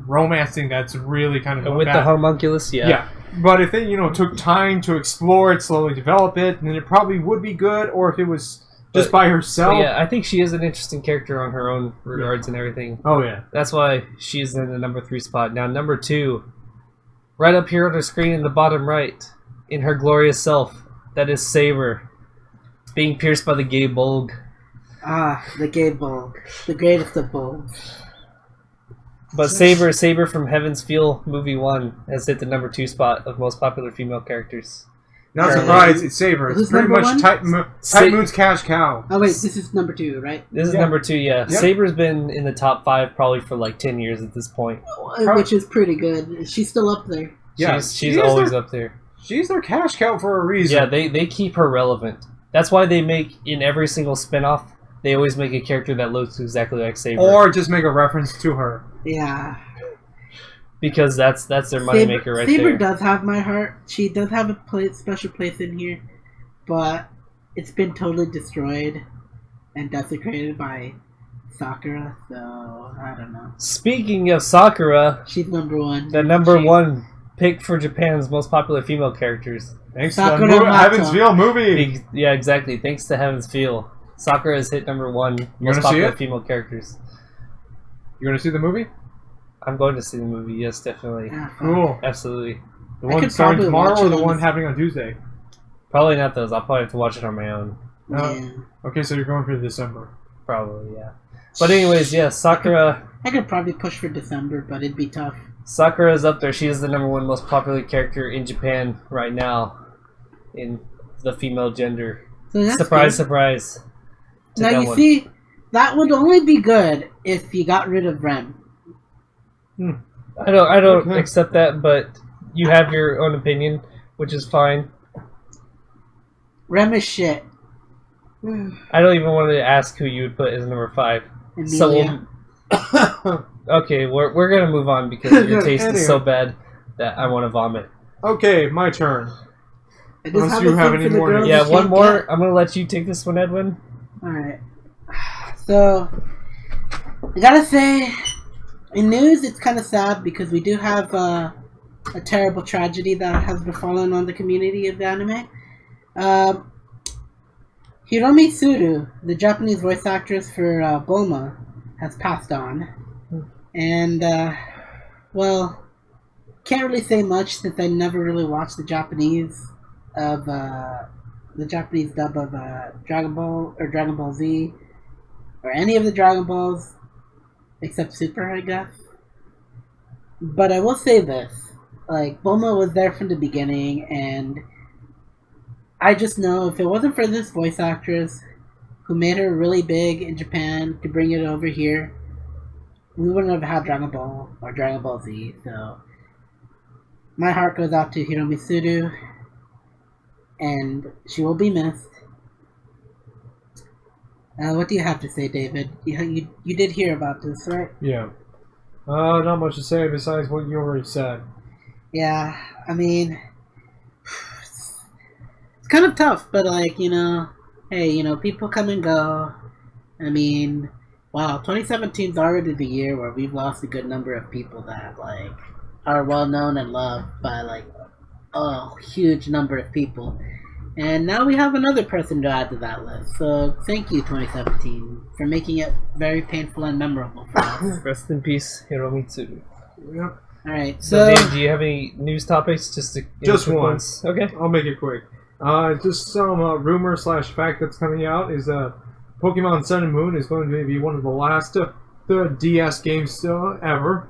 romancing that's really kind of With bad. the homunculus, yeah. Yeah. But if they, took time to explore it, slowly develop it, then it probably would be good. Or if it was just by herself. But yeah, I think she is an interesting character on her own regards and everything. Oh, yeah. That's why she's in the number 3 spot. Now, number 2, right up here on the screen in the bottom right, in her glorious self, that is Saber, being pierced by the gay bulg. Ah, the gay bulg. The greatest of bulgs. But Saber from Heaven's Feel Movie 1 has hit the number 2 spot of most popular female characters. Not surprised, it's Saber. It's pretty much Type Moon's cash cow. Oh wait, this is number 2, right? This is number 2, yeah. Yep. Saber's been in the top 5 probably for like 10 years at this point. Which is pretty good. She's still up there. Yeah, she's always up there. She's their cash cow for a reason. Yeah, they keep her relevant. That's why they make, in every single spinoff, they always make a character that looks exactly like Saber. Or just make a reference to her. Yeah. Because that's their moneymaker right there. Saber does have my heart. She does have a special place in here. But it's been totally destroyed and desecrated by Sakura, so I don't know. Speaking of Sakura, she's number 1. The number 1 pick for Japan's most popular female characters. Thanks to the Heaven's Feel movie. Yeah, exactly. Thanks to Heaven's Feel. Sakura has hit number 1 most popular female characters. You going to see the movie? I'm going to see the movie, yes, definitely. Yeah, cool. Absolutely. The one starting tomorrow or the one happening on Tuesday? Probably not those. I'll probably have to watch it on my own. Yeah. Okay, so you're going for December. Probably, yeah. But anyways, yeah, Sakura... I could probably push for December, but it'd be tough. Sakura is up there. She is the number 1 most popular character in Japan right now. In the female gender. So that's surprise, good. Surprise. Now you see, that would only be good if you got rid of Rem. I don't accept that, but you have your own opinion, which is fine. Rem is shit. I don't even want to ask who you would put as number 5. Emilia. So okay, we're gonna move on because your taste is so bad that I want to vomit. Okay, my turn. Unless you have any more. Yeah, one more. I'm gonna let you take this one, Edwin. Alright. So, I gotta say, in news, it's kind of sad because we do have a terrible tragedy that has befallen on the community of the anime. Hiromi Suru, the Japanese voice actress for Bulma, has passed on. And, well, can't really say much since I never really watched the Japanese dub of Dragon Ball or Dragon Ball Z or any of the Dragon Balls except Super, I guess. But I will say this, like, Bulma was there from the beginning, and I just know if it wasn't for this voice actress who made her really big in Japan to bring it over here, we wouldn't have had Dragon Ball or Dragon Ball Z. So my heart goes out to Hiromi Suru, and she will be missed. What do you have to say, David? You did hear about this, right? Yeah. Not much to say besides what you already said. Yeah, I mean, it's kind of tough, but like, you know, hey, you know, people come and go. I mean, wow, 2017 is already the year where we've lost a good number of people that, like, are well known and loved by, like, a huge number of people. And now we have another person to add to that list. So thank you, 2017, for making it very painful and memorable for us. Rest in peace, Hiromitsu. Yep. Alright, so Dave, do you have any news topics? Just one. Okay. I'll make it quick. Just some rumor / fact that's coming out is Pokemon Sun and Moon is going to be one of the last the DS games ever.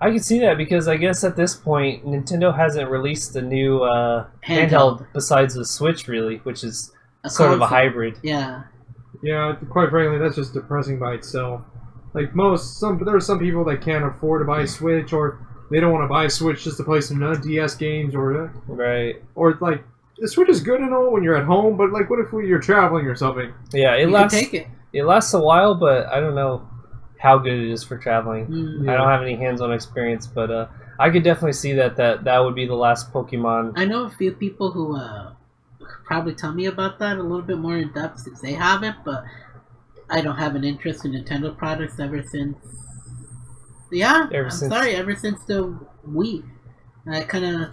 I can see that because I guess at this point Nintendo hasn't released a new handheld besides the Switch, really, which is sort of a hybrid. Yeah. Yeah, quite frankly, that's just depressing by itself. Like there are some people that can't afford to buy a Switch, or they don't want to buy a Switch just to play some DS games, or right, or like the Switch is good and all when you're at home, but like what if you're traveling or something? Yeah, you can take it. It lasts a while, but I don't know how good it is for traveling. Yeah. I don't have any hands-on experience, but I could definitely see that would be the last Pokemon. I know a few people who could probably tell me about that a little bit more in depth since they have it, but I don't have an interest in Nintendo products ever since. Yeah, ever since the Wii. I kind of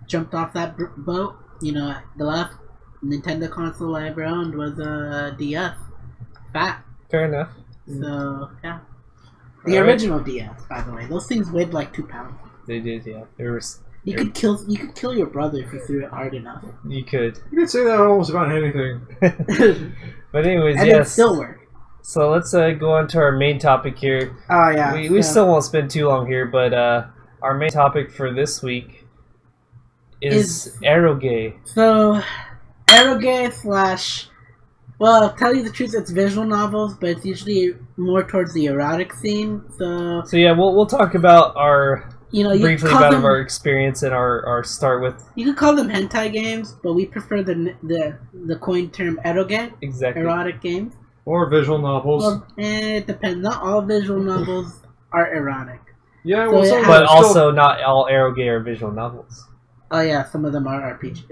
jumped off that boat. You know, the last Nintendo console I ever owned was a DS. Fat. Fair enough. So yeah, the original DS, by the way. Those things weighed like 2 pounds. They did, yeah. You could kill your brother if you threw it hard enough. You could. You could say that almost about anything. But anyways, and yes. it still worked. So let's go on to our main topic here. Oh yeah. We still won't spend too long here, but our main topic for this week is eroge. So, eroge / well, I'll tell you the truth, it's visual novels, but it's usually more towards the erotic scene. So yeah, we'll talk about our briefly about them, our experience and our start with. You could call them hentai games, but we prefer the coined term eroge. Exactly. Erotic games. Or visual novels. Well, it depends. Not all visual novels are erotic. Yeah, so well, but also not all eroge are visual novels. Oh yeah, some of them are RPG.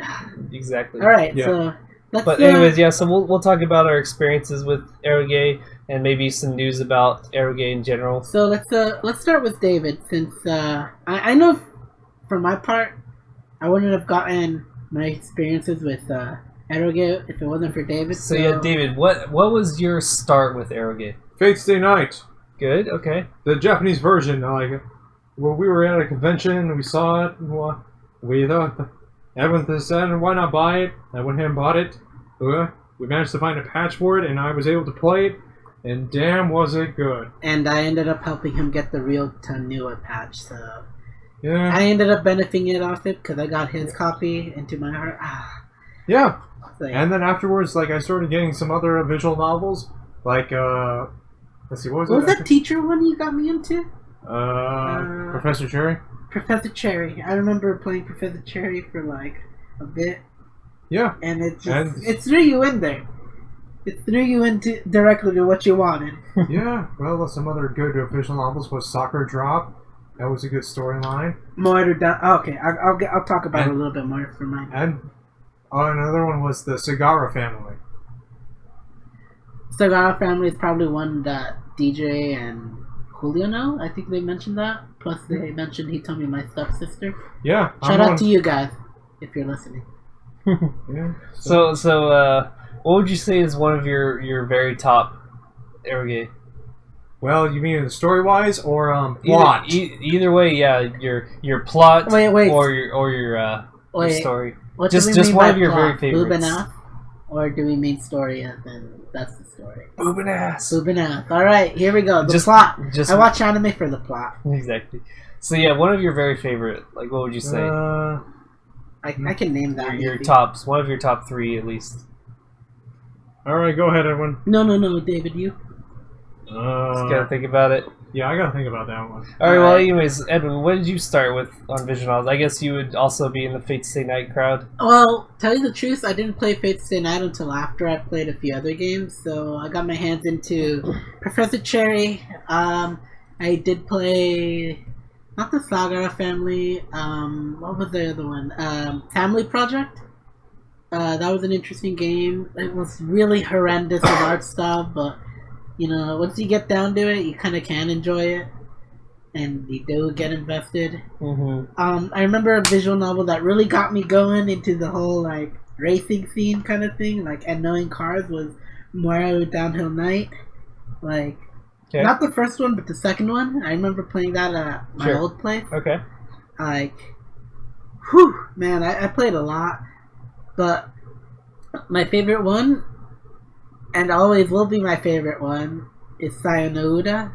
Exactly. All right, yeah. so let's. But anyways, yeah. So we'll talk about our experiences with eroge and maybe some news about eroge in general. So let's start with David, since I know for my part, I wouldn't have gotten my experiences with eroge if it wasn't for David. So yeah, David, what was your start with eroge? Fate's Day Night. Good. Okay. The Japanese version, like, well, we were at a convention, we saw it, we thought, everyone said, why not buy it? I went ahead and bought it. We managed to find a patch for it, and I was able to play it, and damn was it good. And I ended up helping him get the real Tanua patch, so yeah. I ended up benefiting it off it because I got his copy into my heart. Yeah. So, yeah. And then afterwards, like, I started getting some other visual novels, like, let's see, what was it? What was that teacher one you got me into? Professor Cherry? Professor Cherry. I remember playing Professor Cherry for like a bit. Yeah. And it threw you in there. It threw you into directly to what you wanted. Yeah. Well, some other good visual novels was Soccer Drop. That was a good storyline. Okay, I'll talk about it a little bit more for mine. And another one was the Sagara Family. Sagara Family is probably one that DJ and Julio know. I think they mentioned that. Plus, they mentioned he told me my stepsister. Yeah. Shout out to you guys if you're listening. Yeah. So, what would you say is one of your very top eroge? Well, you mean story-wise or plot? Either way, yeah. Your plot. Wait. Or your story. What just one of your very favorites. Boob and ass? Or do we mean story and then that's the story? Boob and ass. Boob and ass. Alright, here we go. The plot. I watch anime for the plot. Exactly. So yeah, one of your very favorite, like what would you say? I can name that. Your tops. One of your top 3 at least. Alright, go ahead, Edwin. No, David, you. Just gotta think about it. Yeah, I gotta think about that one. Alright, well, anyways, Edwin, what did you start with on visual novels? I guess you would also be in the Fate Stay Night crowd. Well, tell you the truth, I didn't play Fate Stay Night until after I played a few other games, so I got my hands into Professor Cherry. I did play, not the Sagara Family, what was the other one? Family Project. That was an interesting game. It was really horrendous in art style, but you know, once you get down to it, you kind of can enjoy it, and you do get invested. I remember a visual novel that really got me going into the whole like racing scene kind of thing, like, and knowing cars, was Mario Downhill Night. Like, not the first one, but the second one. I remember playing that at my old place. Okay. Like, whew, man, I played a lot, but my favorite one, and always will be my favorite one, is Sayonara.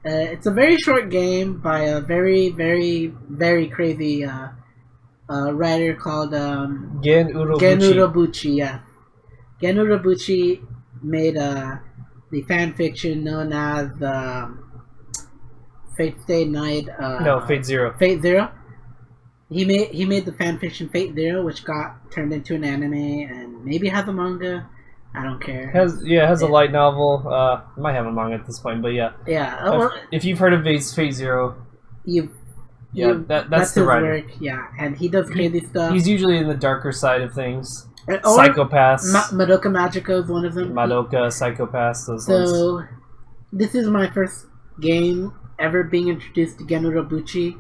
It's a very short game by a very, very, very crazy writer called Gen Urobuchi. Yeah, Gen Urobuchi made the fan fiction known as Fate Stay Night. No, Fate Zero. Fate Zero. He made the fan fiction Fate Zero, which got turned into an anime and maybe has a manga. I don't care. It has a light novel. Might have a manga at this point, but yeah. Yeah. Well, if you've heard of Fate Zero, that's the his writer. work. Yeah, and he does crazy stuff. He's usually in the darker side of things. Psychopaths. Madoka Magica is one of them. Madoka, Psychopaths, those ones. So, this is my first game ever being introduced to Gen Urobuchi.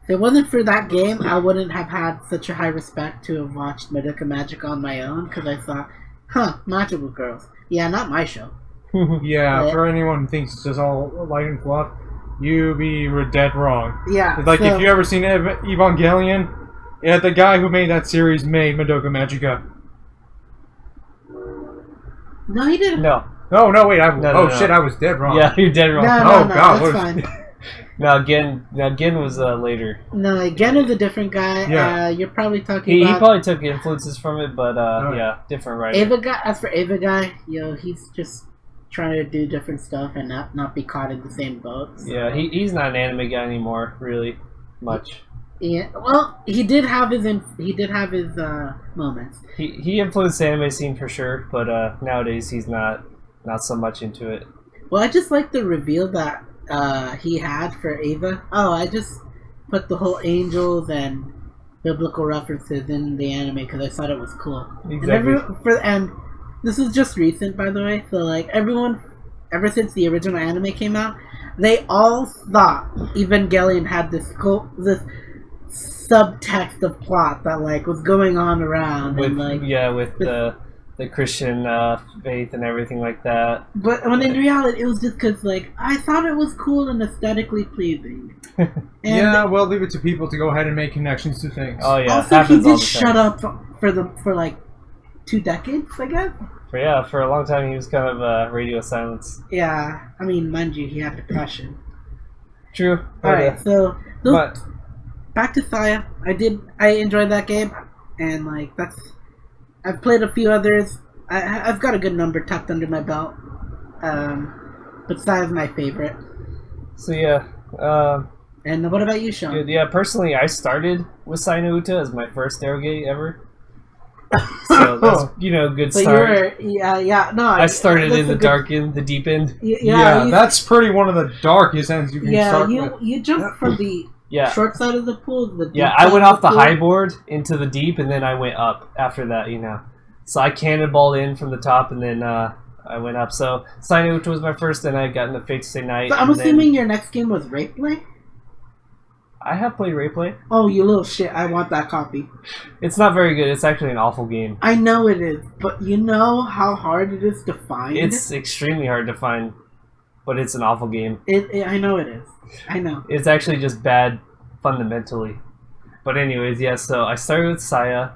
If it wasn't for that game, I wouldn't have had such a high respect to have watched Madoka Magic on my own, because I thought, magical girls. Yeah, not my show. Yeah, But- for anyone who thinks it's just all light and fluff, you be dead wrong. Yeah. It's like, so- if you ever seen Evangelion, yeah, the guy who made that series made Madoka Magica. No, he didn't. No. Oh, no, wait, No. shit, I was dead wrong. Yeah, you're dead wrong. No, Oh, God, that's what- fine. Now Gen was later. No, again is a different guy. Yeah. You're probably talking He about probably took influences from it, but Oh. yeah, different writer. Ava guy. As for Ava guy, he's just trying to do different stuff and not be caught in the same boat. So. Yeah, he's not an anime guy anymore, really much. Yeah, well, he did have his moments. He influenced the anime scene for sure, but nowadays he's not so much into it. Well, I just like the reveal that he had for Ava. Oh, I just put the whole angels and biblical references in the anime because I thought it was cool. Exactly. And this is just recent, by the way. So like everyone, ever since the original anime came out, they all thought Evangelion had this subtext of plot that like was going on around With and like with the Christian faith and everything like that. But when in reality, it was just because, like, I thought it was cool and aesthetically pleasing. And Yeah, well, leave it to people to go ahead and make connections to things. Oh yeah, also, he happens all did the shut time. up for like 2 decades, I guess. For a long time he was kind of radio silence. Yeah, I mean, mind you, he had depression. True. Alright, so but back to Saya. I enjoyed that game, and like I've played a few others. I've got a good number tucked under my belt. But Saya's my favorite. so yeah. And what about you, Sean? Good. Yeah, personally, I started with Sai no Uta as my first eroge ever. So that's good So start. you were no. I started that's in a the good- dark end, the deep end. Yeah, that's pretty one of the darkest ends you can start with. you jumped from the Yeah, short side of the pool. To the deep yeah. I side went of off the pool. high board into the deep, and then I went up after that. So I cannonballed in from the top, and then I went up. So Sai no Uta was my first, then I got into Fate to Stay Night. So I'm and then assuming your next game was Rape Play? I have played Rayplay. Oh, you little shit! I want that copy. It's not very good. It's actually an awful game. I know it is, but you know how hard it is to find. It's extremely hard to find, but it's an awful game. I know it is. I know. It's actually just bad fundamentally. But anyways, yeah, so I started with Saya,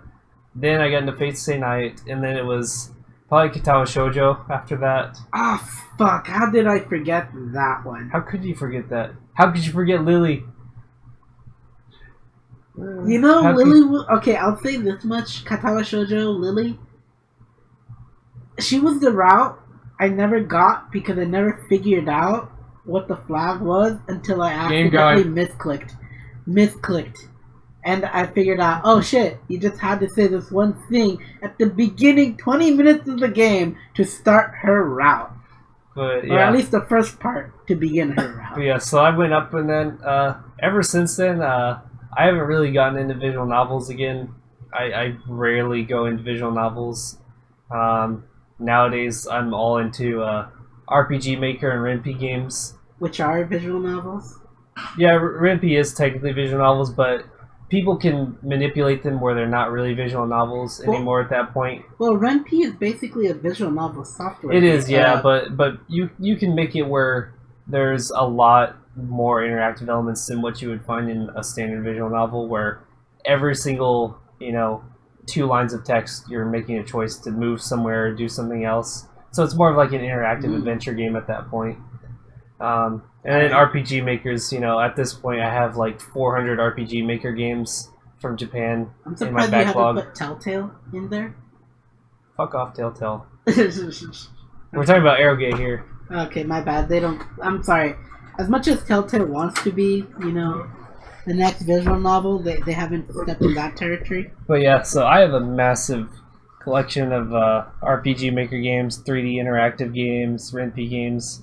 then I got into Fate Stay Night, and then it was probably Katawa Shoujo after that. Ah, fuck! How did I forget that one? How could you forget that? How could you forget Lily? You know, How could- Lily. Okay, I'll say this much: Katawa Shoujo, Lily. She was the route I never got because I never figured out what the flag was until I Game accidentally guide. misclicked, and I figured out. Oh shit! You just had to say this one thing at the beginning, 20 minutes of the game to start her route, But or at yeah, least the first part to begin her route. but yeah. So I went up, and then ever since then, I haven't really gotten into visual novels again. I rarely go into visual novels. Nowadays, I'm all into RPG Maker and Renpy games. Which are visual novels. Yeah, Renpy is technically visual novels, but people can manipulate them where they're not really visual novels Well- anymore at that point. Well, Renpy is basically a visual novel software. It is, yeah, but you can make it where there's a lot more interactive elements than what you would find in a standard visual novel, where every single 2 lines of text you're making a choice to move somewhere or do something else. So it's more of like an interactive adventure game at that point. And then RPG makers, at this point I have like 400 RPG maker games from Japan I'm in my surprised you haven't backlog. put Telltale in there. Fuck off, Telltale. We're talking about eroge here. Okay, my bad. They don't. I'm sorry. As much as Telltale wants to be, the next visual novel, they haven't stepped in that territory. But yeah, so I have a massive collection of RPG Maker games, 3D interactive games, Renpy games.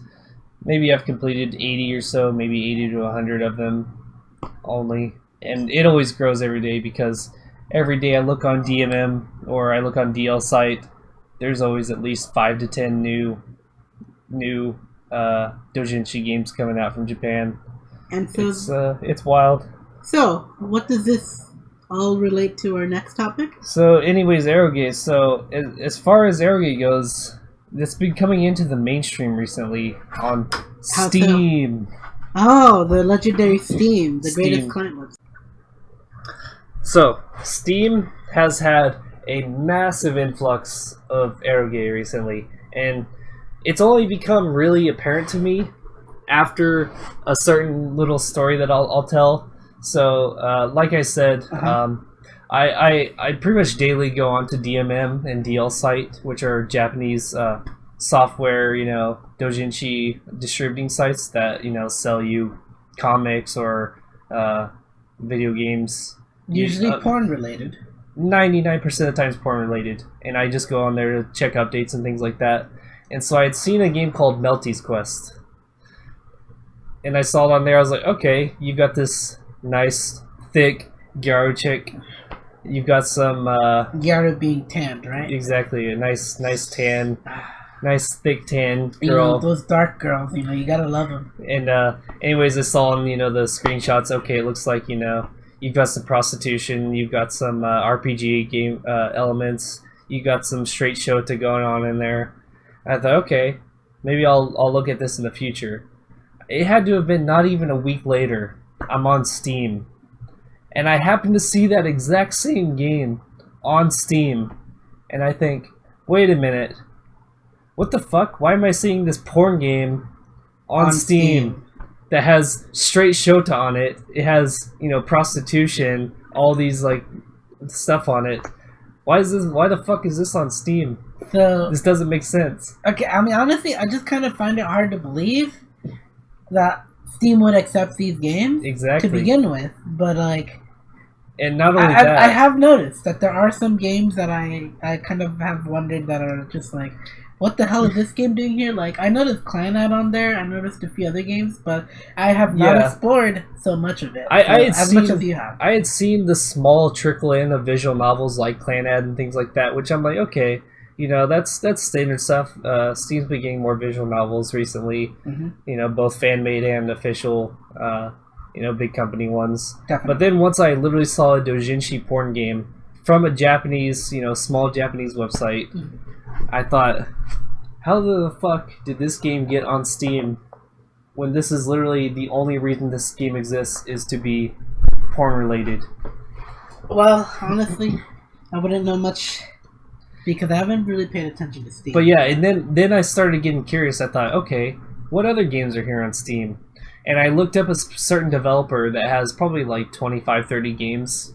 Maybe I've completed 80 or so, maybe 80 to 100 of them only. And it always grows every day because every day I look on DMM or I look on DL site, there's always at least 5 to 10 new doujinshi games coming out from Japan. And so, It's wild. So, what does this all relate to our next topic? So, anyways, eroge. So, as far as eroge goes, it's been coming into the mainstream recently on How Steam. Oh, the legendary Steam, the greatest Steam. client website. So, Steam has had a massive influx of eroge recently, and it's only become really apparent to me after a certain little story that I'll tell. So, like I said, I pretty much daily go onto DMM and DL site, which are Japanese software, doujinshi distributing sites that sell you comics or video games. Usually porn related. 99% of the time it's porn related, and I just go on there to check updates and things like that. And so I had seen a game called Melty's Quest, and I saw it on there. I was like, okay, you've got this nice, thick gyaro chick. You've got some Gyaro being tanned, right? exactly a nice tan, nice thick tan You know, girl. those dark girls, you gotta love them. And anyways, I saw in the screenshots. Okay, it looks like you've got some prostitution, you've got some RPG game elements, you got some straight shota going on in there. I thought, okay, maybe I'll look at this in the future. It had to have been not even a week later. I'm on Steam, and I happened to see that exact same game on Steam, and I think, wait a minute, what the fuck? Why am I seeing this porn game on Steam that has straight shota on it? It has prostitution, all these stuff on it. Why the fuck is this on Steam? So This doesn't make sense. okay, I mean honestly, I just kind of find it hard to believe that Steam would accept these games Exactly. to begin with. But And not only that, I have noticed that there are some games that I kind of have wondered that are just like, what the hell is this game doing here? Like, I noticed Clanad on there, I noticed a few other games, but I have not explored so much of it. Much as you have. I had seen the small trickle in of visual novels like Clanad and things like that, which I'm like, okay, that's standard stuff. Steam's been getting more visual novels recently, both fan made and official, big company ones. Definitely. But then once I literally saw a doujinshi porn game from a Japanese, small Japanese website, I thought, how the fuck did this game get on Steam when this is literally the only reason this game exists is to be porn related? Well, honestly, I wouldn't know much because I haven't really paid attention to Steam. But yeah, and then I started getting curious. I thought, okay, what other games are here on Steam? And I looked up a certain developer that has probably like 25, 30 games,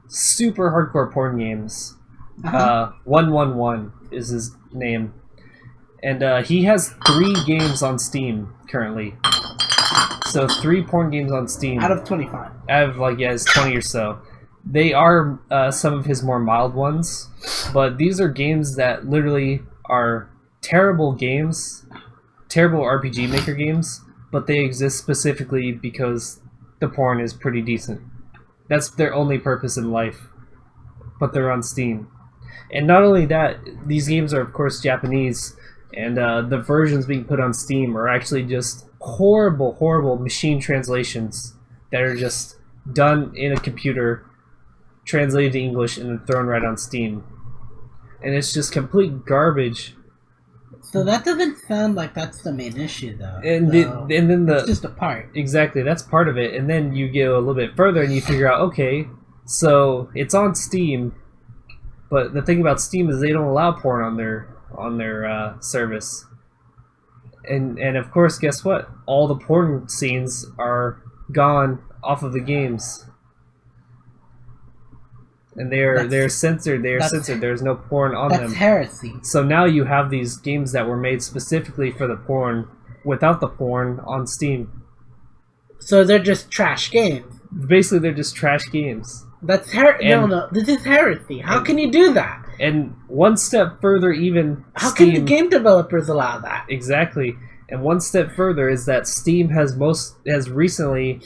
super hardcore porn games. 111 is his name, and he has 3 games on Steam currently. So 3 porn games on Steam out of 25. Out of it's 20 or so. They are some of his more mild ones, but these are games that literally are terrible games, terrible RPG Maker games, but they exist specifically because the porn is pretty decent. That's their only purpose in life, but they're on Steam. And not only that, these games are of course Japanese, and the versions being put on Steam are actually just horrible machine translations that are just done in a computer, translated to English, and then thrown right on Steam. And it's just complete garbage. So that doesn't sound like that's the main issue, though. And then it's just a part. Exactly, that's part of it. And then you go a little bit further and you figure out, okay, so it's on Steam, but the thing about Steam is they don't allow porn on their service. And of course, guess what? All the porn scenes are gone off of the games. And they're censored. They are censored. There's no porn on them. That's heresy. So now you have these games that were made specifically for the porn, without the porn, on Steam. So they're just trash games. Basically, they're just trash games. That's no. This is heresy. How can you do that? And one step further, even how Steam, can the game developers allow that? Exactly. And one step further is that Steam has recently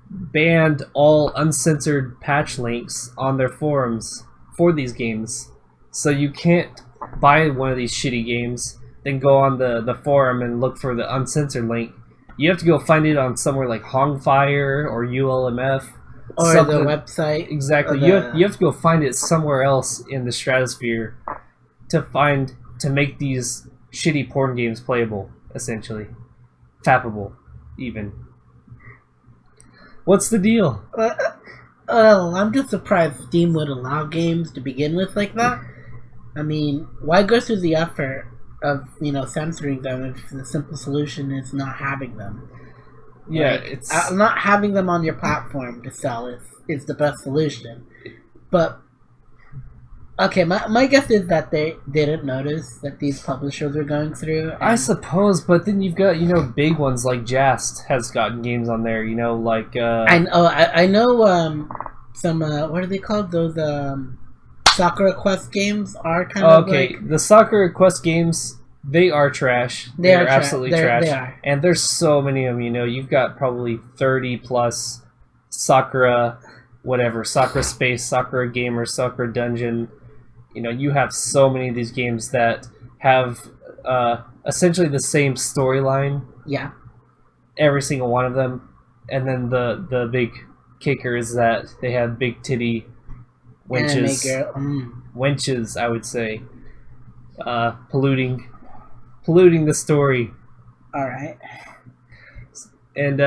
banned all uncensored patch links on their forums for these games. So you can't buy one of these shitty games, then go on the forum and look for the uncensored link, you have to go find it on somewhere like Hongfire or ULMF. Or something. the website. Exactly. You have to go find it somewhere else in the stratosphere to make these shitty porn games playable, essentially. Fappable, even. What's the deal? Well, I'm just surprised Steam would allow games to begin with like that. I mean, why go through the effort of, censoring them if the simple solution is not having them? Yeah, like, it's... not having them on your platform to sell is the best solution. But, okay, my guess is that they didn't notice that these publishers were going through. I suppose, but then you've got, big ones like Jast has gotten games on there, like... I know some, what are they called? Those, Sakura Quest games are kind of like... the Sakura Quest games... They are trash. They're absolutely trash. They are. And there's so many of them, You've got probably 30 plus Sakura, whatever, Sakura Space, Sakura Gamer, Sakura Dungeon. You have so many of these games that have essentially the same storyline. Yeah. Every single one of them. And then the big kicker is that they have big titty wenches. Wenches, I would say. Polluting the story. Alright. And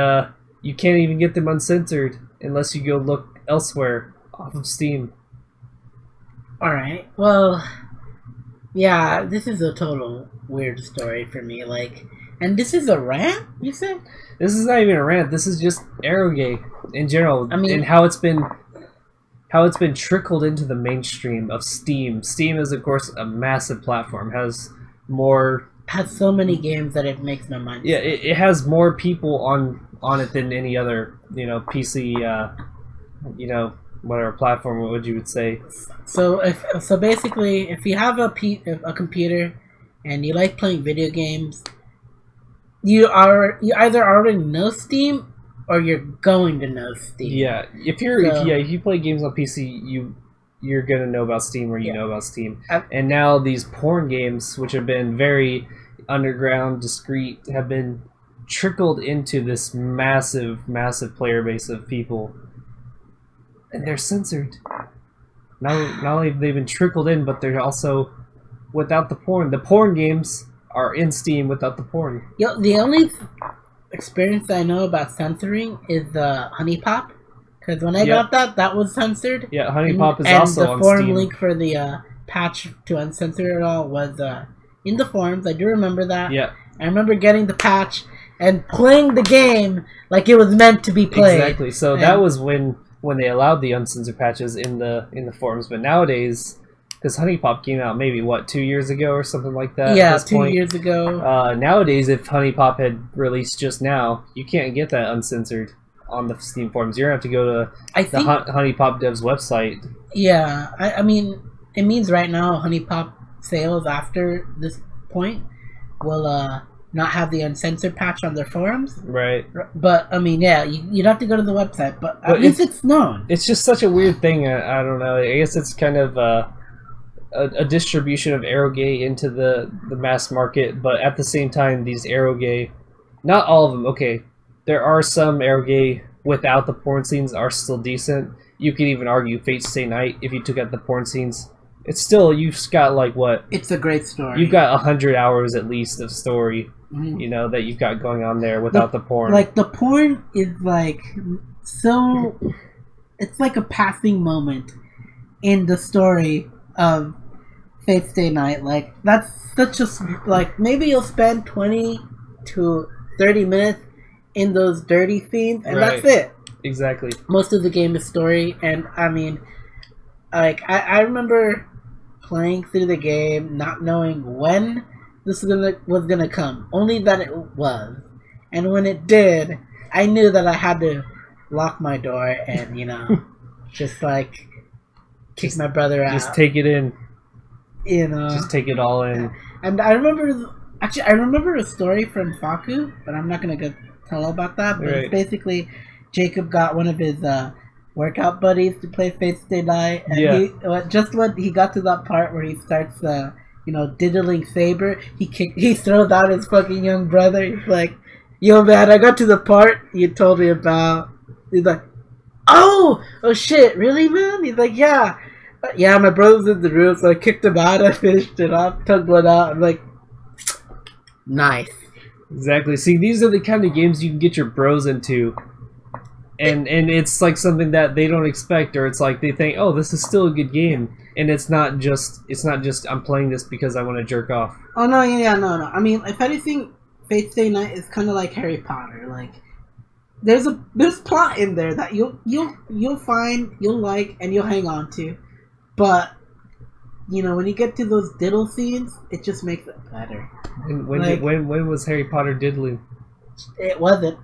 you can't even get them uncensored unless you go look elsewhere off of Steam. Alright. Well, yeah, this is a total weird story for me. And this is a rant, you said? This is not even a rant. This is just eroge in general. I mean, and how it's been trickled into the mainstream of Steam. Steam is, of course, a massive platform. Has so many games that it makes no money. Yeah, it has more people on it than any other, PC, whatever platform, what you would say. So basically, if you have a computer and you like playing video games, you either already know Steam or you're going to know Steam. Yeah, if you play games on PC, you're gonna know about Steam or you know about Steam. And now these porn games, which have been very underground, discreet, have been trickled into this massive player base of people. And they're censored. Not only have they been trickled in, but they're also without the porn. The porn games are in Steam without the porn. The only experience I know about censoring is Honey Pop. Because when I got that was censored. Yeah, Honey Pop is also on Steam. And the forum link for the patch to uncensor it all was in the forums. I do remember that. Yeah. I remember getting the patch and playing the game like it was meant to be played. Exactly. So that was when they allowed the uncensored patches in the forums. But nowadays, because Honey Pop came out maybe, 2 years ago or something like that? Yeah, 2 years ago. Nowadays, if Honey Pop had released just now, you can't get that uncensored on the Steam forums. You're going to have to go to the Honey Pop dev's website. Yeah, I mean, it means right now Honey Pop sales after this point will not have the uncensored patch on their forums. Right. But, I mean, yeah, you'd have to go to the website, but at least it's known. It's just such a weird thing. I don't know. I guess it's kind of a distribution of eroge into the mass market, but at the same time, these eroge, not all of them, okay, there are some eroge without the porn scenes are still decent. You could even argue Fate Stay Night, if you took out the porn scenes, it's still, you've got It's a great story. You've got 100 hours at least of story, that you've got going on there without the porn. The porn is so, it's like a passing moment in the story of Fate Stay Night. That's such a, maybe you'll spend 20 to 30 minutes in those dirty scenes, and that's it. Exactly. Most of the game is story, and I mean, I remember playing through the game, not knowing when this was gonna come, only that it was, and when it did, I knew that I had to lock my door and just kick my brother out. Just take it in. Just take it all in. And I remember a story from Faku, but I'm not gonna go tell about that. But it's basically Jacob got one of his workout buddies to play Fate Stay Night, and just when he got to that part where he starts diddling Saber, he throws out his fucking young brother. He's like, Yo, man, I got to the part you told me about. He's like, oh shit, really, man? He's like, yeah. Yeah, my brother's in the room, so I kicked him out. I finished it off, took blood out. I'm like, nice. Exactly. See, these are the kind of games you can get your bros into. And it's like something that they don't expect, or it's like they think, oh, this is still a good game. And it's not just I'm playing this because I want to jerk off. Oh, no, yeah, no. I mean, if anything, Fate Stay Night is kind of like Harry Potter. Like, there's plot in there that you'll find, you'll like, and you'll hang on to. But, you know, when you get to those diddle scenes, it just makes it better. And when was Harry Potter diddling? It wasn't.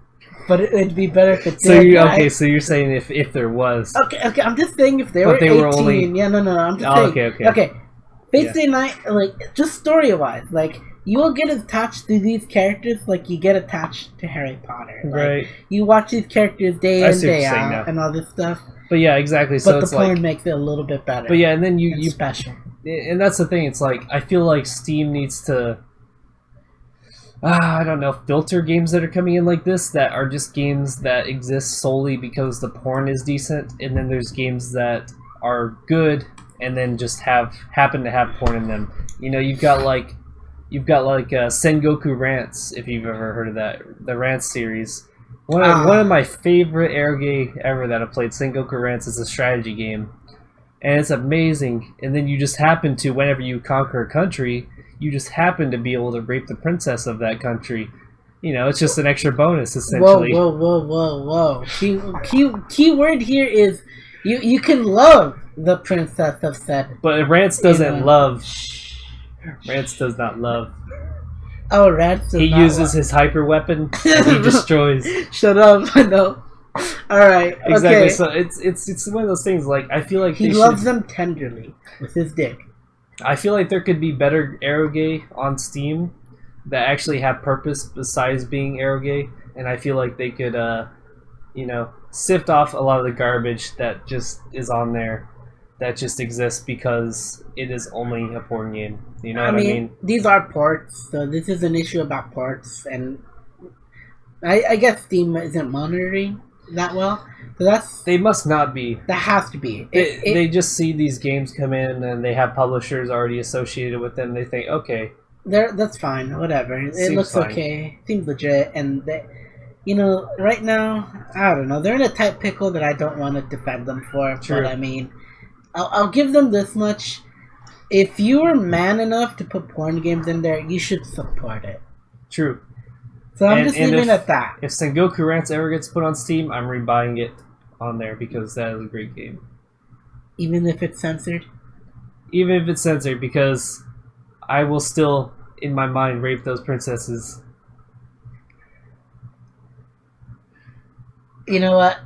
But it'd be better if it did. So so you're saying if there was. Okay, I'm just saying if they were 18. Were only... Yeah, no, I'm just saying. Okay. Fate Stay Night, like, just story-wise, like, you will get attached to these characters like you get attached to Harry Potter. Like, right. You watch these characters day in, day out, and all this stuff. But yeah, exactly. So but the porn makes it a little bit better. But yeah, and then you special. And that's the thing. It's like I feel like Steam needs to. I don't know, filter games that are coming in like this that are just games that exist solely because the porn is decent, and then there's games that are good and then just happen to have porn in them. You know, you've got like Sengoku Rants, if you've ever heard of that, the Rants series. One of my favorite eroge ever that I played, Sengoku Rants, is a strategy game, and it's amazing. And then you just happen to, whenever you conquer a country, you just happen to be able to rape the princess of that country. You know, it's just an extra bonus, essentially. Whoa. Key word here is you can love the princess of said. But Rants doesn't love. Rants does not love. Oh, Rants does He not uses love. his hyper weapon and he destroys. Shut up, no. Alright, exactly. Okay. So it's one of those things, like, I feel like he loves them tenderly with his dick. I feel like there could be better eroge on Steam that actually have purpose besides being eroge, and I feel like they could, sift off a lot of the garbage that just is on there, that just exists because it is only a porn game. You know what I mean? These are ports, so this is an issue about ports, and I guess Steam isn't monitoring that well. So they must not be. That has to be. They just see these games come in and they have publishers already associated with them. They think, okay, that's fine, whatever. It looks fine. Okay, seems legit, and they, right now, I don't know. They're in a tight pickle that I don't want to defend them for. True. But I mean, I'll give them this much: if you are man enough to put porn games in there, you should support it. True. So I'm just leaving it at that. If Sengoku Rants ever gets put on Steam, I'm rebuying it on there because that is a great game. Even if it's censored? Even if it's censored, because I will still, in my mind, rape those princesses. You know what?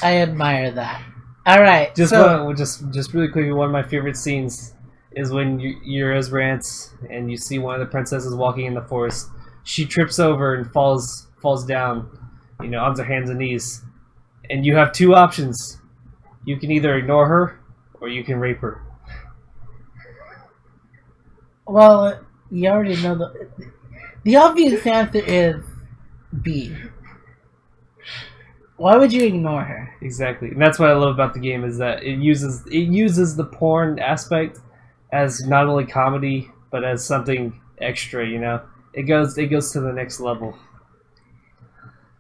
I admire that. Alright, just really quickly, one of my favorite scenes is when you're as Rants and you see one of the princesses walking in the forest. She trips over and falls down, on her hands and knees. And you have two options. You can either ignore her, or you can rape her. Well, you already know the obvious answer is B. Why would you ignore her? Exactly, and that's what I love about the game, is that it uses the porn aspect as not only comedy, but as something extra, It goes to the next level.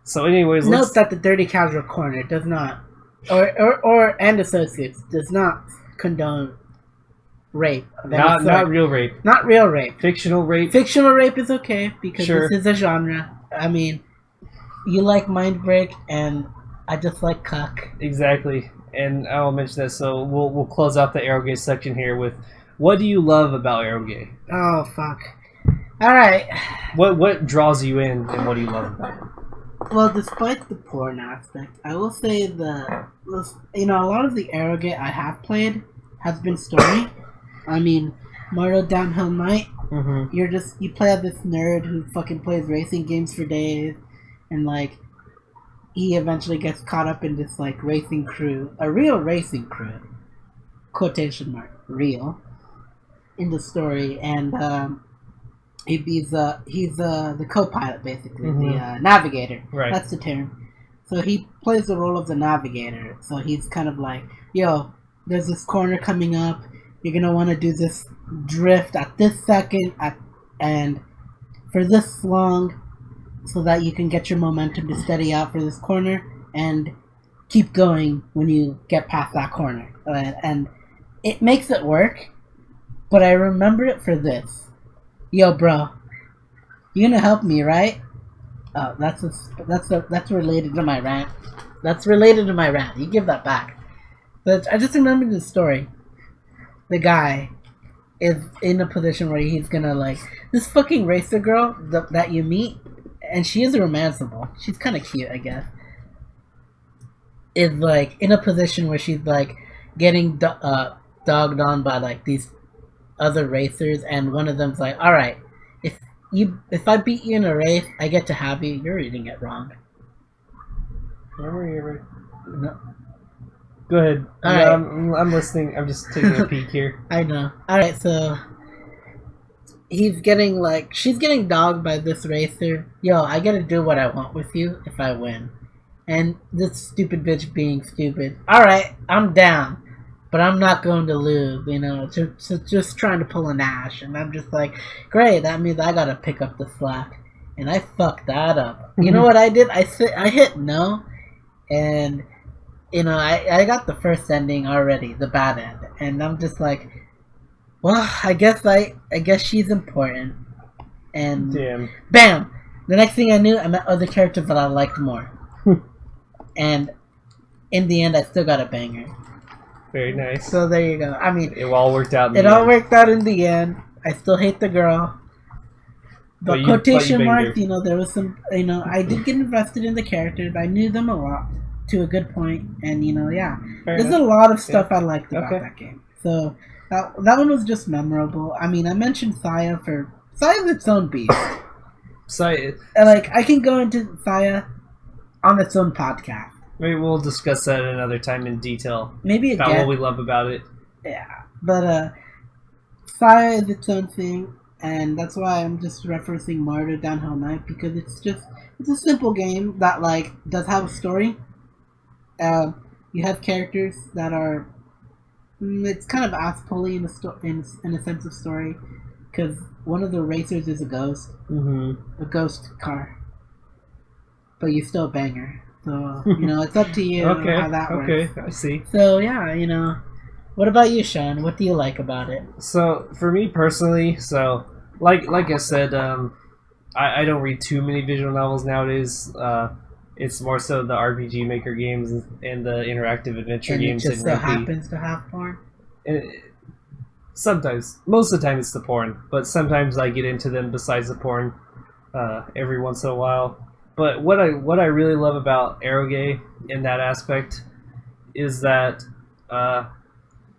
So anyways, note that the Dirty Casual Corner does not, or and Associates does not condone rape. Not real rape. Not real rape. Fictional rape. Fictional rape is okay because Sure. This is a genre. I mean, you like Mind Break, and I just like cuck. Exactly, and I'll mention that. So we'll close out the eroge section here with, what do you love about eroge? Oh fuck. All right. What draws you in, and what do you love about it? Well, despite the porn aspect, I will say a lot of the eroge I have played has been story. I mean, Mario Downhill Night. Mm-hmm. You play as this nerd who fucking plays racing games for days, and he eventually gets caught up in this racing crew, a real racing crew, quotation mark, real, in the story, and he's the co-pilot basically, Mhm. the navigator. Right. That's the term. So he plays the role of the navigator. So he's kind of like, yo, there's this corner coming up. You're gonna want to do this drift at this second, and for this long, so that you can get your momentum to steady out for this corner and keep going when you get past that corner. And it makes it work, but I remember it for this. Yo, bro, you gonna help me, right? Oh, that's related to my rant. That's related to my rant. You give that back. But I just remembered the story. The guy is in a position where he's gonna like this fucking racer girl that you meet, and she is romanceable. She's kind of cute, I guess. Is like in a position where she's like getting dogged on by like these other racers, and one of them's like, "All right, if I beat you in a race, I get to have you." You're reading it wrong. No. Go ahead. All Yeah, right. I'm listening. I'm just taking a peek here. I know. All right, so she's getting dogged by this racer. Yo, I gotta do what I want with you if I win. And this stupid bitch being stupid. All right, I'm down, but I'm not going to lose. You know, just trying to pull an Ash, and I'm just like, great. That means I gotta pick up the slack, and I fucked that up. You know what I did? I hit no, and you know I got the first ending already, the bad end, and I'm just like, well, I guess she's important, and Damn. bam. The next thing I knew, I met other characters that I liked more. And in the end, I still got a banger. Very nice. So there you go. I mean, It all worked out. it all worked out in the end. I still hate the girl. But quotation marks, you know, there was some, you know, I did get invested in the characters. I knew them a lot to a good point, and you know, yeah, there's a lot of stuff I liked about that game. So that one was just memorable. I mean, I mentioned Saya for Saya's its own beast. Like I can go into Saya on its own podcast. Maybe we'll discuss that another time in detail. Maybe about again. what we love about it. Yeah, but Saya is its own thing, and that's why I'm just referencing Mario Downhill Night, because it's a simple game that like does have a story. You have characters that are it's kind of ass-pully in a sense of story, because one of the racers is a ghost, a ghost car, but you still bang her. So you know it's up to you how that works. Okay, I see. So yeah, you know, what about you, Sean? What do you like about it? So for me personally, like I said, I don't read too many visual novels nowadays. It's more so the RPG Maker games and the interactive adventure And games. it just so happens to have porn? Sometimes. Most of the time it's the porn. But sometimes I get into them besides the porn every once in a while. But what I really love about eroge in that aspect is that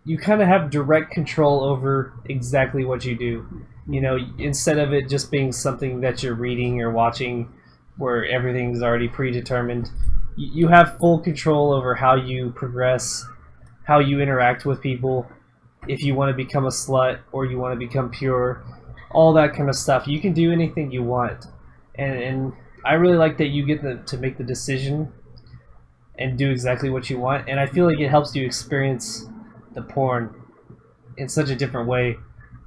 you kind of have direct control over exactly what you do. You know, instead of it just being something that you're reading or watching where everything's already predetermined, you have full control over how you progress, how you interact with people, if you want to become a slut or you want to become pure, all that kind of stuff. You can do anything you want. And I really like that you get to make the decision and do exactly what you want. And I feel like it helps you experience the porn in such a different way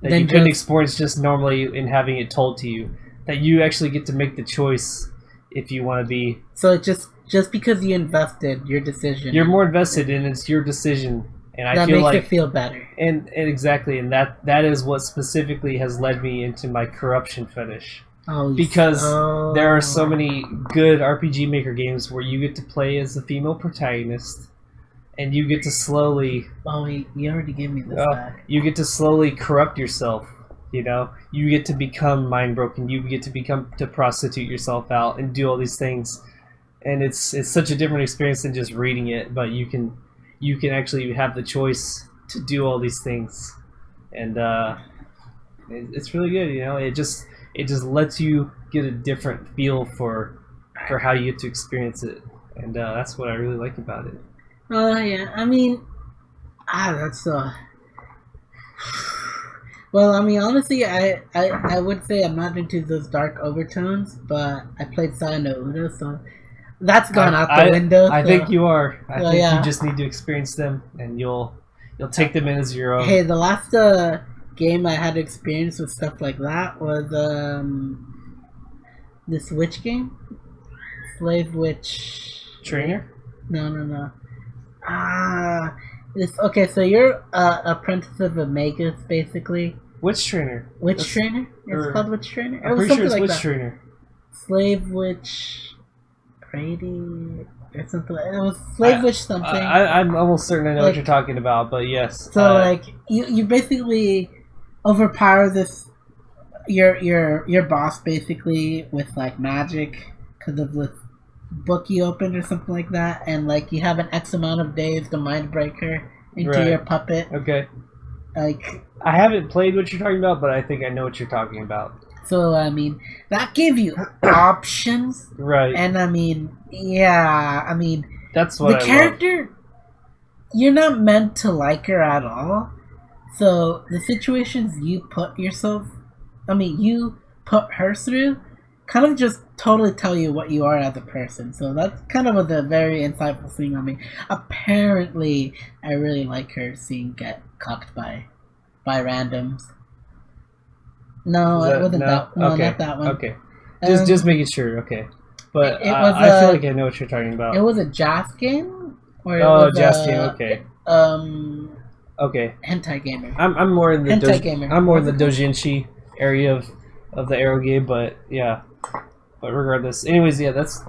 that you couldn't experience just normally in having it told to you. That you actually get to make the choice if you want to be. So it just because you invested your decision, you're more invested and it's your decision. And I that feel makes like it feel better. And exactly, and that is what specifically has led me into my corruption fetish. Because there are so many good RPG Maker games where you get to play as the female protagonist, and you get to slowly. Oh, you already gave me this back. You get to slowly corrupt yourself. You know, you get to become mind broken. You get to prostitute yourself out and do all these things, and it's such a different experience than just reading it. But you can actually have the choice to do all these things, and it's really good. You know, it just lets you get a different feel for how you get to experience it, and that's what I really like about it. Oh yeah, I mean, that's Well, I mean, honestly, I would say I'm not into those dark overtones, but I played Saga no Uno, so that's gone out the window. I so. think you are. I think yeah. you just need to experience them, and you'll take them in as your own. Hey, the last game I had experience with stuff like that was this witch game, Slave Witch Trainer. No. This okay. So you're apprentice of a magus, basically. Witch Trainer. Trainer. It's called Witch Trainer. I'm pretty sure it's Witch Trainer. Slave Witch Brady or something. It was Slave Witch something. I'm almost certain I know what you're talking about, but yes. So like you basically overpower this your boss basically with like magic because of the book you opened or something like that, and like you have an X amount of days to mind break her into your puppet. Okay. Like I haven't played what you're talking about, but I think I know what you're talking about. So I mean that gave you options, right? And I mean, yeah, I mean that's what the character. You're not meant to like her at all. So the situations you put her through, kind of just totally tell you what you are as a person. So that's kind of a very insightful thing on me. Apparently, I really like her seeing get cucked by randoms. No, it wasn't that. No, okay. not that one. Okay, just making sure. Okay, but I feel like I know what you're talking about. It was a jazz game. Jazz game. Okay. Okay. Hentai gamer. I'm more in the hentai gamer. I'm more in the doujinshi area of the eroge, but yeah. But regardless, anyways, yeah, that's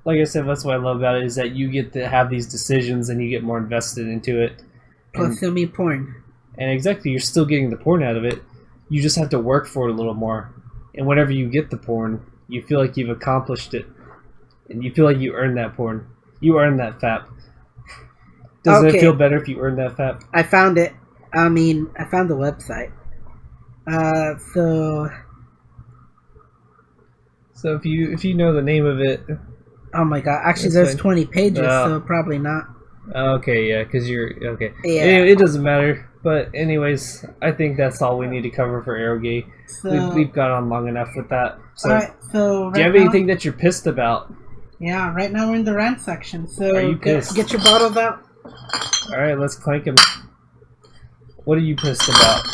like I said. That's what I love about it is that you get to have these decisions and you get more invested into it. Plus, you mean porn. And exactly, you're still getting the porn out of it. You just have to work for it a little more. And whenever you get the porn, you feel like you've accomplished it, and you feel like you earned that porn. You earned that FAP. Doesn't it feel better if you earn that FAP? I found it. I mean, I found the website. So if you know the name of it. Oh my god! Actually, there's 20 pages, so probably not. Okay, yeah, because you're okay. Yeah. Anyway, it doesn't matter. But anyways, I think that's all we need to cover for eroge. So, we've gone on long enough with that. So, alright, so do you have anything that you're pissed about? Yeah, right now we're in the rant section. So are you pissed? Get your bottles out. All right, let's clank them. What are you pissed about?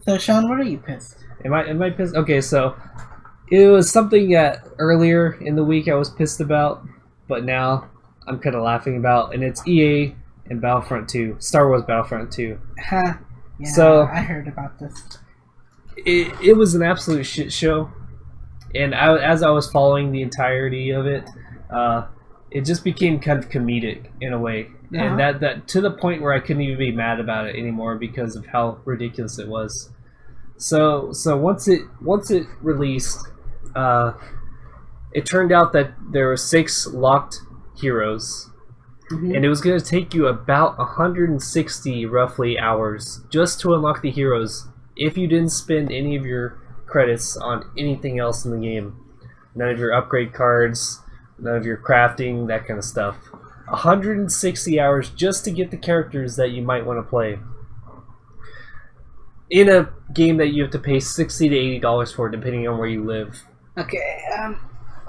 So Sean, what are you pissed? Am I pissed? Okay, so it was something that earlier in the week I was pissed about, but now I'm kind of laughing about, and it's EA and Battlefront 2, Star Wars Battlefront 2. Yeah, so I heard about this. It was an absolute shit show, and as I was following the entirety of it, it just became kind of comedic in a way, and that to the point where I couldn't even be mad about it anymore because of how ridiculous it was. So once it released, it turned out that there were 6 locked heroes. And it was going to take you about 160 roughly hours just to unlock the heroes if you didn't spend any of your credits on anything else in the game. None of your upgrade cards, none of your crafting, that kind of stuff. 160 hours just to get the characters that you might want to play. In a game that you have to pay $60 to $80 for depending on where you live. Okay,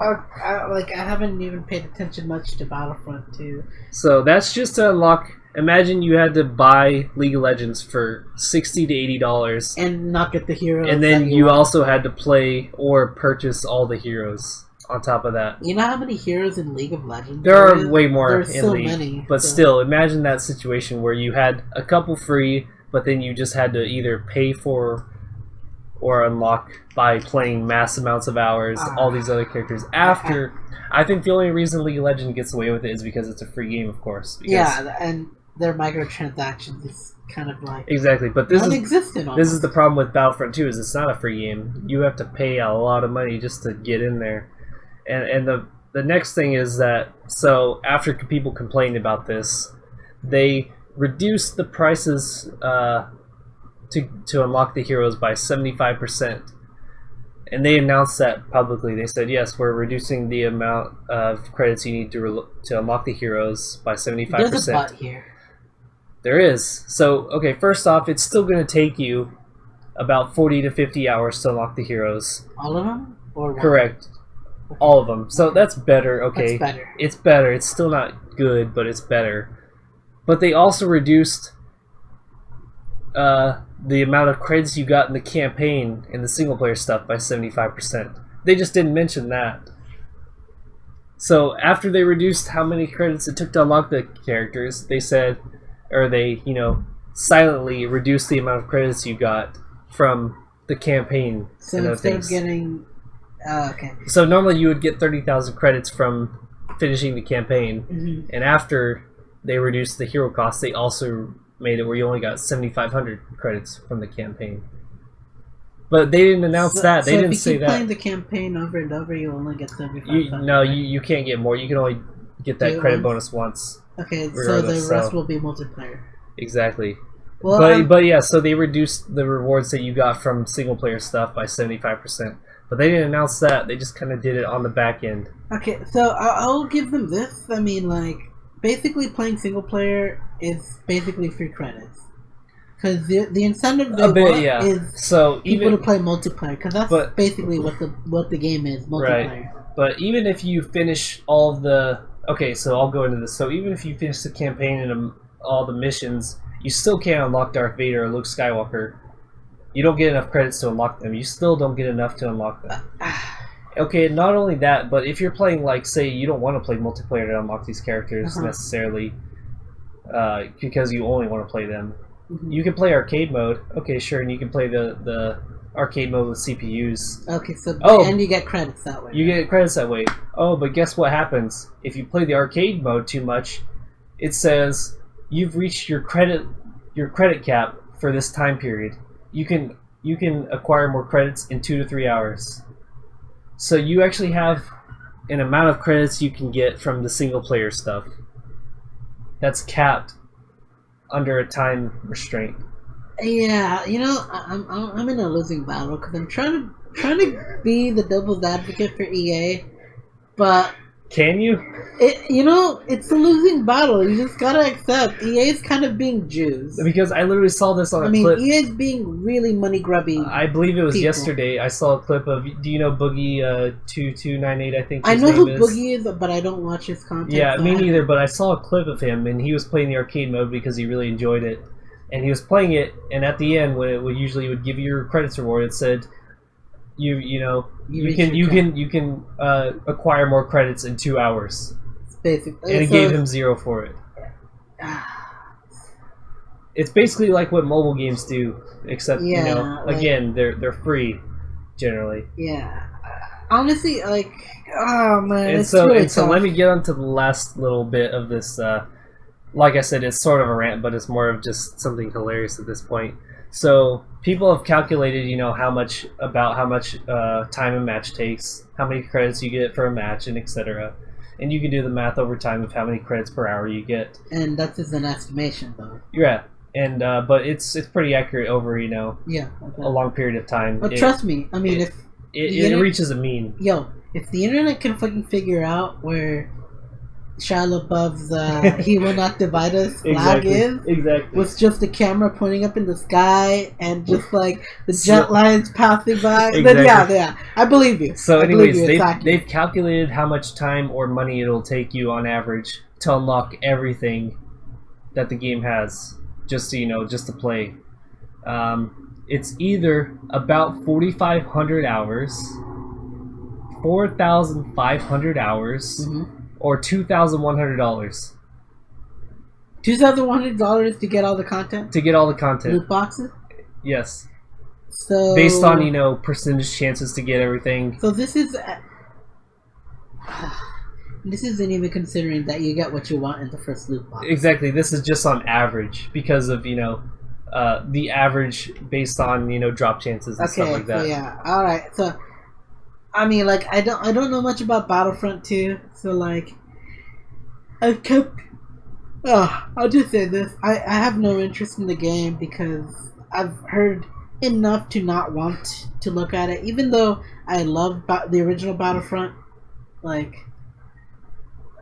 I haven't even paid attention much to Battlefront 2. So that's just to unlock. Imagine you had to buy League of Legends for $60 to $80, and not get the heroes. And then you also had to play or purchase all the heroes on top of that. You know how many heroes in League of Legends? There are way more There's in so League, many, but still, imagine that situation where you had a couple free, but then you just had to either pay for or unlock by playing mass amounts of hours, all these other characters. After, I think the only reason League of Legends gets away with it is because it's a free game, of course. Yeah, and their microtransactions is kind of like exactly, but this is the problem with Battlefront 2 is it's not a free game. You have to pay a lot of money just to get in there, and the next thing is that so after people complained about this, they reduced the prices to unlock the heroes by 75%. And they announced that publicly. They said, yes, we're reducing the amount of credits you need to unlock the heroes by 75%. There's a but here. There is. So, okay, first off, it's still going to take you about 40 to 50 hours to unlock the heroes. All of them? Or one? Correct. Okay. All of them. So that's better. Okay. That's better. It's better. It's still not good, but it's better. But they also reduced the amount of credits you got in the campaign and the single player stuff by 75%. They just didn't mention that. So after they reduced how many credits it took to unlock the characters, they said, or they, silently reduced the amount of credits you got from the campaign. So instead of getting... okay. So normally you would get 30,000 credits from finishing the campaign, and after they reduced the hero cost, they also made it where you only got 7,500 credits from the campaign. But they didn't announce that. They didn't say that. If you keep playing the campaign over and over, you only get 7,500. No, you can't get more. You can only get that credit bonus once. Okay, so the rest will be multiplayer. Exactly. Well, but yeah, so they reduced the rewards that you got from single player stuff by 75%. But they didn't announce that. They just kind of did it on the back end. Okay, so I'll give them this. I mean, like, basically playing single player is basically free credits. Because the incentive they want is so people to play multiplayer. Because that's basically what the game is, multiplayer. Right. But even if you finish all of the... Okay, so I'll go into this. So even if you finish the campaign and all the missions, you still can't unlock Darth Vader or Luke Skywalker. You don't get enough credits to unlock them. You still don't get enough to unlock them. Okay, not only that, but if you're playing, like, say, you don't want to play multiplayer to unlock these characters necessarily, because you only want to play them, you can play arcade mode. Okay, sure, and you can play the arcade mode with CPUs. Okay, so and you get credits that way. You get credits that way. Oh, but guess what happens? If you play the arcade mode too much, it says you've reached your credit cap for this time period. You can acquire more credits in 2 to 3 hours. So you actually have an amount of credits you can get from the single player stuff that's capped under a time restraint. Yeah, I'm in a losing battle because I'm trying to be the devil's advocate for EA, but can you? It's a losing battle. You just gotta accept EA's kind of being Jews. Because I literally saw this on a clip. EA's being really money grubby. I believe it was yesterday. I saw a clip of. Do you know Boogie 2298? I think. I know who Boogie is, but I don't watch his content. Yeah, me neither. But I saw a clip of him, and he was playing the arcade mode because he really enjoyed it, and he was playing it. And at the end, when it would give you your credits reward, it said, you can acquire more credits in 2 hours. Basically, and it gave him 0 for it. It's basically like what mobile games do, except again they're free generally. Yeah, honestly, like, oh man, and so let me get onto the last little bit of this. Like I said, it's sort of a rant, but it's more of just something hilarious at this point. So people have calculated, how much time a match takes, how many credits you get for a match, and etc. And you can do the math over time of how many credits per hour you get. And that's just an estimation, though. Yeah, and but it's pretty accurate over a long period of time. But trust me, I mean, if it reaches a mean. If the internet can fucking figure out where Shia LaBeouf's "He Will Not Divide Us" flag is, with just the camera pointing up in the sky and just like the jet lines passing by, then yeah, I believe you. So anyways, they've calculated how much time or money it'll take you on average to unlock everything that the game has, just to play. It's either about 4,500 hours, 4,500 hours. Or $2,100. $2,100 to get all the content? To get all the content. Loot boxes? Yes. So based on, percentage chances to get everything. So this is... this isn't even considering that you get what you want in the first loot box. Exactly. This is just on average because of, the average based on, drop chances and stuff like that. Okay, so yeah. Alright, so... I mean, like, I don't know much about Battlefront 2, so, like, I'll just say this. I have no interest in the game because I've heard enough to not want to look at it, even though I love the original Battlefront. Like,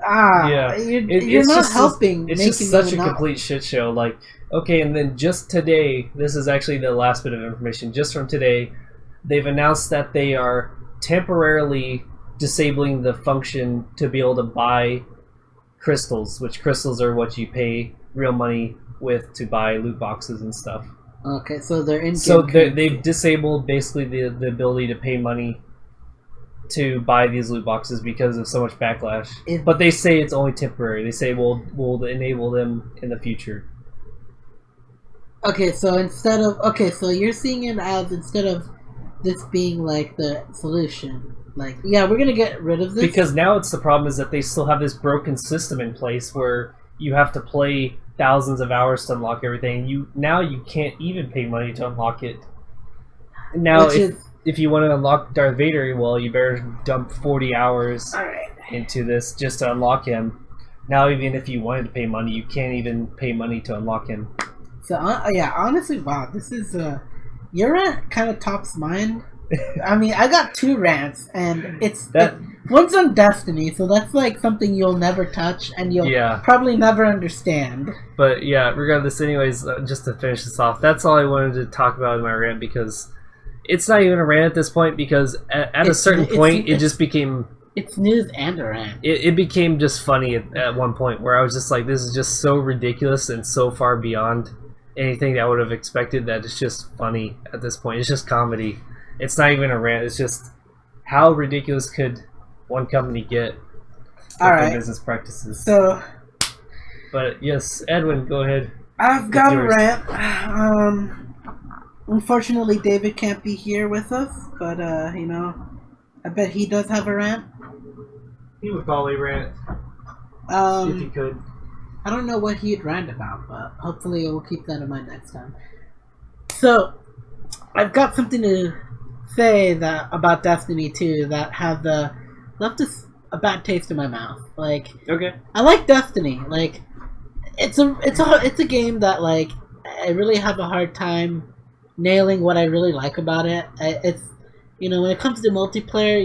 You're not helping. It's just such a complete shit show. Like, okay, and then just today, this is actually the last bit of information. Just from today, they've announced that they are temporarily disabling the function to be able to buy crystals, which crystals are what you pay real money with to buy loot boxes and stuff. Okay, so they've disabled basically the ability to pay money to buy these loot boxes because of so much backlash. But they say it's only temporary. They say we'll enable them in the future. Okay, so so you're seeing it as instead of this being like the solution, like, yeah, we're gonna get rid of this because now it's the problem is that they still have this broken system in place where you have to play thousands of hours to unlock everything. You can't even pay money to unlock it. Now, if you want to unlock Darth Vader, well, you better dump 40 hours into this just to unlock him. Now, even if you wanted to pay money, you can't even pay money to unlock him. So, honestly, wow, this is, your rant kind of tops mine. I mean, I got 2 rants, and one's on Destiny, so that's like something you'll never touch, and you'll probably never understand. But yeah, regardless, anyways, just to finish this off, that's all I wanted to talk about in my rant, because it's not even a rant at this point, because at a certain point, it just became... It's news and a rant. It became just funny at one point, where I was just like, this is just so ridiculous and so far beyond anything that I would have expected that it's just funny at this point. It's just comedy. It's not even a rant. It's just how ridiculous could one company get with their business practices. So, but yes, Edwin, go ahead. I've got a rant. Unfortunately, David can't be here with us, but I bet he does have a rant. He would probably rant if he could. I don't know what he'd rant about, but hopefully we'll keep that in mind next time. So, I've got something to say about Destiny 2 that have left a bad taste in my mouth. Like, okay, I like Destiny. Like, it's a game that, like, I really have a hard time nailing what I really like about it. It's, when it comes to multiplayer,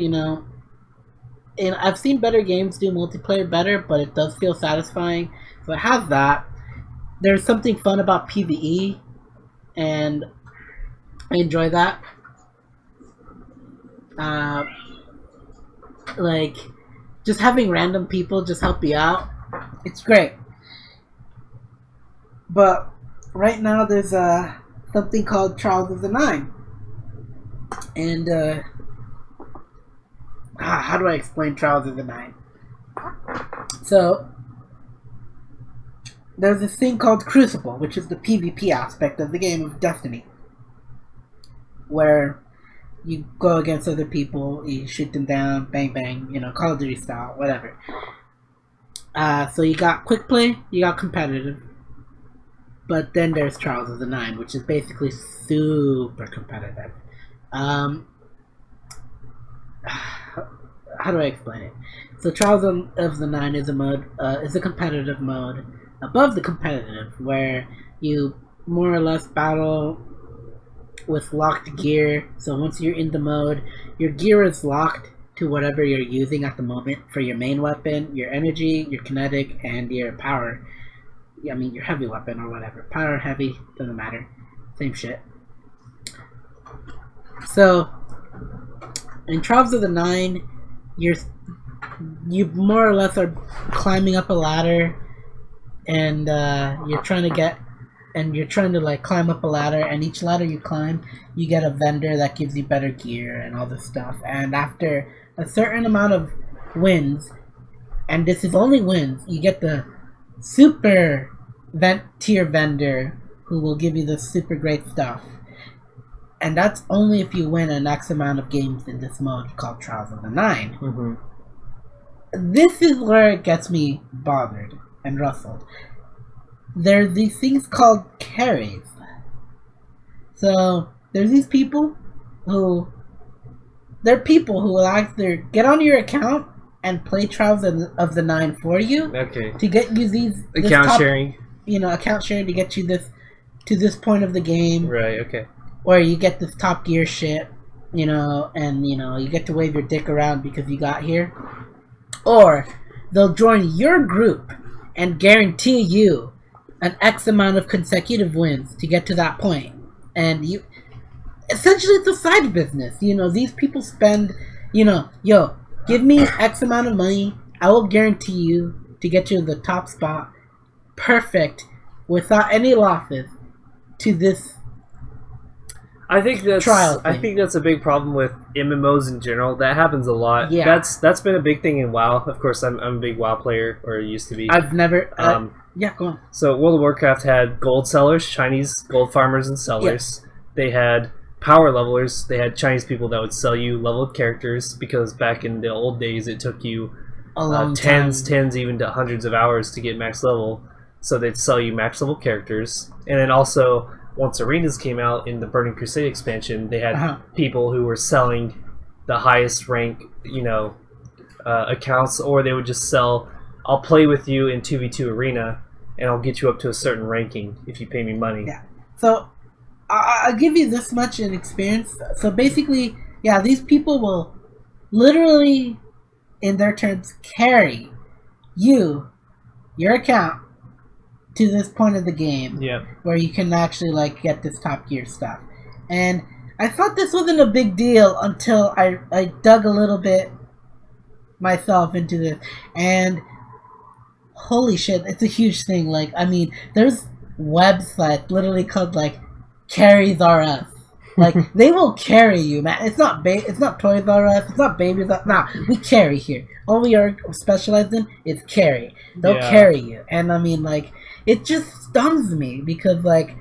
and I've seen better games do multiplayer better, but it does feel satisfying. So it has that. There's something fun about PvE, and I enjoy that. Like, just having random people just help you out. It's great. But right now there's something called Trials of the Nine. And how do I explain Trials of the Nine? So there's this thing called Crucible, which is the PvP aspect of the game of Destiny, where you go against other people, you shoot them down, bang bang, Call of Duty style, whatever. So you got quick play, you got competitive, but then there's Trials of the Nine, which is basically super competitive. How do I explain it? So Trials of the Nine is a competitive mode above the competitive, where you more or less battle with locked gear. So once you're in the mode, your gear is locked to whatever you're using at the moment for your main weapon, your energy, your kinetic, and your power. I mean, your heavy weapon or whatever. Power, heavy, doesn't matter. Same shit. So, in Trials of the Nine, you more or less are climbing up a ladder, and you're trying to like climb up a ladder, and each ladder you climb, you get a vendor that gives you better gear and all this stuff. And after a certain amount of wins, and this is only wins, you get the super tier vendor who will give you the super great stuff. And that's only if you win an X amount of games in this mode called Trials of the Nine. Mm-hmm. This is where it gets me bothered and rustled. There's these things called carries. So there's these people who will either get on your account and play Trials of the Nine for you. Okay. To get you account sharing. Account sharing to get you to this point of the game. Right. Okay. Or you get this top gear shit, and you get to wave your dick around because you got here. Or they'll join your group and guarantee you an X amount of consecutive wins to get to that point. And you, essentially, it's a side business. You know, these people spend, you know, yo, give me X amount of money, I will guarantee you to get you to the top spot, perfect, without any losses, to this I think that's trial thing. I think that's a big problem with MMOs in general. That happens a lot. Yeah. That's been a big thing in WoW. Of course, I'm a big WoW player, or used to be. I've never. Yeah, go on. So World of Warcraft had gold sellers, Chinese gold farmers and sellers. Yes. They had power levelers. They had Chinese people that would sell you leveled characters, because back in the old days it took you A long tens, time. even to hundreds of hours to get max level. So they'd sell you max level characters, and then also, once arenas came out in the Burning Crusade expansion, they had people who were selling the highest rank, you know, accounts, or they would just sell, I'll play with you in 2v2 arena, and I'll get you up to a certain ranking if you pay me money. Yeah. So, I'll give you this much in experience. So basically, yeah, these people will literally, in their terms, carry you, your account, to this point of the game. Yep. Where you can actually, like, get this top gear stuff. And I thought this wasn't a big deal until I dug a little bit myself into this. And holy shit, it's a huge thing. Like, I mean, there's websites literally called, like, Carries R Us. Like, they will carry you, man. It's not Toys R Us. It's not Babies R Us. Nah, we carry here. All we are specialized in is carry. They'll carry you. And I mean, like, it just stuns me because, like,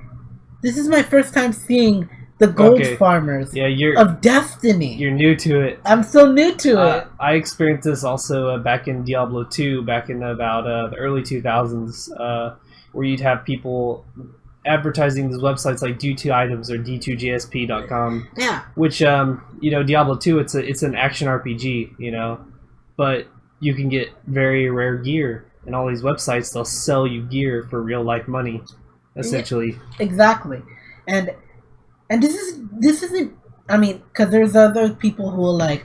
this is my first time seeing the gold farmers of Destiny. You're new to it. I'm so new to it. I experienced this also back in Diablo 2, back in about the early 2000s, where you'd have people advertising these websites like D2 Items or D2GSP.com. Yeah. Which, you know, Diablo 2, it's an action RPG, you know, but you can get very rare gear. And all these websites, they'll sell you gear for real life money, essentially. Yeah, exactly. And this isn't, I mean, because there's other people who will, like,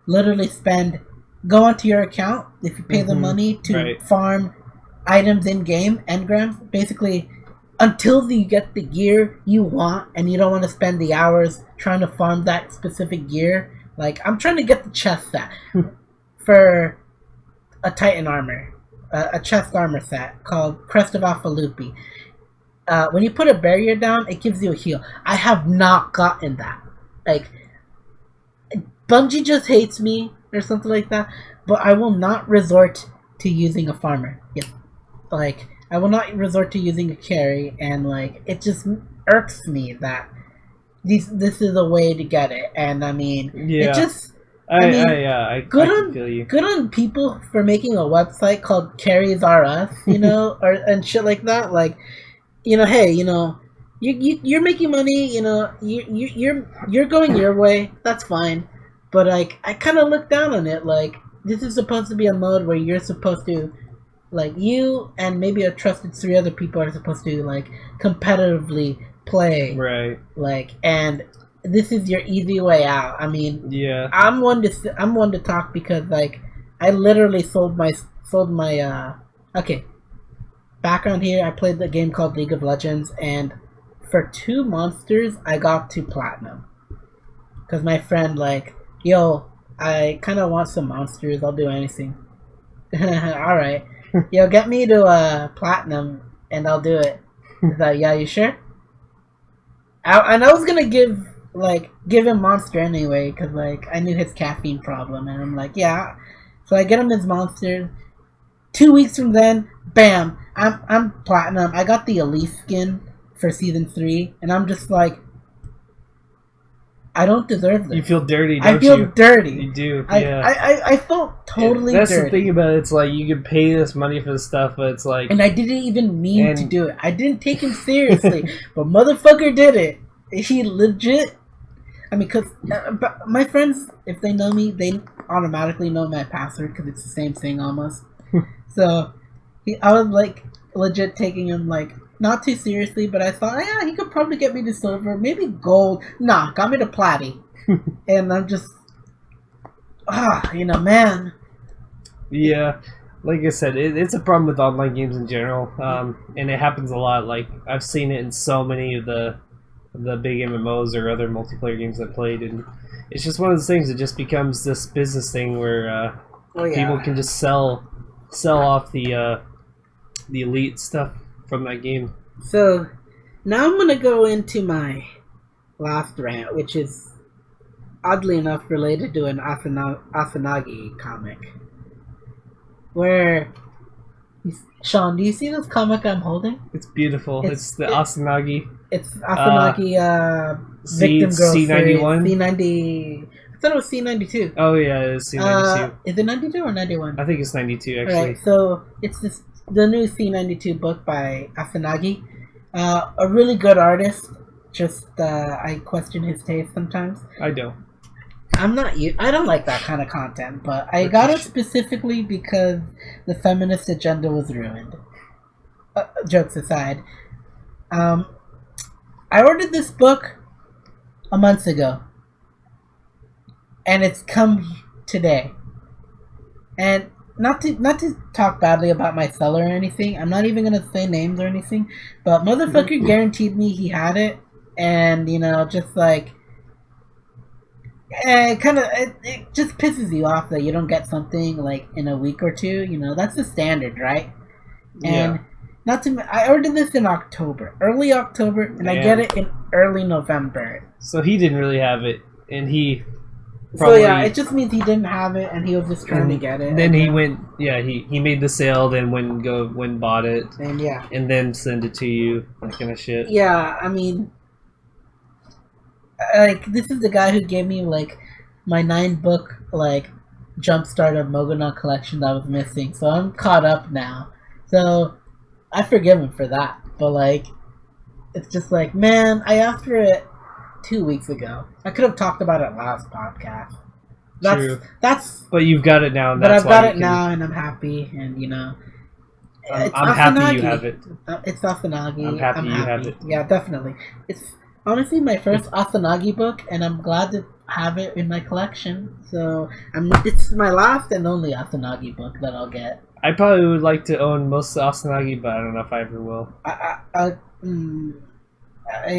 literally go onto your account if you pay them money to farm items in game, engrams, basically, until you get the gear you want and you don't want to spend the hours trying to farm that specific gear. Like, I'm trying to get the chest set for a Titan armor. A chest armor set called Crest of Alphalupi. When you put a barrier down, it gives you a heal. I have not gotten that. Like, Bungie just hates me or something like that, but I will not resort to using a farmer. Yes. Like, I will not resort to using a carry, and, like, it just irks me that this is a way to get it. And I mean, it just... I can feel you. Good on people for making a website called Carries R Us, you know, and shit like that. Like, you know, hey, you know, you're making money, you know, you're going your way. That's fine, but like, I kind of look down on it. Like, this is supposed to be a mode where you're supposed to, like, you and maybe a trusted 3 other people are supposed to, like, competitively play, right? Like, and this is your easy way out. I mean, yeah. I'm one to talk because, like, I literally sold my okay. Background here, I played the game called League of Legends, and for 2 monsters, I got to platinum. Cause my friend, like, yo, I kind of want some monsters. I'll do anything. All right, yo, get me to platinum, and I'll do it. He's like, yeah, you sure? And I was gonna give him Monster anyway, because, like, I knew his caffeine problem, and I'm like, yeah. So I get him his Monster. 2 weeks from then, bam, I'm platinum. I got the Elise skin for season 3, and I'm just like, I don't deserve this. You feel dirty, don't you? I feel dirty. You do, yeah. I felt totally That's dirty. the thing about it. It's like, you can pay this money for the stuff, but it's like... And I didn't even mean to do it. I didn't take him seriously, but motherfucker did it. He legit... I mean, because my friends, if they know me, they automatically know my password because it's the same thing almost. So, I was, like, legit taking him, like, not too seriously, but I thought, yeah, he could probably get me to silver, maybe gold. Nah, got me to platy. And I'm just, you know, man. Yeah. like I said, it's a problem with online games in general, and it happens a lot. Like I've seen it in so many of the big MMOs or other multiplayer games I've played, and it's just one of those things. It just becomes this business thing where people can just sell off the elite stuff from that game. So now I'm gonna go into my last rant, which is oddly enough related to an Asanagi comic. Where, Sean, do you see this comic I'm holding? It's beautiful. It's the Asanagi. It's Asanagi Victim Girl C91? series. C90. I thought it was C92. Oh yeah, it's C92. Is it 92 or 91? I think it's 92 actually. Alright, so it's the new C92 book by Asanagi. A really good artist. Just I question his taste sometimes. I don't. I don't like that kind of content, but I got it specifically because the feminist agenda was ruined. Jokes aside, I ordered this book a month ago, and it's come today. And not to talk badly about my seller or anything, I'm not even gonna say names or anything, but motherfucker guaranteed me he had it, and just like. It just pisses you off that you don't get something like in a week or two. That's the standard, right? And I ordered this in October, early October, and I get it in early November. So he didn't really have it, and he probably... So it just means he didn't have it, and he was just trying to get it. Then he went, he made the sale, then went and bought it, and then send it to you, that kind of shit. Yeah, I mean. This is the guy who gave me, my 9-book, Jumpstart of Mogonaut collection that was missing. So I'm caught up now. So I forgive him for that. But, it's just man, I asked for it 2 weeks ago. I could have talked about it last podcast. True. That's. But you've got it now. And but I've got it now, and I'm happy, and, I'm happy you have it. It's Asanagi. I'm happy you have it. Yeah, definitely. It's honestly my first Asanagi book, and I'm glad to have it in my collection. So it's my last and only Asanagi book that I'll get. I probably would like to own most of Asanagi, but I don't know if I ever will.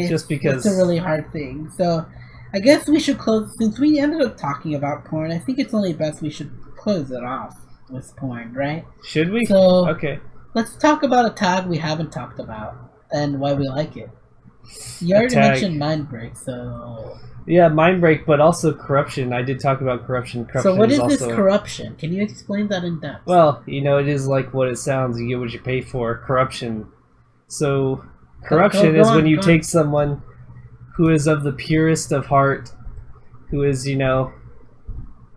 Just because it's a really hard thing. So I guess we should close, since we ended up talking about porn. I think it's only best we should close it off with porn, right? Should we? So okay. Let's talk about a tag we haven't talked about and why we like it. You already mentioned Mind Break, so... Yeah, Mind Break, but also corruption. I did talk about corruption. So what is this corruption? Can you explain that in depth? Well, it is like what it sounds. You get what you pay for. Corruption. So, corruption is when you take someone who is of the purest of heart, who is,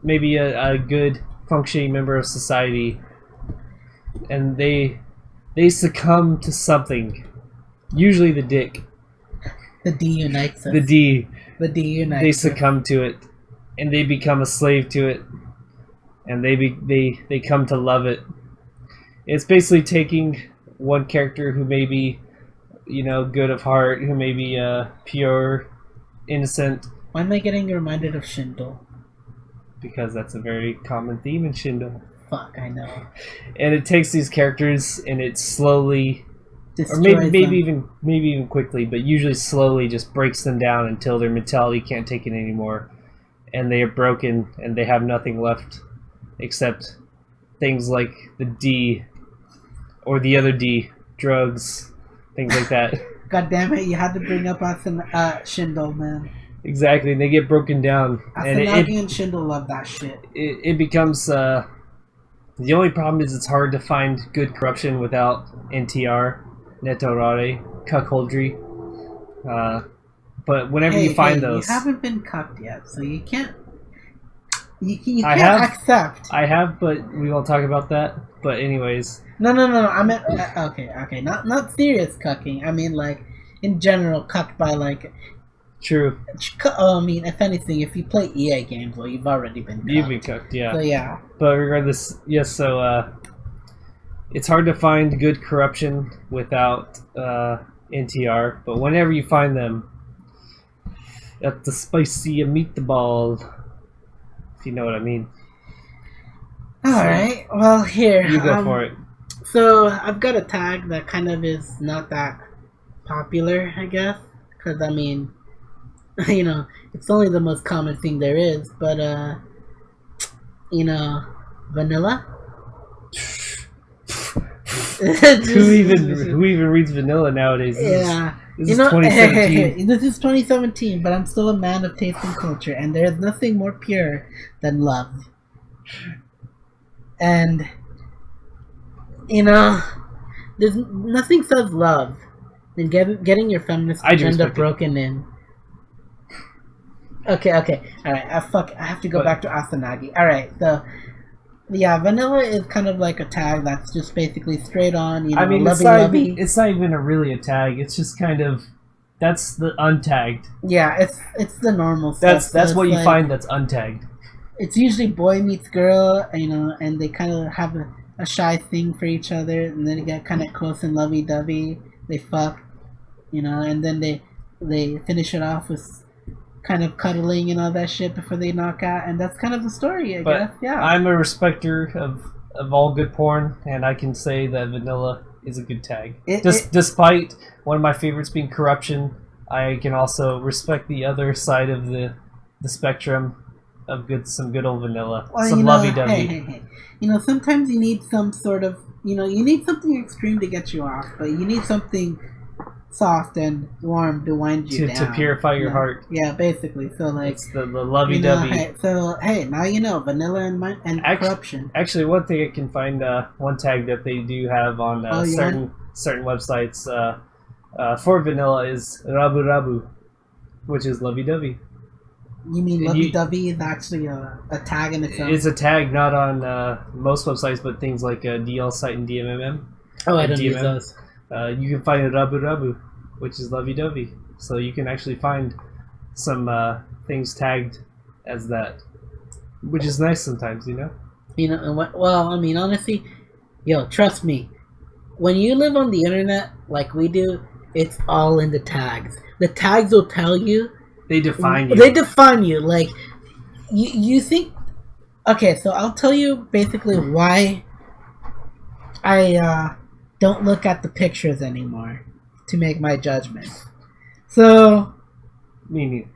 maybe a good functioning member of society, and they succumb to something. Usually the dick. The D unites us. The D unites us. They succumb to it, and they become a slave to it, and they come to love it. It's basically taking one character who may be, good of heart, who may be pure, innocent. Why am I getting reminded of Shindle? Because that's a very common theme in Shindle. Fuck, I know. And it takes these characters and it slowly... Destroys or maybe even quickly, but usually slowly just breaks them down until their mentality can't take it anymore, and they are broken and they have nothing left except things like the D or the other D, drugs, things like that. God damn it! You had to bring up Shindle, man. Exactly, and they get broken down. Asanagi and Shindle love that shit. It becomes the only problem is it's hard to find good corruption without NTR. Netorare, cuckoldry. But whenever you find those... You haven't been cucked yet, so you can't... You can't accept. I have, but we won't talk about that. But anyways... No, I meant... Okay. Not serious cucking. I mean, in general, cucked by, True. I mean, if anything, if you play EA games, well, you've already been cucked. You've been cucked, yeah. So, yeah. But regardless, yes, so... it's hard to find good corruption without NTR, but whenever you find them, that's the spicy meatball, if you know what I mean. Alright, well, here. You go for it. So, I've got a tag that kind of is not that popular, I guess. Because, I mean, you know, it's only the most common thing there is. But, you know, vanilla? Who even reads vanilla nowadays? Yeah. This is 2017. This is 2017, but I'm still a man of taste and culture, and there's nothing more pure than love. And, you know, there's nothing says love than getting your feminist agenda broken in. Okay, alright, I have to go back to Asanagi. Alright, so, yeah, vanilla is kind of like a tag that's just basically straight on, you know, lovey-lovey. It's not even really a tag, it's just kind of, that's the untagged. Yeah, it's the normal stuff. That's what you find that's untagged. It's usually boy meets girl, you know, and they kind of have a shy thing for each other, and then they get kind of close and lovey-dovey. They fuck, you know, and then they finish it off with kind of cuddling and all that shit before they knock out, and that's kind of the story, I guess. Yeah. I'm a respecter of all good porn, and I can say that vanilla is a good tag. Despite one of my favorites being corruption, I can also respect the other side of the spectrum of some good old vanilla. Well, some lovey-dovey. Hey. You know, sometimes you need some sort of, you know, you need something extreme to get you off, but you need something soft and warm to wind you down. To purify your heart. Yeah, basically. So, like... It's the lovey-dovey. Hey, now you know, vanilla and corruption. Actually, one thing I can find, one tag that they do have on certain websites for vanilla is rabu rabu, which is lovey-dovey. You mean lovey-dovey is actually a tag in itself? It's a tag, not on most websites, but things like DL Site and DMMM. Oh, I don't use those. You can find a rabu rabu, which is lovey-dovey. So you can actually find some things tagged as that, which is nice sometimes, you know? You know, well, I mean, honestly, yo, trust me, when you live on the internet like we do, it's all in the tags. The tags will tell you. They define you. They define you. Like, you think... Okay, so I'll tell you basically why I don't look at the pictures anymore to make my judgment. So... Me neither.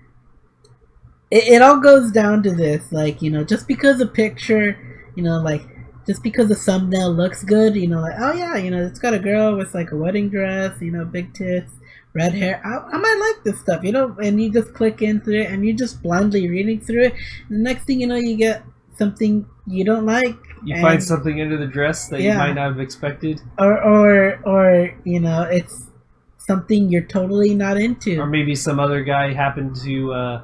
It all goes down to this. Like, you know, just because a picture, you know, like, just because the thumbnail looks good, you know, like, oh yeah, you know, it's got a girl with, like, a wedding dress, you know, big tits, red hair, I might like this stuff, you know, and you just click into it, and you're just blindly reading through it, and the next thing you know, you get something you don't like. You find something under the dress that you might not have expected. Or you know, it's something you're totally not into. Or maybe some other guy happened to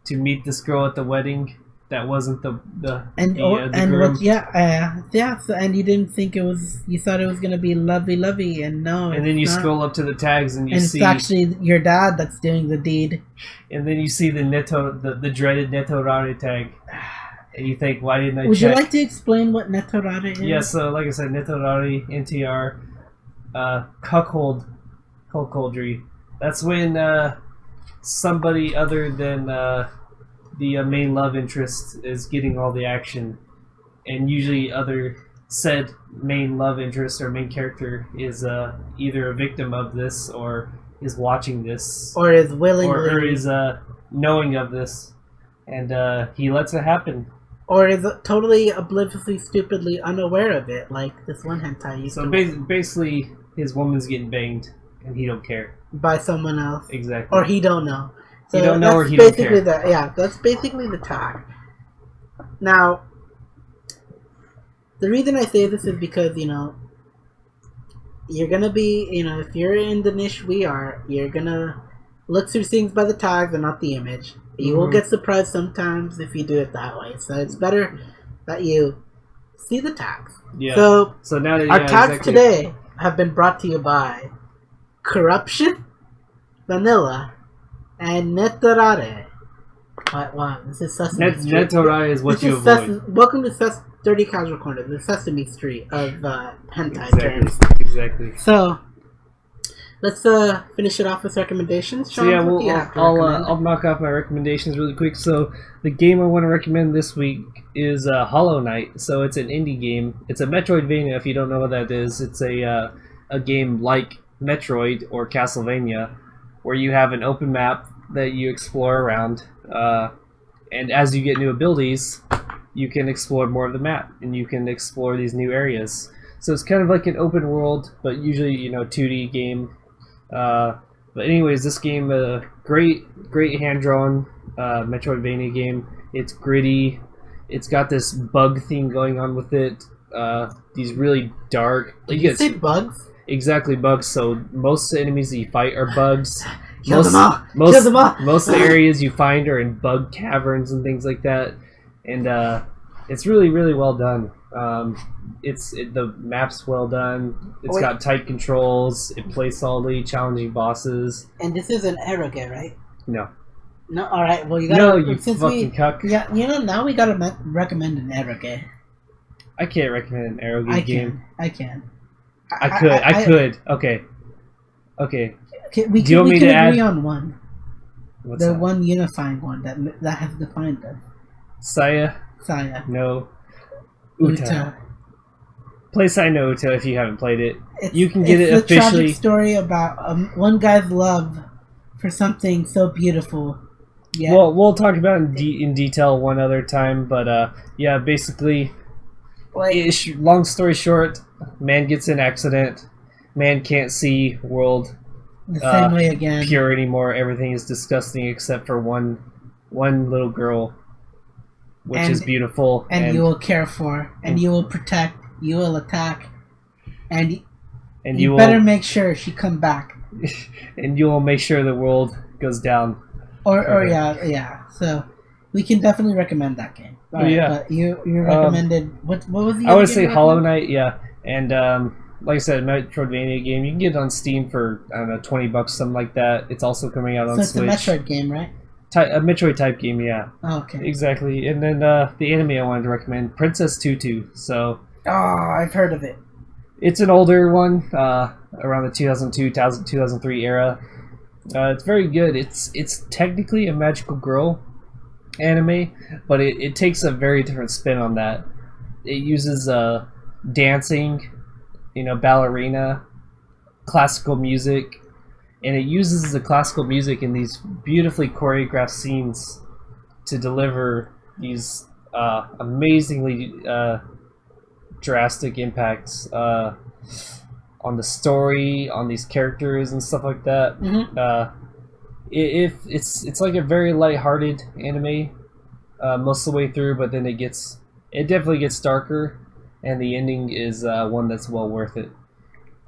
meet this girl at the wedding that wasn't the groom. So, and you didn't think it was, you thought it was gonna be lovey, and no. And then you scroll up to the tags and see it's actually your dad that's doing the deed. And then you see the dreaded netorare tag, and you think, why didn't I? Would you like to explain what netorare is? Yeah, so like I said, netorare, NTR, cuckoldry. That's when somebody other than the main love interest is getting all the action, and usually said main love interest or main character is either a victim of this, or is watching this, or is willingly, or is knowing of this, and he lets it happen, or is totally obliviously, stupidly unaware of it, like this one hentai. So basically, his woman's getting banged, and he don't care. By someone else. Exactly. Or he don't know. So he don't know, or he don't care. That's basically the tag. Now, the reason I say this is because, you know, you're gonna be, you know, if you're in the niche we are, you're gonna look through things by the tags and not the image. You will get surprised sometimes if you do it that way. So it's better that you see the tags. Yeah. So now our tags today have been brought to you by Corruption, Vanilla, and Netorare. Wow, this is Sesame Street. Netorare is what you avoid. Welcome to Dirty Casual Corner, the Sesame Street of hentai terms. Exactly. So, let's finish it off with recommendations. Sean, So yeah, what do you have to recommend? I'll knock off my recommendations really quick. So the game I want to recommend this week is Hollow Knight. So it's an indie game. It's a Metroidvania. If you don't know what that is, it's a game like Metroid or Castlevania, where you have an open map that you explore around, and as you get new abilities, you can explore more of the map, and you can explore these new areas. So it's kind of like an open world, but usually 2D game. But anyways, this game, great hand-drawn Metroidvania game. It's gritty. It's got this bug theme going on with it. These really dark. Did you say bugs? Exactly, bugs. So most of the enemies that you fight are bugs. Kill them all. Most Kill them all. of the areas you find are in bug caverns and things like that. And it's really, really well done. The map's well done. It's got tight controls. It plays solidly, challenging bosses. And this is an eroge, right? No. No, all right. Well, you gotta. No, you fucking cuck. Yeah, now we gotta recommend an eroge. I can't recommend an eroge game. I can. I could. Okay. We Do you want me can to agree add? on one. What's the that? one unifying one that has defined us. Saya? Saya. No. Uta. Play Saya no Uta if you haven't played it. You can get it It's a officially. tragic story about one guy's love for something so beautiful. Yeah. Well, we'll talk about it in detail one other time, but yeah, basically, long story short, man gets in an accident, man can't see world the same way again. pure anymore. Everything is disgusting except for one little girl, which is beautiful. And you will care for, and you will protect, you will attack, and you better make sure she come back. And you will make sure the world goes down. Or yeah. So we can definitely recommend that game. All right, yeah. But you recommended what was the? I would say Hollow Knight, yeah, and like I said, Metroidvania game. You can get it on Steam for I don't know $20, something like that. It's also coming out on Switch. It's a Metroid game, right? A Metroid type game, yeah. Oh, okay. Exactly, and then the anime I wanted to recommend, Princess Tutu. So. Oh, I've heard of it. It's an older one, around the 2002-2003 era. It's very good. It's technically a magical girl anime, but it takes a very different spin on that. It uses dancing, ballerina, classical music, and it uses the classical music in these beautifully choreographed scenes to deliver these amazingly drastic impacts on the story, on these characters and stuff like that. Mm-hmm. It's like a very lighthearted anime most of the way through, but then it definitely gets darker, and the ending is one that's well worth it.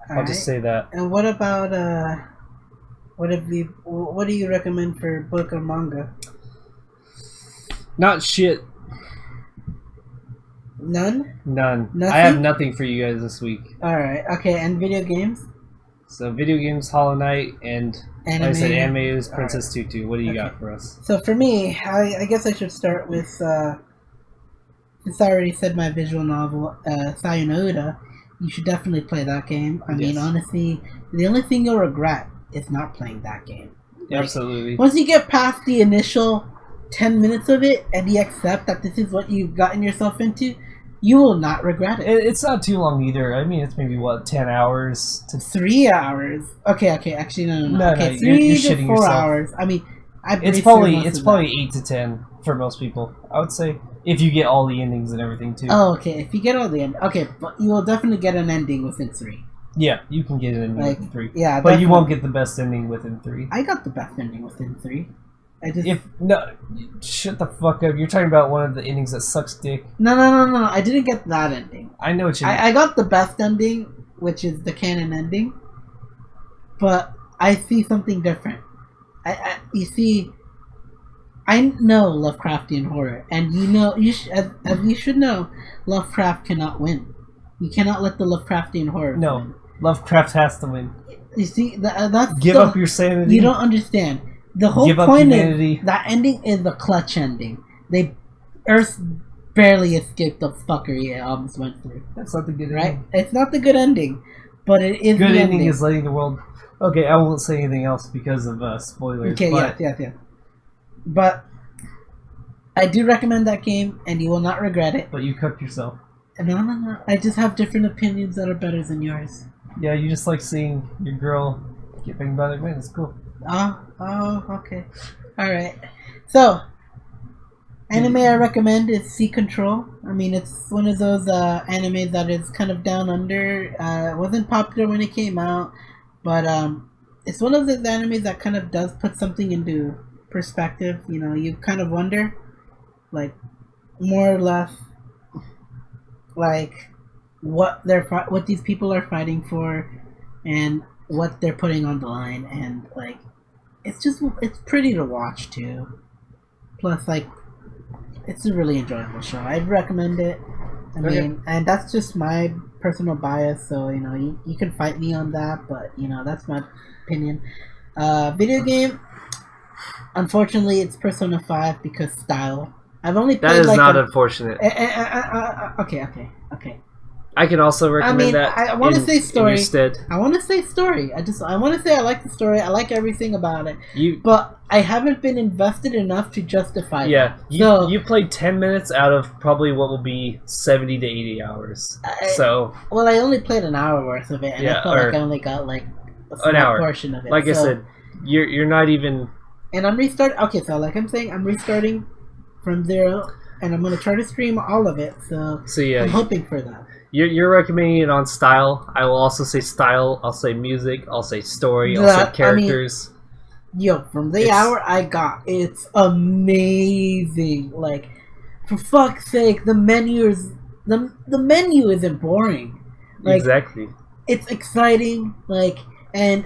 I'll just say that. And what about what do you recommend for book or manga? Not shit. None? Nothing? I have nothing for you guys this week. Alright, okay, and video games? So video games, Hollow Knight, and anime. like I said, anime is Princess Tutu. What do you got for us? So for me, I guess I should start with, since I already said my visual novel, Saya no Uta, you should definitely play that game. I mean, honestly, the only thing you'll regret is not playing that game. Like, absolutely. Once you get past the initial 10 minutes of it, and you accept that this is what you've gotten yourself into, you will not regret it. It's not too long either. I mean, it's maybe, 10 hours to... 3 hours. Okay, actually, no. No, okay, you're 3 to shitting 4 yourself. hours. I mean, it's probably 8 to 10 for most people, I would say, if you get all the endings and everything, too. Oh, okay, if you get all the endings. Okay, but you will definitely get an ending within 3. Yeah, you can get an ending within 3. Yeah, but you won't get the best ending within 3. I got the best ending within 3. Shut the fuck up. You're talking about one of the endings that sucks dick. No. I didn't get that ending. I know what you mean. I got the best ending, which is the canon ending. But I see something different. You see, I know Lovecraftian horror, and as you should know, Lovecraft cannot win. You cannot let the Lovecraftian horror win. Lovecraft has to win. You see, that's Give up your sanity. You don't understand. The whole point is that ending is the clutch ending. Earth barely escaped the fuckery it almost went through. That's not the good ending. Right? It's not the good ending. but it is Good the ending is letting the world. Okay, I won't say anything else because of spoilers. Okay, but... yeah. But I do recommend that game, and you will not regret it. But you cooked yourself. No. I just have different opinions that are better than yours. Yeah, you just like seeing your girl get banged by their man. It's cool. Oh, okay. Alright. So, anime I recommend is Sea Control. I mean, it's one of those animes that is kind of down under. It wasn't popular when it came out, but it's one of those animes that kind of does put something into perspective. You know, you kind of wonder, like, more or less, like, what these people are fighting for, and what they're putting on the line, and like, it's pretty to watch too. Plus, like, it's a really enjoyable show. I'd recommend it. I mean, and that's just my personal bias, so you know, you can fight me on that, but you know, that's my opinion. Video game, unfortunately, it's Persona 5 because style. I've only played that is like not unfortunate. Okay. I can also recommend that. I want to say story. Instead, I want to say story. I want to say I like the story. I like everything about it. But I haven't been invested enough to justify. Yeah, that. you played 10 minutes out of probably what will be 70 to 80 hours. Well, I only played an hour worth of it, and I felt like I only got like a small portion of it. Like I said, you're not even. And I'm restarting. Okay, so like I'm saying, I'm restarting from zero, and I'm gonna try to stream all of it. So yeah, I'm hoping for that. You're recommending it on style. I will also say style. I'll say music. I'll say story. I'll say characters. From the hour I got, it's amazing. Like, for fuck's sake, the menu isn't boring. Like, exactly. It's exciting. Like, and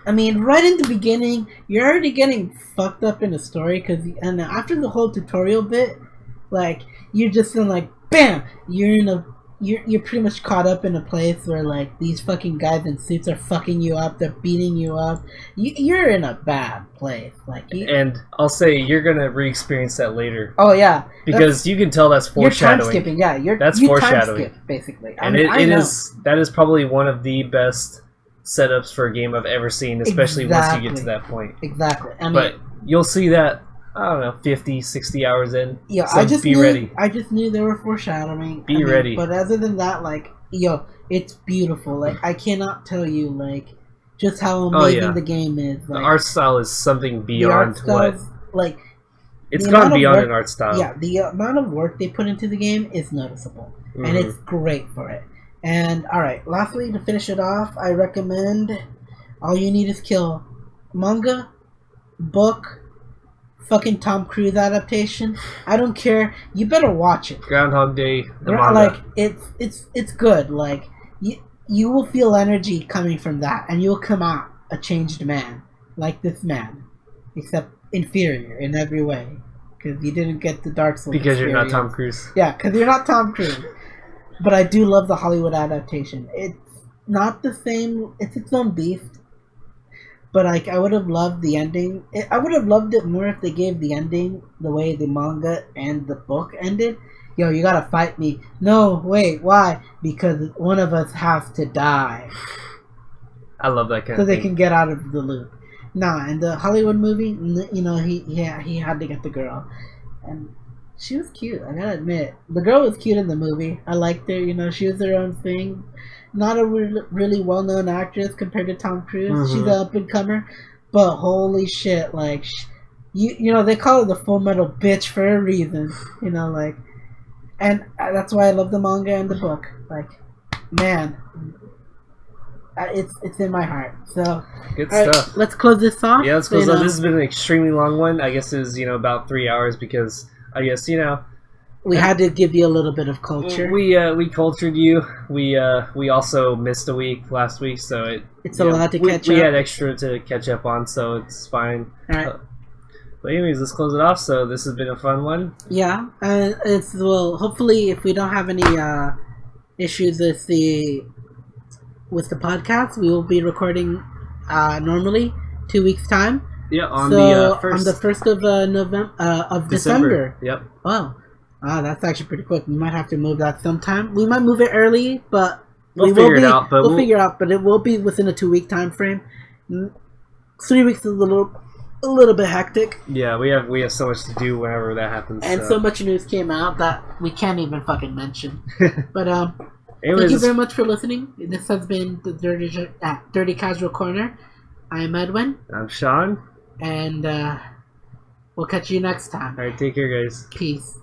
I mean, right in the beginning, you're already getting fucked up in the story, and after the whole tutorial bit, like, you're just in like, bam, you're pretty much caught up in a place where like these fucking guys in suits are fucking you up, they're beating you up. You're in a bad place. Like, and I'll say you're gonna re-experience that later. Oh yeah, because you can tell that's foreshadowing. You're time skipping, yeah. That's you foreshadowing, time skip, basically. And that is probably one of the best setups for a game I've ever seen, especially once you get to that point. Exactly. But you'll see that. I don't know, 50, 60 hours in. Yeah, so ready. I just knew they were foreshadowing. Be ready. But other than that, like, it's beautiful. Like, I cannot tell you, like, just how amazing the game is. Like, the art style is something beyond what... Like, it's gone beyond an art style. Yeah, the amount of work they put into the game is noticeable. Mm-hmm. And it's great for it. And, alright, lastly, to finish it off, I recommend All You Need Is Kill. Manga, book, fucking Tom Cruise adaptation. I don't care. You better watch it. Groundhog Day. The manga. Like, it's good. Like, you will feel energy coming from that, and you'll come out a changed man, like this man, except inferior in every way, because you didn't get the Dark Souls. Because experience. you're not Tom Cruise. Yeah, because you're not Tom Cruise. But I do love the Hollywood adaptation. It's not the same. It's its own beast. But like, I would have loved the ending. I would have loved it more if they gave the ending the way the manga and the book ended. Yo, you gotta fight me. No, wait, why? Because one of us has to die. I love that kind so of thing. So they can get out of the loop. Nah, in the Hollywood movie, you know, he had to get the girl. And she was cute, I gotta admit. The girl was cute in the movie. I liked her, you know, she was her own thing. Not a really well-known actress compared to Tom Cruise. Mm-hmm. She's an up-and-comer. But holy shit, like, you know, they call her the Full Metal Bitch for a reason. You know, like, and that's why I love the manga and the book. Like, man, it's in my heart. So, good stuff. Right, let's close this off. Yeah, let's close off. This has been an extremely long one. I guess it was, you know, about 3 hours because I guess, you know, we had to give you a little bit of culture. We cultured you. We also missed a week last week, so it's a lot to catch up. We had extra to catch up on, so it's fine. All right. But anyways, let's close it off. So this has been a fun one. Yeah, well, hopefully, if we don't have any issues with the podcast, we will be recording normally 2 weeks time. Yeah, on the 1st of November of December. Yep. Oh. That's actually pretty quick. We might have to move that sometime. We might move it early, but We'll figure it out, but we'll figure it out. But it will be within a 2-week time frame. 3 weeks is a little bit hectic. Yeah, we have so much to do whenever that happens. And so much news came out that we can't even fucking mention. But anyways, thank you very much for listening. This has been the Dirty Casual Corner. I'm Edwin. I'm Sean. And we'll catch you next time. Alright, take care, guys. Peace.